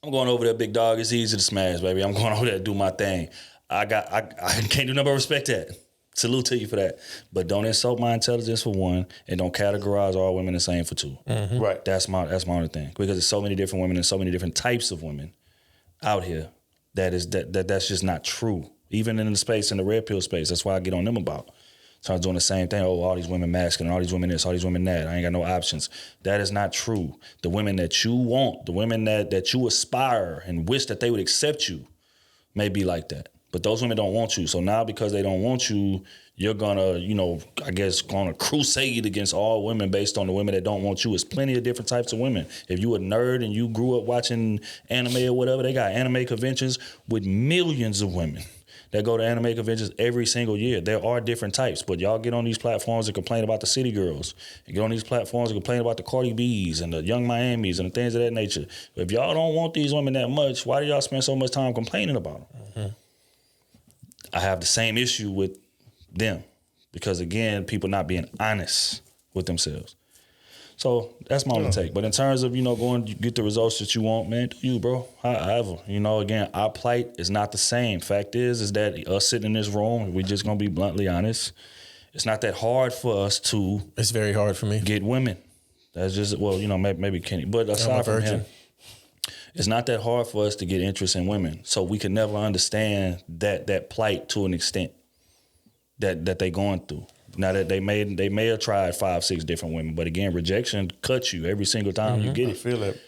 I'm going over there, big dog. It's easy to smash, baby. I'm going over there to do my thing. I can't do nothing but respect that. Salute to you for that. But don't insult my intelligence for one, and don't categorize all women the same for two. Mm-hmm. Right. That's my only thing. Because there's so many different women and so many different types of women out here that's just not true. Even in the space, in the red pill space, that's why I get on them about. So I was doing the same thing. Oh, all these women masculine, all these women this, all these women that. I ain't got no options. That is not true. The women that you want, the women that you aspire and wish that they would accept you may be like that. But those women don't want you. So now because they don't want you, you're gonna, I guess, gonna crusade against all women based on the women that don't want you. There's plenty of different types of women. If you a nerd and you grew up watching anime or whatever, they got anime conventions with millions of women that go to anime conventions every single year. There are different types, but y'all get on these platforms and complain about the city girls. And get on these platforms and complain about the Cardi B's and the Young Miamis and the things of that nature. If y'all don't want these women that much, why do y'all spend so much time complaining about them? Mm-hmm. I have the same issue with them because, again, people not being honest with themselves. So that's my only take. But in terms of, going to get the results that you want, man, do you, bro. However, again, our plight is not the same. Fact is that us sitting in this room, we're just going to be bluntly honest, it's not that hard for us to... It's very hard for me. ...get women. That's just, maybe Kenny. But aside from him, it's not that hard for us to get interest in women. So we can never understand that plight to an extent that they going through. Now that they may have tried 5-6 different women, but again, rejection cuts you every single time you get it. I feel it,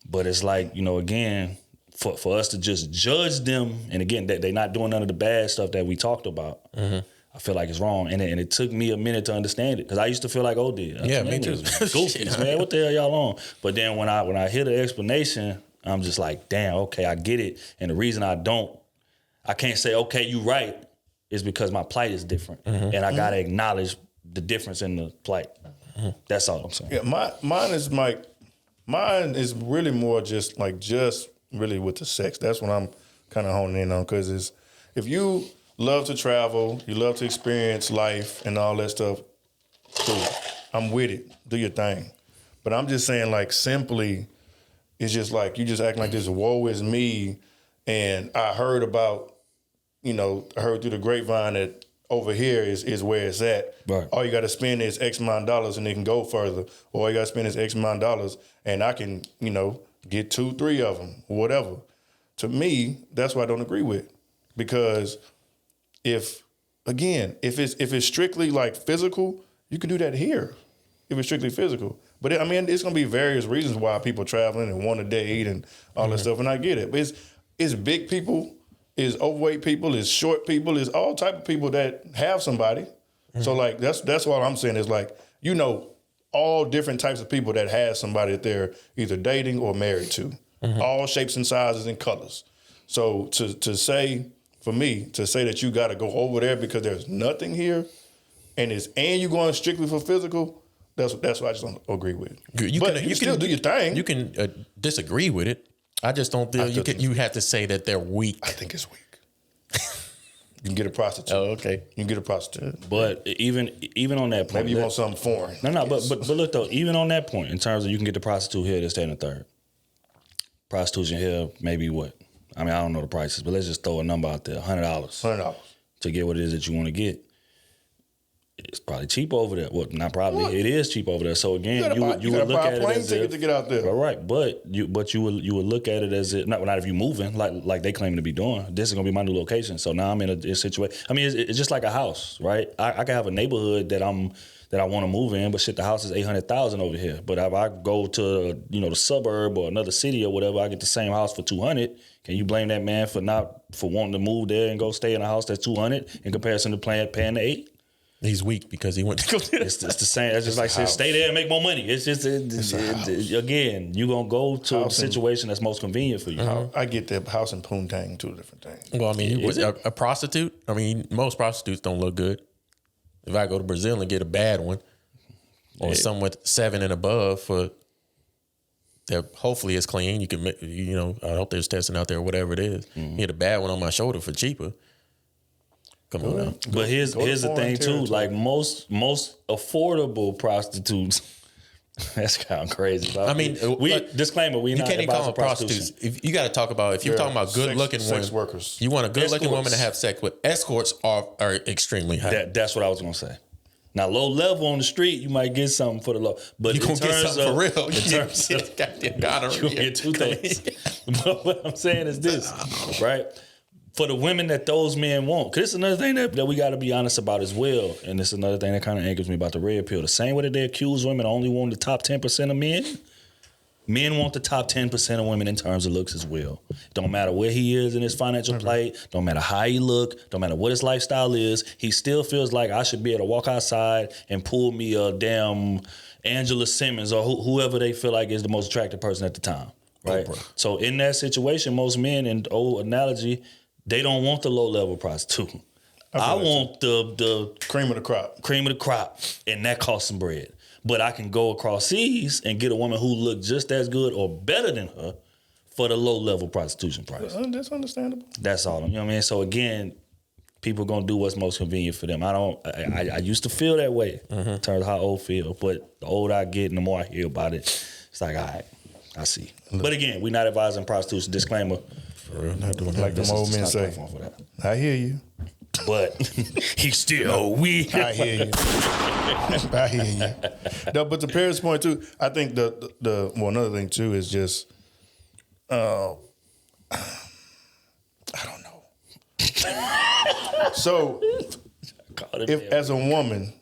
but it's like, again, for us to just judge them, and again, that they're not doing none of the bad stuff that we talked about. Mm-hmm. I feel like it's wrong, and it took me a minute to understand it because I used to feel like O did. Yeah, me too. Goofies, man, what the hell y'all on? But then when I hear the explanation, I'm just like, damn, okay, I get it. And the reason I can't say, okay, you right, is because my plight is different. Mm-hmm. And I gotta acknowledge the difference in the plight. Mm-hmm. That's all I'm saying. Yeah, mine is really more just really with the sex. That's what I'm kind of honing in on, because if you love to travel, you love to experience life and all that stuff, cool. I'm with it. Do your thing. But I'm just saying, simply, it's just you just acting like this, woe is me. And I heard about, I heard through the grapevine that over here is where it's at. Right. All you got to spend is X amount of dollars and it can go further. Or all you got to spend is X amount of dollars and I can, get 2-3 of them, or whatever. To me, that's what I don't agree with. Because if it's strictly physical, you can do that here. If it's strictly physical. But it's going to be various reasons why people traveling and want to date and all that stuff, and I get it. But it's big people, it's overweight people, it's short people, it's all type of people that have somebody. Mm-hmm. So that's what I'm saying is all different types of people that have somebody that they're either dating or married to. Mm-hmm. All shapes and sizes and colors. So to say that you got to go over there because there's nothing here, and you going strictly for physical. That's what I just don't agree with. You can still do your thing. You can disagree with it. I just don't feel you have to say that they're weak. I think it's weak. You can get a prostitute. Oh, okay. You can get a prostitute. But even on that point, maybe you want something foreign. No. But look though, even on that point, in terms of you can get the prostitute here, this, that, and the third. Prostitution here, maybe what? I don't know the prices, but let's just throw a number out there: $100. $100 to get what it is that you want to get. it's probably cheap over there. Well, not probably. What? It is cheap over there. So again, You would look at it plane as ticket if, to get out there. all right, but you would look at it as if not if you moving like they claim to be doing. This is gonna be my new location. So now I'm in a situation. I mean, it's just like a house, right? I can have a neighborhood that I want to move in, but shit, the house is $800,000 over here. But if I go to the suburb or another city or whatever, I get the same house for $200. Can you blame that man for wanting to move there and go stay in a house that's $200 in comparison to paying the $800? He's weak because he went to go there. It's the same. That's just like saying stay there and make more money. It's just again, you're gonna go to a situation that's most convenient for you. I get that. House and poontang, two different things. Well, I mean, a prostitute. I mean, most prostitutes don't look good. If I go to Brazil and get a bad one, or some with 7 and above for that, hopefully it's clean. You can, I hope there's testing out there, or whatever it is. Get a bad one on my shoulder for cheaper. Come on now. But here's the thing too. Like most affordable prostitutes. That's kind of crazy. I mean, disclaimer: we not can't even call them prostitution. prostitutes. If you got to talk about if you're talking about good looking sex women, workers. You want a good looking woman to have sex with. Escorts are extremely high. That's what I was gonna say. Now, low level on the street, you might get something for the low. But you gonna get something for real. In terms of goddamn gonorrhea. You get two things. But what I'm saying is this, right? For the women that those men want, because it's another thing that we got to be honest about as well, and it's another thing that kind of angers me about the red pill. The same way that they accuse women only want the top 10% of men, men want the top 10% of women in terms of looks as well. Don't matter where he is in his financial plight, don't matter how he look, don't matter what his lifestyle is, he still feels like I should be able to walk outside and pull me a damn Angela Simmons or whoever they feel like is the most attractive person at the time, right? So in that situation, most men, in the old analogy, they don't want the low-level prostitute. I want the cream of the crop. Cream of the crop, and that costs some bread. But I can go across seas and get a woman who looks just as good or better than her for the low-level prostitution price. That's understandable. That's all. You know what I mean? So again, people gonna do what's most convenient for them. I used to feel that way in terms of how old feel, but the older I get and the more I hear about it, it's like, all right, I see. But again, we're not advising prostitution. Disclaimer. For real, not doing like them old men say. I hear you. But he's still weak. I hear you. I hear you. No, but to Paris' point too, I think another thing too is just I don't know. So if as a woman,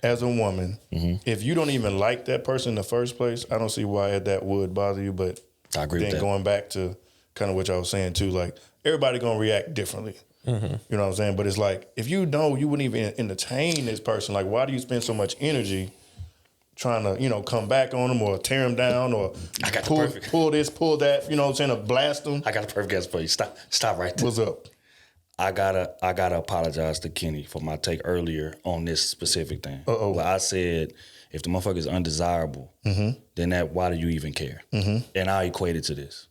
if you don't even like that person in the first place, I don't see why that would bother you. But I agree with that. Going back to kind of what y'all was saying too, like everybody gonna react differently. You know what I'm saying? But it's like, if you know you wouldn't even entertain this person, like why do you spend so much energy trying to, come back on them or tear them down or pull this, pull that, you know what I'm saying, or blast them? I got a perfect answer for you. Stop right there. What's up? I gotta apologize to Kenny for my take earlier on this specific thing. Where I said, if the motherfucker is undesirable, then why do you even care? And I equate it to this.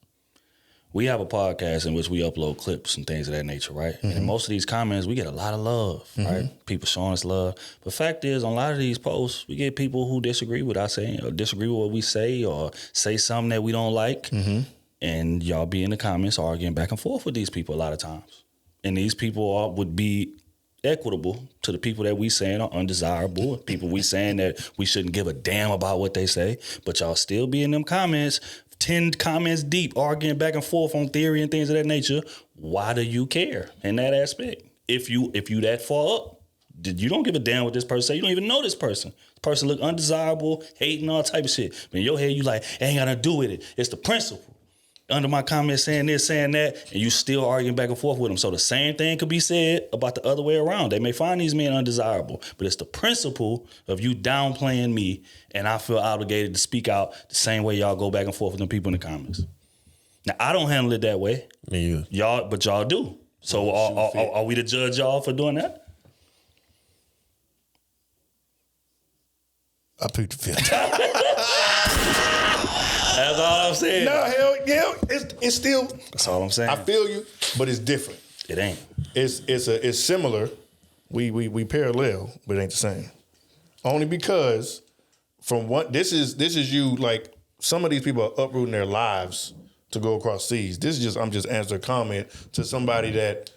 We have a podcast in which we upload clips and things of that nature, right? And in most of these comments, we get a lot of love, right? People showing us love. But fact is, on a lot of these posts, we get people who disagree with us saying, or disagree with what we say, or say something that we don't like. And y'all be in the comments arguing back and forth with these people a lot of times. And these people would be equitable to the people that we saying are undesirable, people we saying that we shouldn't give a damn about what they say, but y'all still be in them comments, 10 comments deep, arguing back and forth on theory and things of that nature. Why do you care in that aspect? If you that far up, you don't give a damn what this person say. You don't even know this person. The person look undesirable, hating, all type of shit. But in your head, you like, it ain't got to do with it. It's the principle. Under my comments saying this, saying that, and you still arguing back and forth with them. So the same thing could be said about the other way around. They may find these men undesirable, but it's the principle of you downplaying me, and I feel obligated to speak out the same way y'all go back and forth with them people in the comments. Now, I don't handle it that way. Me either. Y'all do. So are we to judge y'all for doing that? I picked the fifth. That's all I'm saying. No, hell, it's still. That's all I'm saying. I feel you, but it's different. It ain't. It's similar. We parallel, but it ain't the same. Only because from what this is you, like some of these people are uprooting their lives to go across seas. I'm just answering a comment to somebody that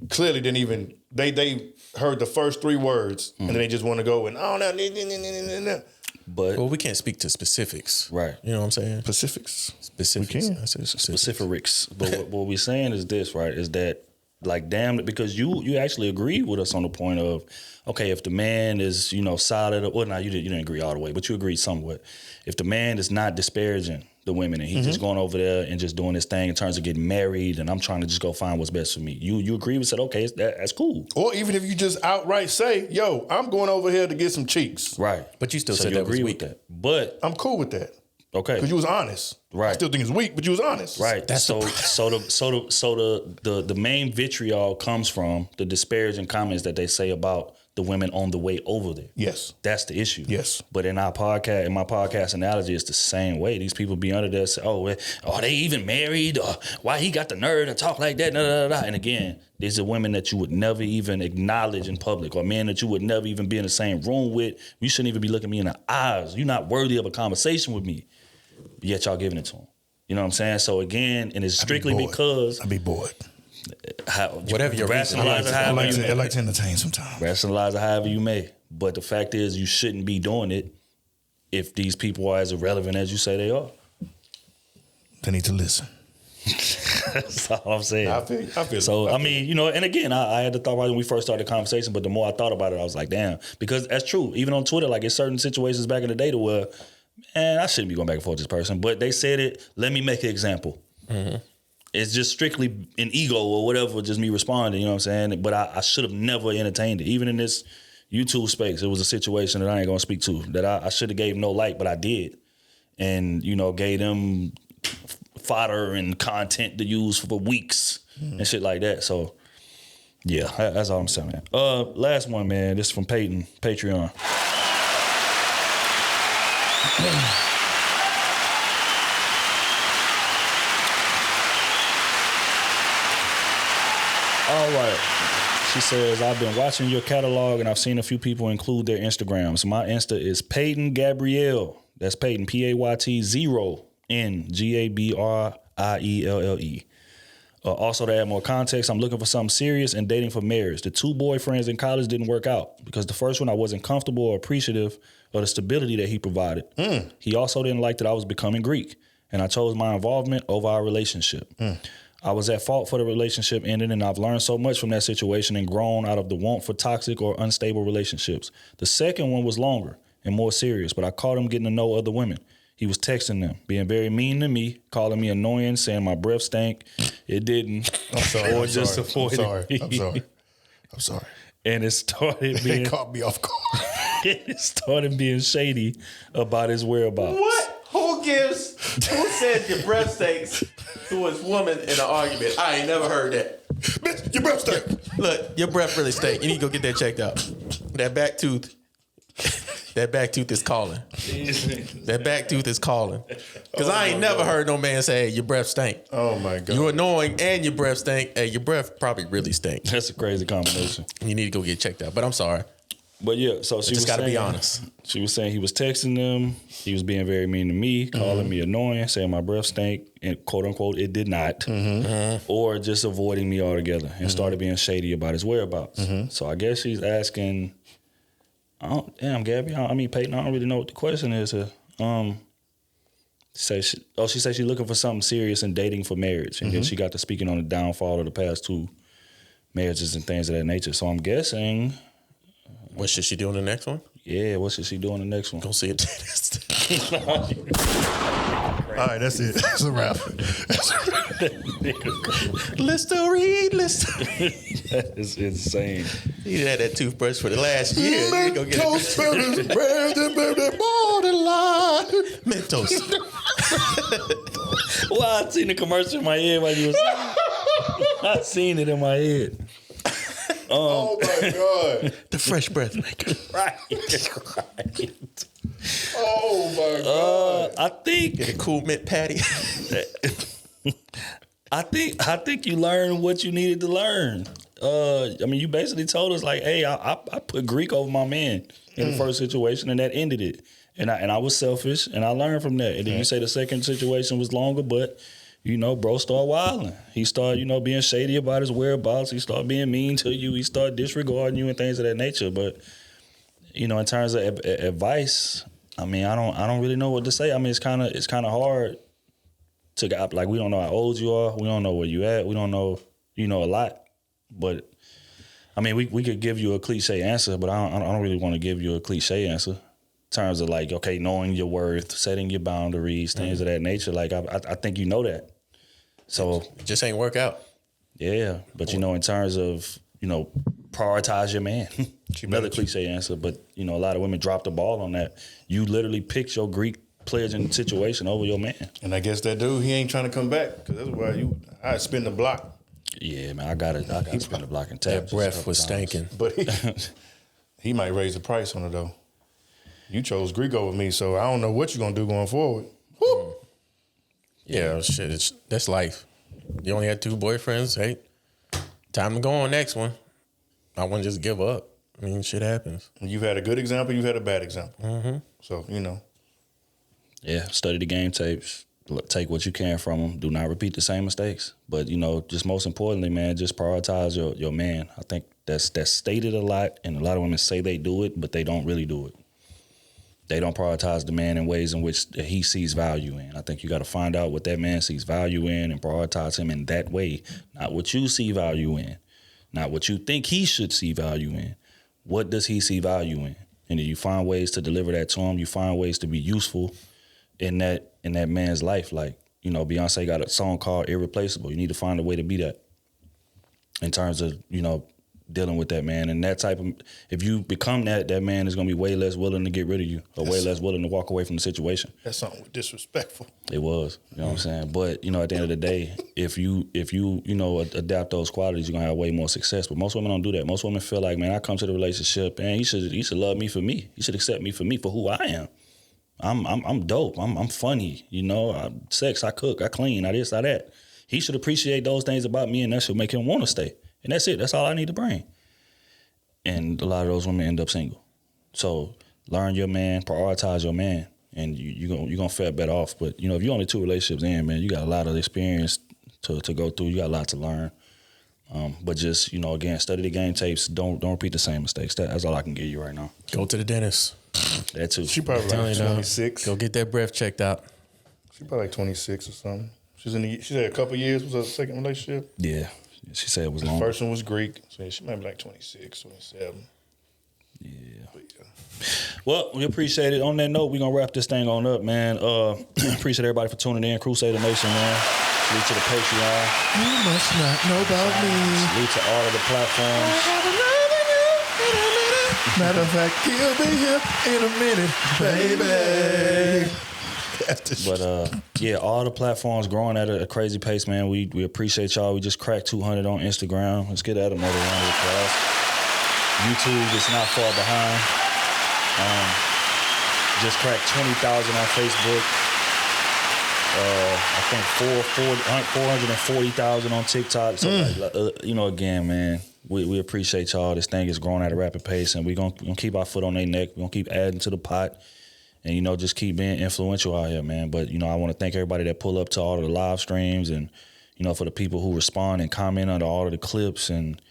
clearly didn't even they heard the first 3 words and then they just want to go and no. But we can't speak to specifics, right? You know what I'm saying? Specifics. I say Specifics. But what we're saying is this, right? Is that like damn it, because you actually agreed with us on the point of, okay, if the man is, solid, or no, you didn't agree all the way, but you agreed somewhat. If the man is not disparaging the women and he's just going over there and just doing his thing in terms of getting married and I'm trying to just go find what's best for me. You agree with said, okay, that's cool. Or even if you just outright say, yo, I'm going over here to get some cheeks. Right. But you still So said you that was agree weak. with that. But I'm cool with that. Okay. Because you was honest. Right. I still think it's weak, but you was honest. Right. So the main vitriol comes from the disparaging comments that they say about the women on the way over there. Yes. That's the issue. Yes. But in my podcast analogy, it's the same way. These people be under there say, are they even married? Or why he got the nerve to talk like that? And again, these are women that you would never even acknowledge in public, or men that you would never even be in the same room with. You shouldn't even be looking me in the eyes. You're not worthy of a conversation with me. Yet y'all giving it to them. You know what I'm saying? So again, and it's strictly because I'd be bored. Whatever your reason. I like to entertain sometimes. Rationalize it however you may. But the fact is, you shouldn't be doing it if these people are as irrelevant as you say they are. They need to listen. That's all I'm saying. I feel so, it. I mean, and again, I had to thought about it when we first started the conversation, but the more I thought about it, I was like, damn. Because that's true. Even on Twitter, like, in certain situations back in the day to where, man, I shouldn't be going back and forth with this person. But they said it, let me make an example. Mm-hmm. It's just strictly an ego or whatever, just me responding, you know what I'm saying? But I should have never entertained it. Even in this YouTube space, it was a situation that I ain't going to speak to, that I should have gave no light, but I did. And, gave them fodder and content to use for weeks and shit like that. So, yeah, that's all I'm saying, man. Last one, man. This is from Peyton, Patreon. All right. She says, I've been watching your catalog and I've seen a few people include their Instagrams. My Insta is Peyton Gabrielle. That's Peyton, Payt 0 NGABRIELLE. Also, to add more context, I'm looking for something serious and dating for marriage. The 2 boyfriends in college didn't work out because the first one I wasn't comfortable or appreciative of the stability that he provided. He also didn't like that I was becoming Greek, and I chose my involvement over our relationship. I was at fault for the relationship ending, and I've learned so much from that situation and grown out of the want for toxic or unstable relationships. The second one was longer and more serious, but I caught him getting to know other women. He was texting them, being very mean to me, calling me annoying, saying my breath stank. It didn't. I'm sorry. Or I'm just sorry. avoiding me. I'm sorry. And it started being... They caught me off guard. It started being shady about his whereabouts. What? Who says your breath stinks to his woman in an argument? I ain't never heard that. Bitch, your breath stink. Look, your breath really stink. You need to go get that checked out. That back tooth is calling. That back tooth is calling. Because I ain't never heard no man say, hey, your breath stink. Oh, my God. You're annoying and your breath stink. Hey, your breath probably really stink. That's a crazy combination. You need to go get checked out. But I'm sorry. But yeah, so she just was got to be saying- honest. She was saying he was texting them. He was being very mean to me, calling me annoying, saying my breath stank, and quote unquote, it did not. Or just avoiding me altogether and started being shady about his whereabouts. So I guess she's asking, damn, Gabby, Peyton, I don't really know what the question is here. She said she's looking for something serious and dating for marriage. And then she got to speaking on the downfall of the past 2 marriages and things of that nature. So I'm guessing... What should she do in the next one? Yeah, what should she do in the next one? Go see a dentist. All right, that's it. That's a wrap. Listerine. That is insane. You had that toothbrush for the last year. You need to go get Mentos, it. Mentos. Well, I seen the commercial in my head while you was I seen it in my head. Oh my God. The fresh breath maker. Right. Oh my God. I think Get a cool mint patty. I think you learned what you needed to learn. You basically told us like, hey, I put Greek over my man in the first situation, and that ended it. And I was selfish, and I learned from that. And then you say the second situation was longer, but you know, bro started wilding. He started, you know, being shady about his whereabouts. He started being mean to you. He started disregarding you and things of that nature. But, you know, in terms of advice, I mean, I don't really know what to say. I mean, it's kind of hard to get, like, we don't know how old you are. We don't know where you at. We don't know, you know, a lot. But I mean, we could give you a cliche answer, but I don't really want to give you a cliche answer. In terms of like, okay, knowing your worth, setting your boundaries, things of that nature. Like, I think you know that. So it just ain't work out. Yeah, but you know, in terms of, you know, prioritize your man. Another cliche answer, but you know, a lot of women drop the ball on that. You literally picked your Greek pledging situation over your man. And I guess that dude, he ain't trying to come back because that's why I spin the block. Yeah, man, I gotta spin the block and tap. That breath was stinking. But he might raise the price on it though. You chose Greek over me, so I don't know what you're gonna do going forward. Woo! Yeah, shit, that's life. You only had 2 boyfriends, hey, time to go on next one. I wouldn't just give up. I mean, shit happens. You've had a good example, you've had a bad example. Mm-hmm. So, you know. Yeah, study the game tapes. Take what you can from them. Do not repeat the same mistakes. But, you know, just most importantly, man, just prioritize your man. I think that's stated a lot, and a lot of women say they do it, but they don't really do it. They don't prioritize the man in ways in which he sees value in. I think you got to find out what that man sees value in and prioritize him in that way. Not what you see value in. Not what you think he should see value in. What does he see value in? And then you find ways to deliver that to him. You find ways to be useful in that man's life. Like, you know, Beyonce got a song called Irreplaceable. You need to find a way to be that in terms of, you know, dealing with that man. And that type of, if you become that man is going to be way less willing to get rid of you or way less willing to walk away from the situation. That's something disrespectful. It was, you know what I'm saying? But, you know, at the end of the day, if you know, adapt those qualities, you're going to have way more success. But most women don't do that. Most women feel like, man, I come to the relationship and you should love me for me. You should accept me for who I am. I'm dope. I'm funny. You know, I cook, I clean, I this, I that. He should appreciate those things about me, and that should make him want to stay. And that's it. That's all I need to bring. And a lot of those women end up single. So learn your man, prioritize your man, and you're gonna fare better off. But you know, if you're only 2 relationships in, man, you got a lot of experience to go through. You got a lot to learn. But just, you know, again, study the game tapes. Don't repeat the same mistakes. That's all I can give you right now. Go to the dentist. That too. She probably like 26. Go get that breath checked out. She probably like 26 or something. She had a couple years. Was her second relationship? Yeah. She said it was long. The first one was Greek. So she might be like 26, 27. Yeah. Well, we appreciate it. On that note, we're going to wrap this thing on up, man. Appreciate everybody for tuning in. Crusader Nation, man. Salute to the Patreon. You must not know about me. Salute to all of the platforms. Matter of fact, he'll be here in a minute, baby. But yeah, all the platforms growing at a crazy pace, man. We appreciate y'all. We just cracked 200 on Instagram. Let's get at another round of applause. YouTube is not far behind. Just cracked 20,000 on Facebook. I think 440,000 on TikTok. So you know, again, man, we appreciate y'all. This thing is growing at a rapid pace, and we're gonna keep our foot on their neck. We're gonna keep adding to the pot. And, you know, just keep being influential out here, man. But, you know, I want to thank everybody that pull up to all of the live streams and, you know, for the people who respond and comment under all of the clips and,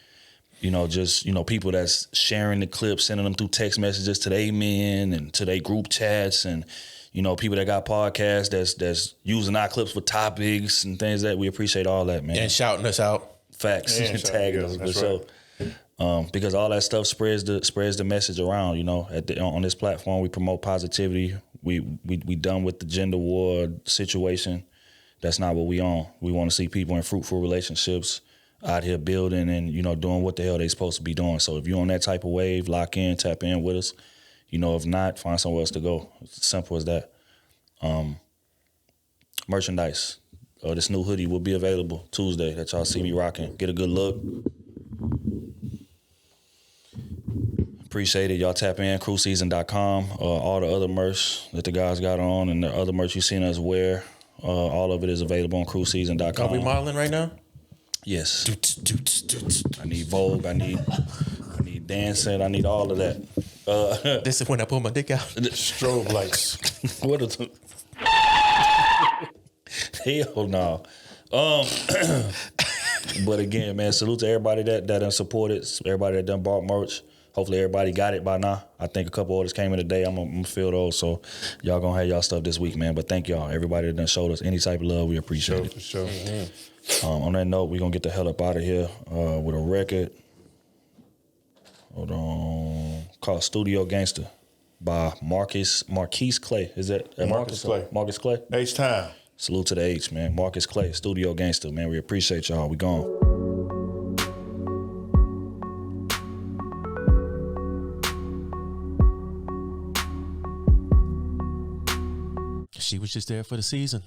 you know, just, you know, people that's sharing the clips, sending them through text messages to their men and to their group chats and, you know, people that got podcasts that's using our clips for topics and things that we appreciate all that, man. And shouting us out. Facts. And tagging us. But so, because all that stuff spreads the message around, you know. On this platform, we promote positivity. We done with the gender war situation. That's not what we on. We want to see people in fruitful relationships out here building and, you know, doing what the hell they supposed to be doing. So if you're on that type of wave, lock in, tap in with us. You know, if not, find somewhere else to go. It's as simple as that. Merchandise. This new hoodie will be available Tuesday that y'all see me rocking. Get a good look. Appreciate it. Y'all tap in, crewseason.com. All the other merch that the guys got on and the other merch you've seen us wear, all of it is available on crewseason.com. Are we modeling right now? Yes. I need Vogue. I need dancing. I need all of that. This is when I pull my dick out. Strobe lights. What is it? Hell no. But again, man, salute to everybody that done supported, everybody that done bought merch. Hopefully everybody got it by now. I think a couple orders came in today. I'm gonna fill those, so y'all gonna have y'all stuff this week, man. But thank y'all, everybody that done showed us any type of love. We appreciate it. For sure. On that note, we're gonna get the hell up out of here with a record. Hold on, called Studio Gangster by Marquise Clay. Is that Marcus Clay? Marcus Clay. H-Time. Salute to the H, man. Marcus Clay, Studio Gangster, man. We appreciate y'all. We gone. She was just there for the season.